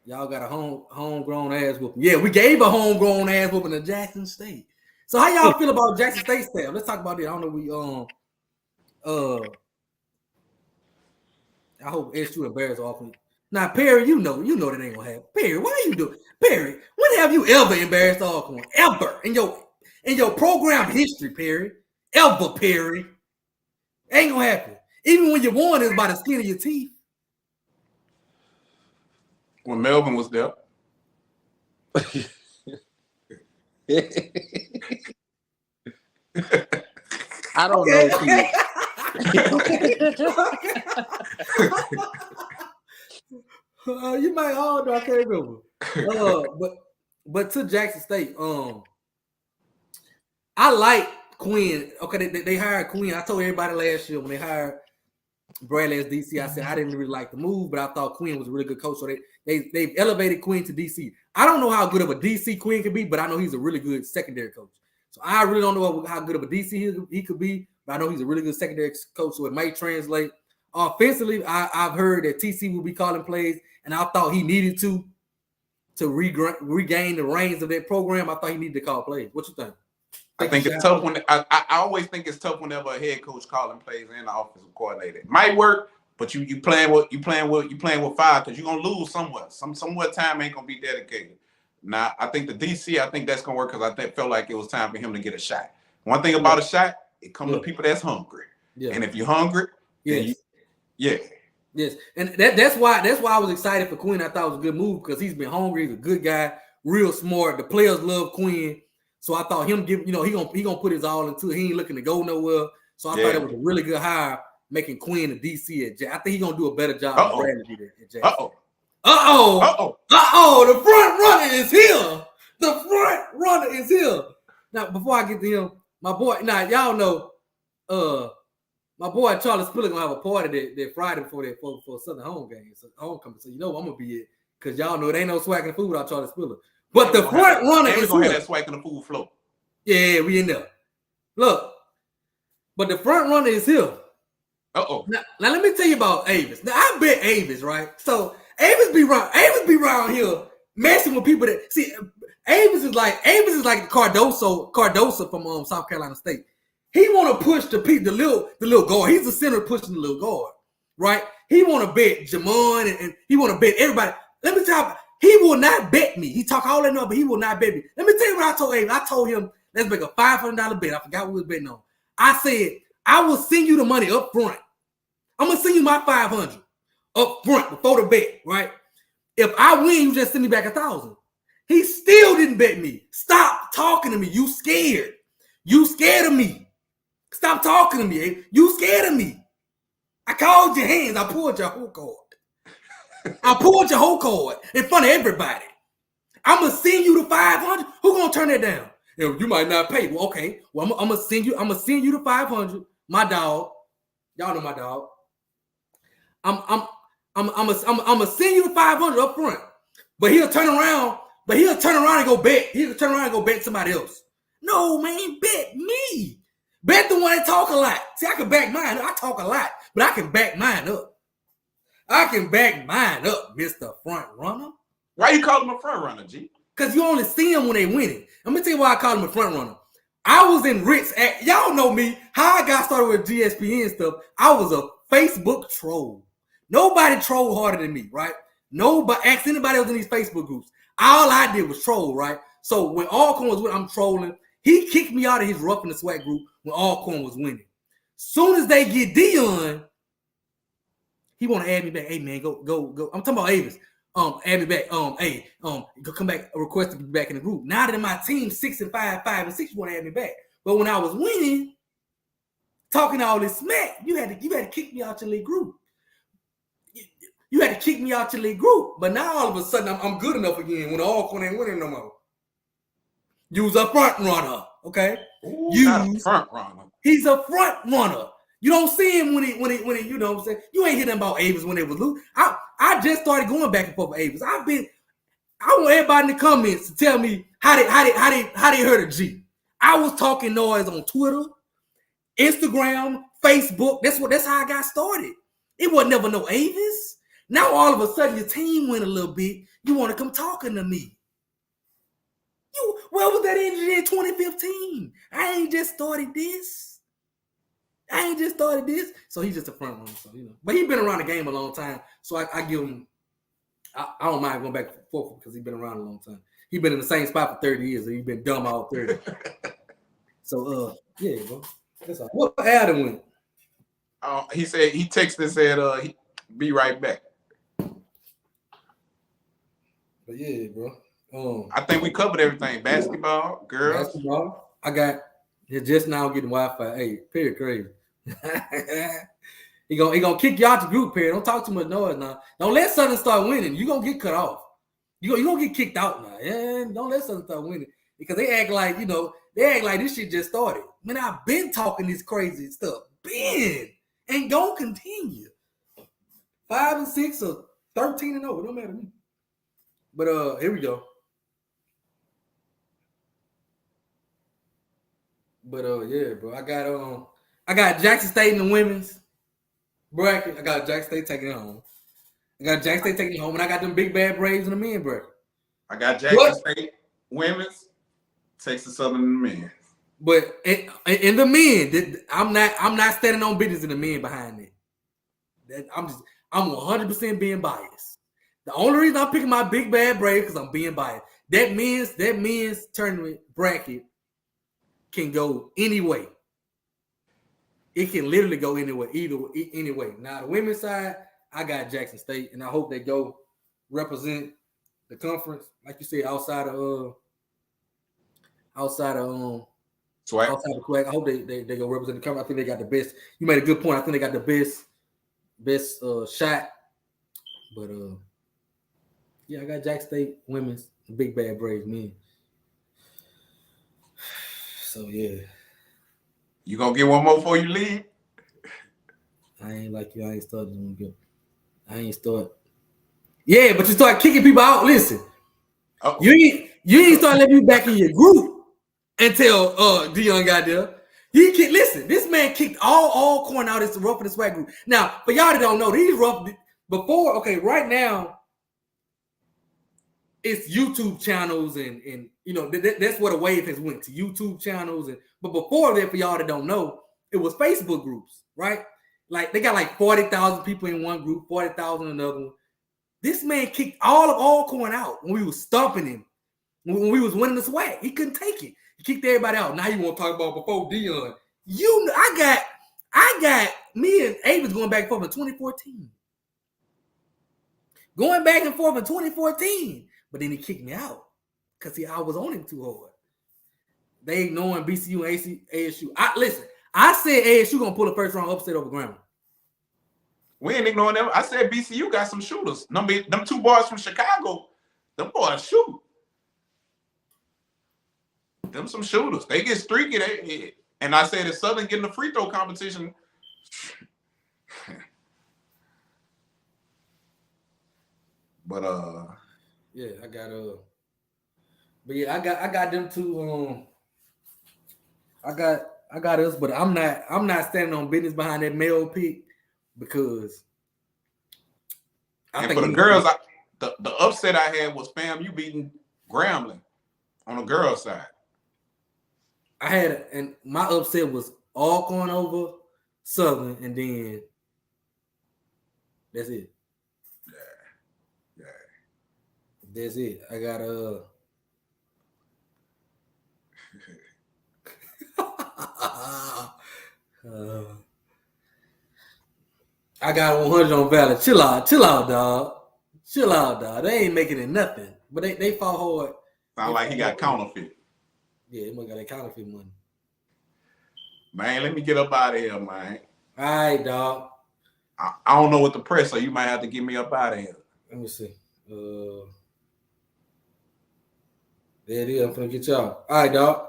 Y'all got a homegrown ass whooping. Yeah, we gave a homegrown ass whooping to Jackson State. So how y'all feel about Jackson State staff? Let's talk about that. I don't know. I hope SU and Bears off me. Now, Perry, you know that ain't gonna happen. Perry, why you doing? Perry, when have you ever embarrassed Alcorn? Ever in your program history, Perry? Ever, Perry? Ain't gonna happen. Even when you won, it's by the skin of your teeth. When Melvin was there. I don't know. You might all know. I can't remember. But to Jackson State, I like Quinn. Okay, they hired Quinn. I told everybody last year when they hired Bradley as DC, I said I didn't really like the move, but I thought Quinn was a really good coach. So they've elevated Quinn to DC. I don't know how good of a DC Quinn could be, but I know he's a really good secondary coach. So I really don't know how good of a DC he could be, but I know he's a really good secondary coach, so it might translate. Offensively, I've heard that TC will be calling plays, and I thought he needed to to regain the reins of that program, I thought he needed to call plays. What you think? I think it's tough when I always think it's tough whenever a head coach calling plays and the offensive coordinator. It might work, but you playing with fire because you're gonna lose somewhat. Somewhat time ain't gonna be dedicated. Now I think the DC, I think that's gonna work because I felt like it was time for him to get a shot. One thing about a shot, it comes to people that's hungry. Yeah. And if you're hungry, then Yes, and that's why I was excited for Quinn. I thought it was a good move because he's been hungry. He's a good guy, real smart. The players love Quinn, so I thought him he gonna put his all into it. He ain't looking to go nowhere. So I thought it was a really good hire, making Quinn a DC at Jackson. I think he's gonna do a better job than Bradley did at Jackson. The front runner is here. The front runner is here. Now, before I get to him, my boy. Now y'all know, my boy Charlie Spiller gonna have a party that Friday for Southern home game, so homecoming. So you know I'm gonna be it because y'all know it ain't no Swac'n food without Charlie Spiller. But the front runner is gonna have that Swac'n food float. Yeah, we in there. Look, but the front runner is here. Now let me tell you about Avis. Now I bet Avis, right? So Avis be around here messing with people that see. Avis is like Cardoso from South Carolina State. He want to push the little guard. He's the center pushing the little guard, right? He want to bet Jamon and he want to bet everybody. Let me tell you, he will not bet me. He talk all that up, but he will not bet me. Let me tell you what I told him. I told him, let's make a $500 bet. I forgot what we was betting on. I said, I will send you the money up front. I'm going to send you my $500 up front before the bet, right? If I win, you just send me back $1,000. He still didn't bet me. Stop talking to me. You scared. You scared of me. Stop talking to me. Eh? You scared of me. I called your hands. I pulled your whole card. I pulled your whole card in front of everybody. I'm going to send you the $500. Who going to turn that down? You might not pay. Well, okay. Well, I'm going to send you the $500. My dog. Y'all know my dog. I'm going to send you the $500 up front. But he'll turn around and go bet. He'll turn around and go bet somebody else. No, man, bet me. Bet the one that talk a lot. See, I can back mine up. I talk a lot, but I can back mine up. I can back mine up, Mr. Front Runner. Why you call him a front runner, G? Because you only see him when they winning. Let me tell you why I call him a front runner. I was in Rick's. Y'all know me. How I got started with GSPN stuff. I was a Facebook troll. Nobody trolled harder than me, right? Nobody. Ask anybody else in these Facebook groups. All I did was troll, right? So when Alcorn was winning, I'm trolling. He kicked me out of his Rough in the Swag group when Alcorn was winning. Soon as they get Dion, he want to add me back. Hey man, go. I'm talking about Avis. Add me back. Go come back. Request to be back in the group. Now that my team 6-5, 5-6, you want to add me back. But when I was winning, talking all this smack, you had to kick me out your league group. You had to kick me out your league group. But now all of a sudden I'm good enough again when Alcorn ain't winning no more. Use a front runner, okay? Not a front runner. He's a front runner. You don't see him when he, you know what I'm saying? You ain't hear them about Avis when they was losing. I just started going back and forth with Avis. I want everybody in the comments to tell me how they heard of G. I was talking noise on Twitter, Instagram, Facebook. That's how I got started. It was never no Avis. Now all of a sudden your team went a little bit. You want to come talking to me. Where was that injury in 2015? I ain't just started this. So he's just a front runner. So, you know. But he's been around the game a long time. So I give him, I don't mind going back and forth because he's been around a long time. He's been in the same spot for 30 years. And he's been dumb all 30. So, yeah, bro. That's all. What Adam went? He said, he texted and said, he be right back. But yeah, bro. I think we covered everything. Basketball, girls. Basketball. I got just now getting Wi-Fi. Hey, Perry crazy. he gonna kick you out the group, Perry. Don't talk too much noise now. Don't let Southern start winning. You gonna get cut off. You gonna get kicked out now. Yeah, don't let Southern start winning because they act like this shit just started. Man, I've been talking this crazy stuff. And gonna continue. 5-6 or 13-0. It don't matter to me. But here we go. But yeah, bro. I got Jackson State in the women's bracket. I got Jackson State taking it home. And I got them big bad Braves in the men bracket. I got Jackson State women's, Texas Southern men's. But in the men, I'm not standing on business in the men behind it. I'm 100% being biased. The only reason I'm picking my big bad Braves because I'm being biased. That men's tournament bracket can go any way. It can literally go anywhere, any way. Now the women's side, I got Jackson State, and I hope they go represent the conference, like you said, outside of Swac'n. outside of Swac'n. I hope they go represent the conference. I think they got the best. You made a good point. I think they got the best shot. But yeah, I got Jack State women's big bad Braves men. So yeah. You gonna get one more before you leave? I ain't like you. I ain't started. I ain't start. Yeah, but you start kicking people out. Listen, you ain't start letting me back in your group until Dion got there. Listen. This man kicked all corn out of this rough in the swag group. Now, for y'all that don't know, these rough before. Okay, right now it's YouTube channels and you know that's where the wave has went to YouTube channels but before that, for y'all that don't know, it was Facebook groups, right? Like they got like 40,000 people in one group, 40,000 in another one. This man kicked all corn out when we was stomping him, when we was winning the swag. He couldn't take it. He kicked everybody out. Now you want to talk about before Dion? I got me and Avis going back and forth in 2014. Going back and forth in 2014. But then he kicked me out because I was on him too hard. They ignoring BCU and ASU. I said ASU gonna pull a first round upset over Grambling. We ain't ignoring them. I said BCU got some shooters. Them two boys from Chicago, them boys shoot. Them some shooters. They get streaky. And I said if Southern getting the free throw competition. But yeah, I got but yeah, I got them two. I got us, but I'm not standing on business behind that male pick because I think for the girls, the upset I had was FAMU beating Grambling on the girls' side. And my upset was Alcorn over Southern, and then that's it. Yeah. That's it. I got I got 100 on Valley. Chill out, dog. Chill out, dog. They ain't making it nothing, but they fought hard. Sound like he got counterfeit. Yeah, he must got that counterfeit money. Man, let me get up out of here, man. All right, dog. I don't know what to press, so you might have to get me up out of here. Let me see. There it is. I'm finna get y'all. All right, dog.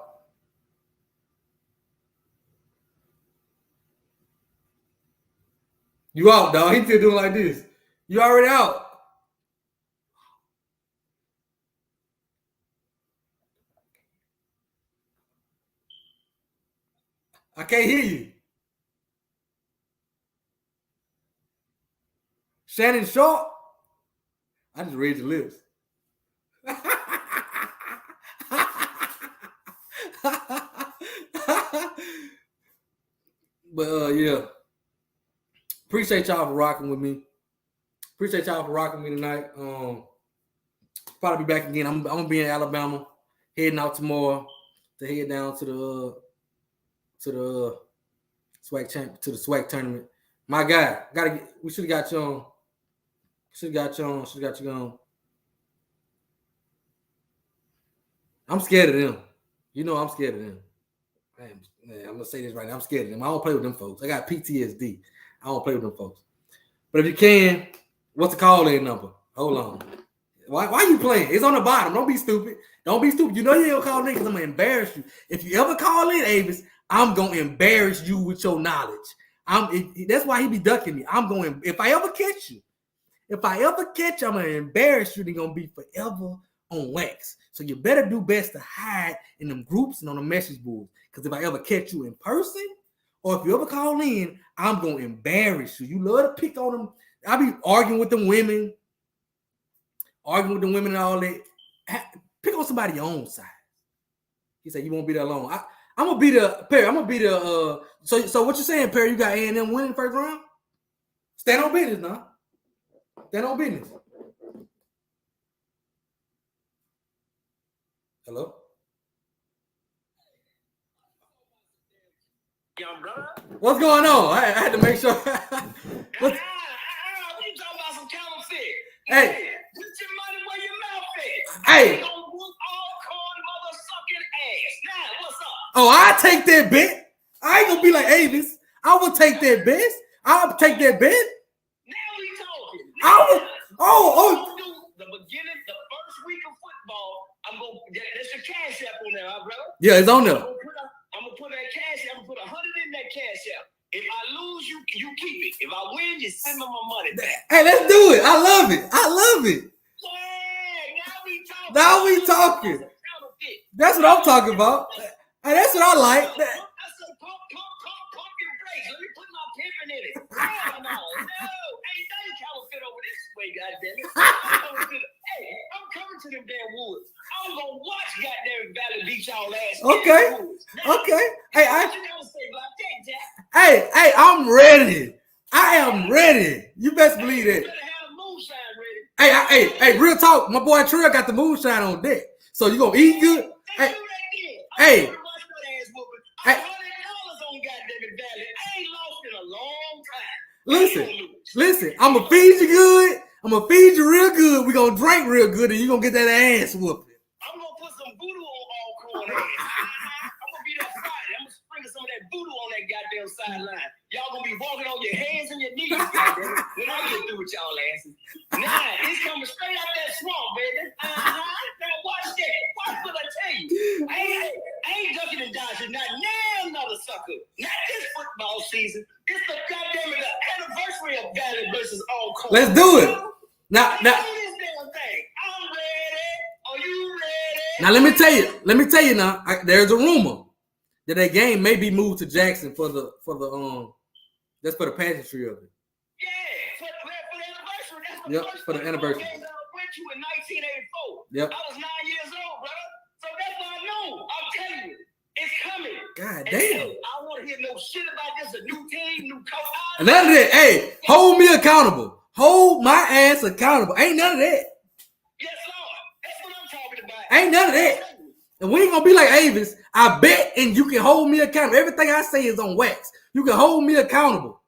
You out, dog. He still doing like this. You already out. I can't hear you. Shannon Sharp? I just read your lips. But yeah. Appreciate y'all for rocking with me. Appreciate y'all for rocking with me tonight. Probably be back again. I'm gonna be in Alabama, heading out tomorrow to head down to the SWAC tournament. My guy, we should have got you on. Should have got you on. I'm scared of them. You know I'm scared of them. Man, I'm gonna say this right now. I'm scared of them. I don't play with them folks. I got PTSD. I don't play with them folks. But if you can, what's the call-in number? Hold on. Why you playing? It's on the bottom. Don't be stupid. Don't be stupid. You know you ain't call in because I'm going to embarrass you. If you ever call in, Avis, I'm going to embarrass you with your knowledge. That's why he be ducking me. If I ever catch you, I'm going to embarrass you. They're going to be forever on wax. So you better do best to hide in them groups and on the message boards. Because if I ever catch you in person, or if you ever call in, I'm going to embarrass you. You love to pick on them. I be arguing with them women and all that. Pick on somebody your own size. He said you won't be there alone. I'm gonna be the Perry. I'm gonna be the So what you saying, Perry? You got A&M winning first round? Stand on business now. Stand on business. Hello. Young brother. What's going on? I had to make sure. We talking about some counterfeit. Hey. Put your money where your mouth is. Hey. You gonna whoop all corn mother sucking ass. Now, what's up? Oh, I take that bet. I ain't gonna be like Avis. I will take that bet. I'll take that bet. Now we talking. The beginning, the first week of football, that's your cash app on there, huh, brother? Yeah, it's on there. I'm gonna put that cash. I'm gonna put 100 in that cash app. If I lose, you keep it. If I win, you send me my money back. Hey, let's do it. I love it. Yeah, now we talking. That's what I'm talking about. Hey, that's what I like. I said, pump your brakes. Let me put my pimping in it. Hell no. Ain't nothing counterfeit over this way, goddammit. I'm coming to them damn woods. I'm gonna watch goddamn Valley Beach y'all ass. Okay. Hey, what you gonna say about that, Jack? Hey, I'm ready. I am ready. You best believe that. You better have the moonshine ready. Hey, real talk. My boy Trill got the moonshine on deck. So you gonna eat good? Hey. $100 on goddamn Valley. I ain't lost in a long time. Listen. I'm gonna feed you good. I'm gonna feed you real good. We gonna drink real good, and you gonna get that ass whooping. I'm gonna put some voodoo on all corn ass. I'm gonna be that Friday. I'm gonna sprinkle some of that voodoo on that goddamn sideline. Y'all gonna be walking on your hands and your knees, goddamn, when I get through with y'all asses. Nah, it's coming straight out that swamp, baby. Now watch that. Watch what I tell you. I ain't ducking and dodging. Not now, another sucker. Not this football season. It's the goddamn the anniversary of Valley versus all corn. Let's do it. Now. I'm ready. Are you ready? Now let me tell you now. There's a rumor that game may be moved to Jackson for the that's for the pageantry of it. Yeah, for the anniversary. That's Yep, for the anniversary. I went to in 1984. Yep. I was 9 years old, brother. So that's what I know. I'm telling you, it's coming. God And damn. I don't want to hear no shit about this. A new team, new coach. None of that. Hey, hold me accountable. Hold my ass accountable. Ain't none of that. Yes, Lord. That's what I'm talking about. Ain't none of that. And we ain't gonna be like Avis. I bet, and you can hold me accountable. Everything I say is on wax. You can hold me accountable.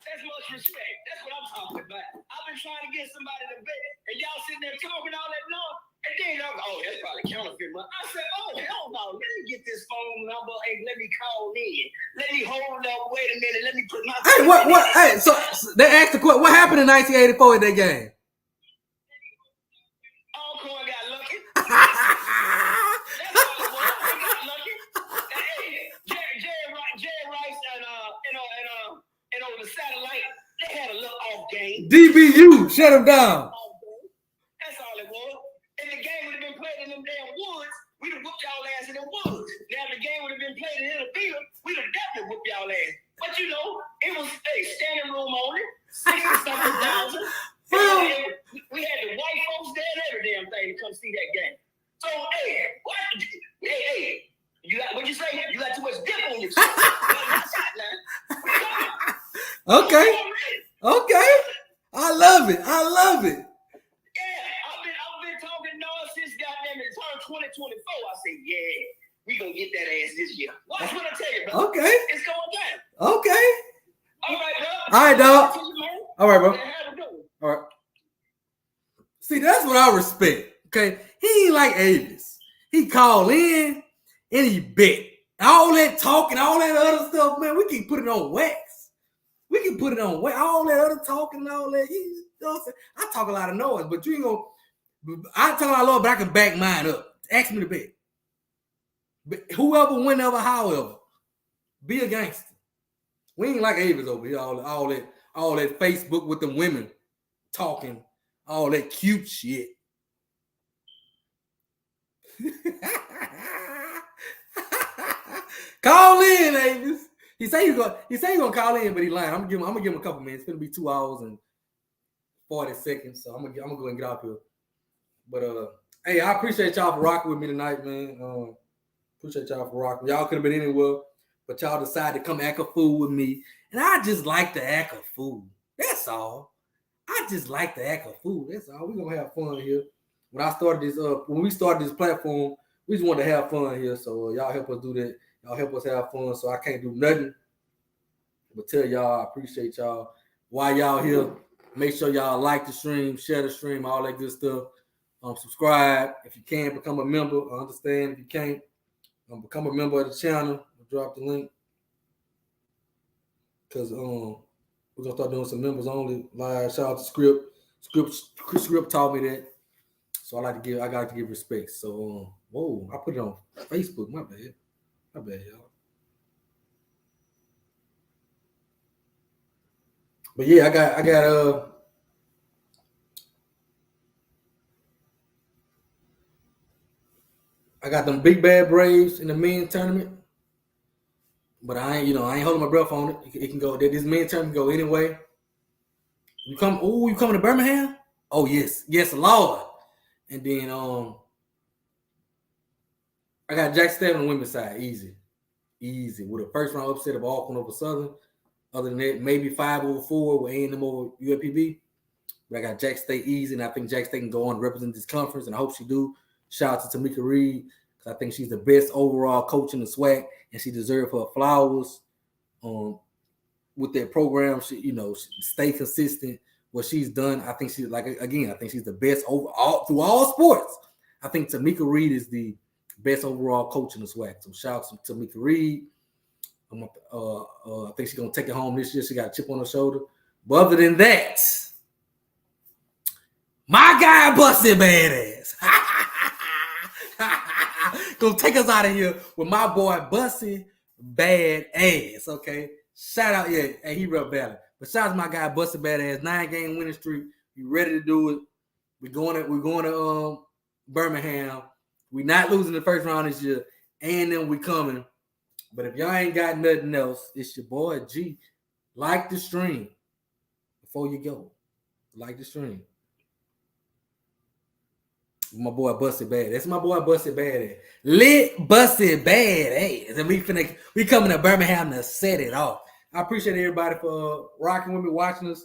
That's much respect. That's what I'm talking about. I've been trying to get somebody to bet, and y'all sitting there talking all that long, and then y'all go, oh, that's probably counterfeit. I said, oh, hell no. Let me get this phone number and let me call in. Let me hold up. Wait a minute. Let me put my. Hey, what? Hey, so they asked the question. What happened in 1984 in that game? All corn got lucky. That's all it was. They got lucky. Hey, Jerry Rice and on the satellite, they had a little off game. DBU, shut him down. That's all it was. And the game would have been played in them damn woods, we'd have whooped y'all ass in the woods. Now if the game would have been played in the field, we'd have definitely whooped y'all ass. But you know, it was standing room only, 60,000. We had the white folks there and every damn thing to come see that game. So hey, what? Hey, you got what you say? You got too much dip on your shit. Okay. I love it. Yeah, I've been talking noise since goddamn it turned 2024. I said, yeah, we gonna get that ass this year. Watch what I tell you, bro. Okay. It's going down. Okay. All right, bro. All right, dog. All right, bro. Have a good one. All right. See, that's what I respect. Okay, he ain't like Avis. He call in and he bet. All that talking, all that other stuff, man. We can put it on wax. We can put it on wax. All that other talking and all that. You know what I'm saying? I talk a lot of noise, but you ain't gonna. I talk a lot of noise, but I can back mine up. Ask me to bet. But whoever, whenever, however, be a gangster. We ain't like Avis over here. All that Facebook with the women talking, all that cute shit. Call in, Avis. He say he's gonna call in, but he lying. I'm gonna give him a couple minutes. It's gonna be 2 hours and 40 seconds. So I'm gonna go and get off here. But Hey, I appreciate y'all for rocking with me tonight, man. Appreciate y'all for rocking. Y'all could have been anywhere, but y'all decided to come act a fool with me. And I just like to act a fool. That's all. I just like to act a fool. That's all. We're gonna have fun here. When we started this platform, we just wanted to have fun here. So y'all help us do that. Y'all help us have fun. So I can't do nothing but tell y'all I appreciate y'all. While y'all here, make sure y'all like the stream, share the stream, all that good stuff. Subscribe if you can, become a member. I understand if you can't. Become a member of the channel. I'll drop the link because we're gonna start doing some members only live. Shout out to Script taught me that, so I got to give respect. So whoa, I put it on Facebook. My bad, y'all. But yeah, I got them big bad Braves in the men's tournament. But I ain't holding my breath on it. It can go. This men's tournament can go anyway. You coming to Birmingham? Oh yes, Lord. And then I got Jack State on the women's side, easy, with a first round upset of Auckland over Southern. Other than that, maybe 5-4 with A&M over UAPB. But I got Jack State easy, and I think Jack State can go on and represent this conference, and I hope she do. Shout out to Tamika Reed, because I think she's the best overall coach in the SWAC, and she deserves her flowers. With that program, she stay consistent. What she's done, I think she's the best overall through all sports. I think Tamika Reed is the best overall coach in the SWAC. So shout out to Tamika Reed. I think she's gonna take it home this year. She got a chip on her shoulder. But other than that, my guy Busted Badass gonna take us out of here with my boy Busted Badass. Okay, shout out, yeah, and he real bad. But shout out to my guy Busted Badass, 9-game winning streak. You ready to do it? We're going to Birmingham. We're not losing the first round this year, and then we coming. But if y'all ain't got nothing else, it's your boy G. Like the stream before you go. Like the stream. My boy Busted Bad. That's my boy Busted Bad. Lit Busted Bad. And we coming to Birmingham to set it off. I appreciate everybody for rocking with me, watching us.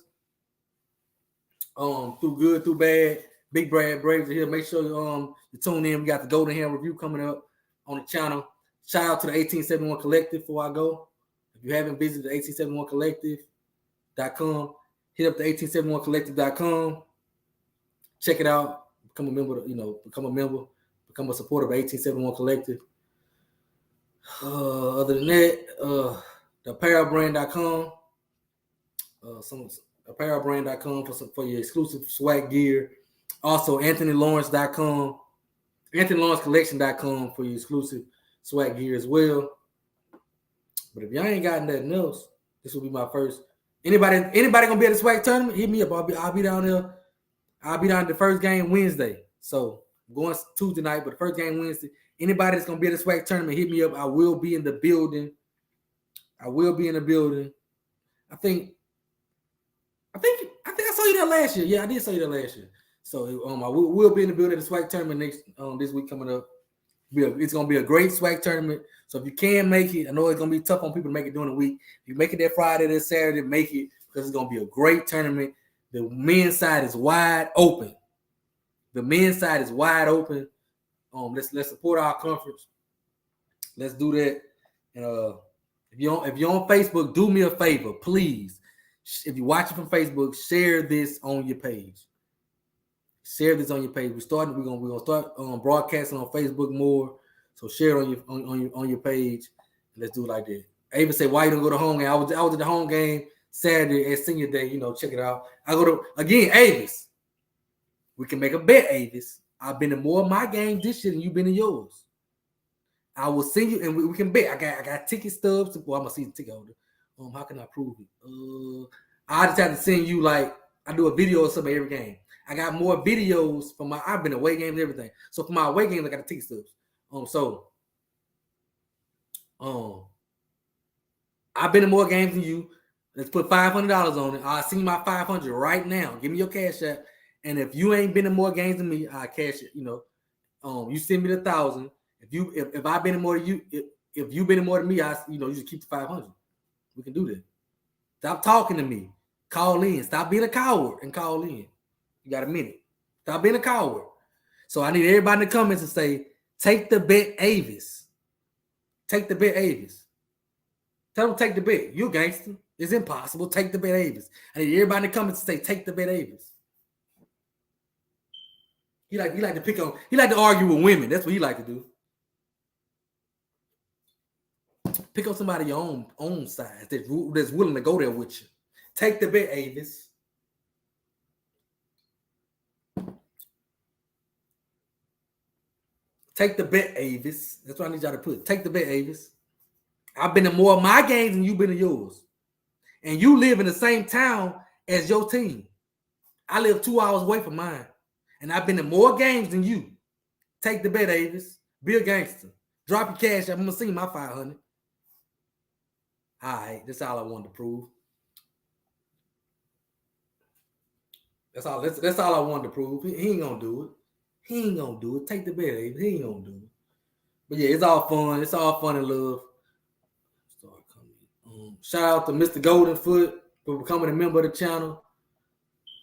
Through good, through bad. Big Brad Braves are here. Make sure you tune in. We got the Golden Hand review coming up on the channel. Shout out to the 1871 Collective before I go. If you haven't visited the 1871collective.com, hit up the 1871collective.com. Check it out. Become a member, become a supporter of 1871 Collective. Other than that, the apparelbrand.com. Apparelbrand.com for your exclusive swag gear. Also, AnthonyLawrence.com. AnthonyLawrenceCollection.com for your exclusive swag gear as well. But if y'all ain't got nothing else, this will be my first. Anybody gonna be at the swag tournament? Hit me up. I'll be down there. I'll be down at the first game Wednesday. So I'm going Tuesday night, but the first game Wednesday. Anybody that's gonna be at the swag tournament, hit me up. I will be in the building. I think I saw you there last year. Yeah, I did see you there last year. So I will be in the building at the swag tournament this week coming up. It's gonna be a great swag tournament. So if you can make it, I know it's gonna be tough on people to make it during the week. If you make it that Friday, that Saturday, make it, because it's gonna be a great tournament. The men's side is wide open. Let's support our conference. Let's do that. And if you're on Facebook, do me a favor, please. If you're watching from Facebook, share this on your page. Share this on your page. We're gonna start broadcasting on Facebook more. So share it on your page. Let's do it like that. Ava said, "Why you don't go to home game?" I was at the home game Saturday at Senior Day. Check it out. I go to again, Avis. We can make a bet, Avis. I've been to more of my games this year than you've been to yours. I will send you, and we can bet. I got ticket stubs. Well, I'm a season ticket holder. How can I prove it? I just have to send you, like, I do a video or something every game. I got more videos from I've been away games and everything. So for my away games, I got the ticket stubs. I've been to more games than you. Let's put $500 on it. I'll send you my $500 right now. Give me your cash app. And if you ain't been to more games than me, I'll cash it. You send me the 1,000. If I've been in more than you, if you've been in more than me, you just keep the 500. We can do that. Stop talking to me. Call in. Stop being a coward and call in. You got a minute. Stop being a coward. So I need everybody in the comments to say, take the bet, Avis. Take the bet, Avis. Tell them take the bet. You gangster. It's impossible. Take the bet, Avis. I need everybody in the comments to say, take the bet, Avis. He like to pick on. He like to argue with women. That's what he like to do. Pick on somebody your own size that's willing to go there with you. Take the bet, Avis. Take the bet, Avis. That's what I need y'all to put. Take the bet, Avis. I've been in more of my games than you've been in yours. And you live in the same town as your team. I live 2 hours away from mine. And I've been in more games than you. Take the bet, Avis. Be a gangster. Drop your cash. I'm going to see my 500. All right. That's all I wanted to prove. That's all I wanted to prove. He ain't going to do it. He ain't going to do it. Take the bet, Avis. He ain't going to do it. But yeah, it's all fun. It's all fun and love. Shout out to Mr. Goldenfoot for becoming a member of the channel.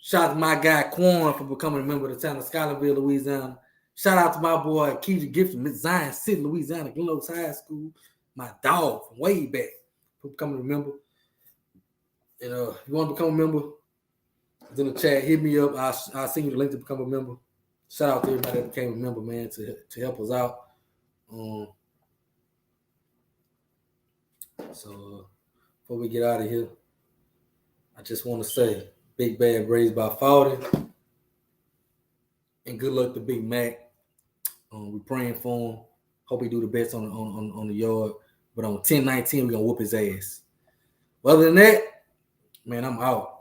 Shout out to my guy Quan for becoming a member of the channel, Scholarville, Louisiana. Shout out to my boy Keith Gift from Zion City, Louisiana, Glen Oaks High School. My dog from way back for becoming a member. And if you want to become a member, it's in the chat. Hit me up. I'll send you the link to become a member. Shout out to everybody that became a member, man, to help us out. So before we get out of here, I just want to say, Big Bad raised by 40. And good luck to Big Mac. We're praying for him. Hope he do the best on the yard. But on 10-19, we're going to whoop his ass. Other than that, man, I'm out.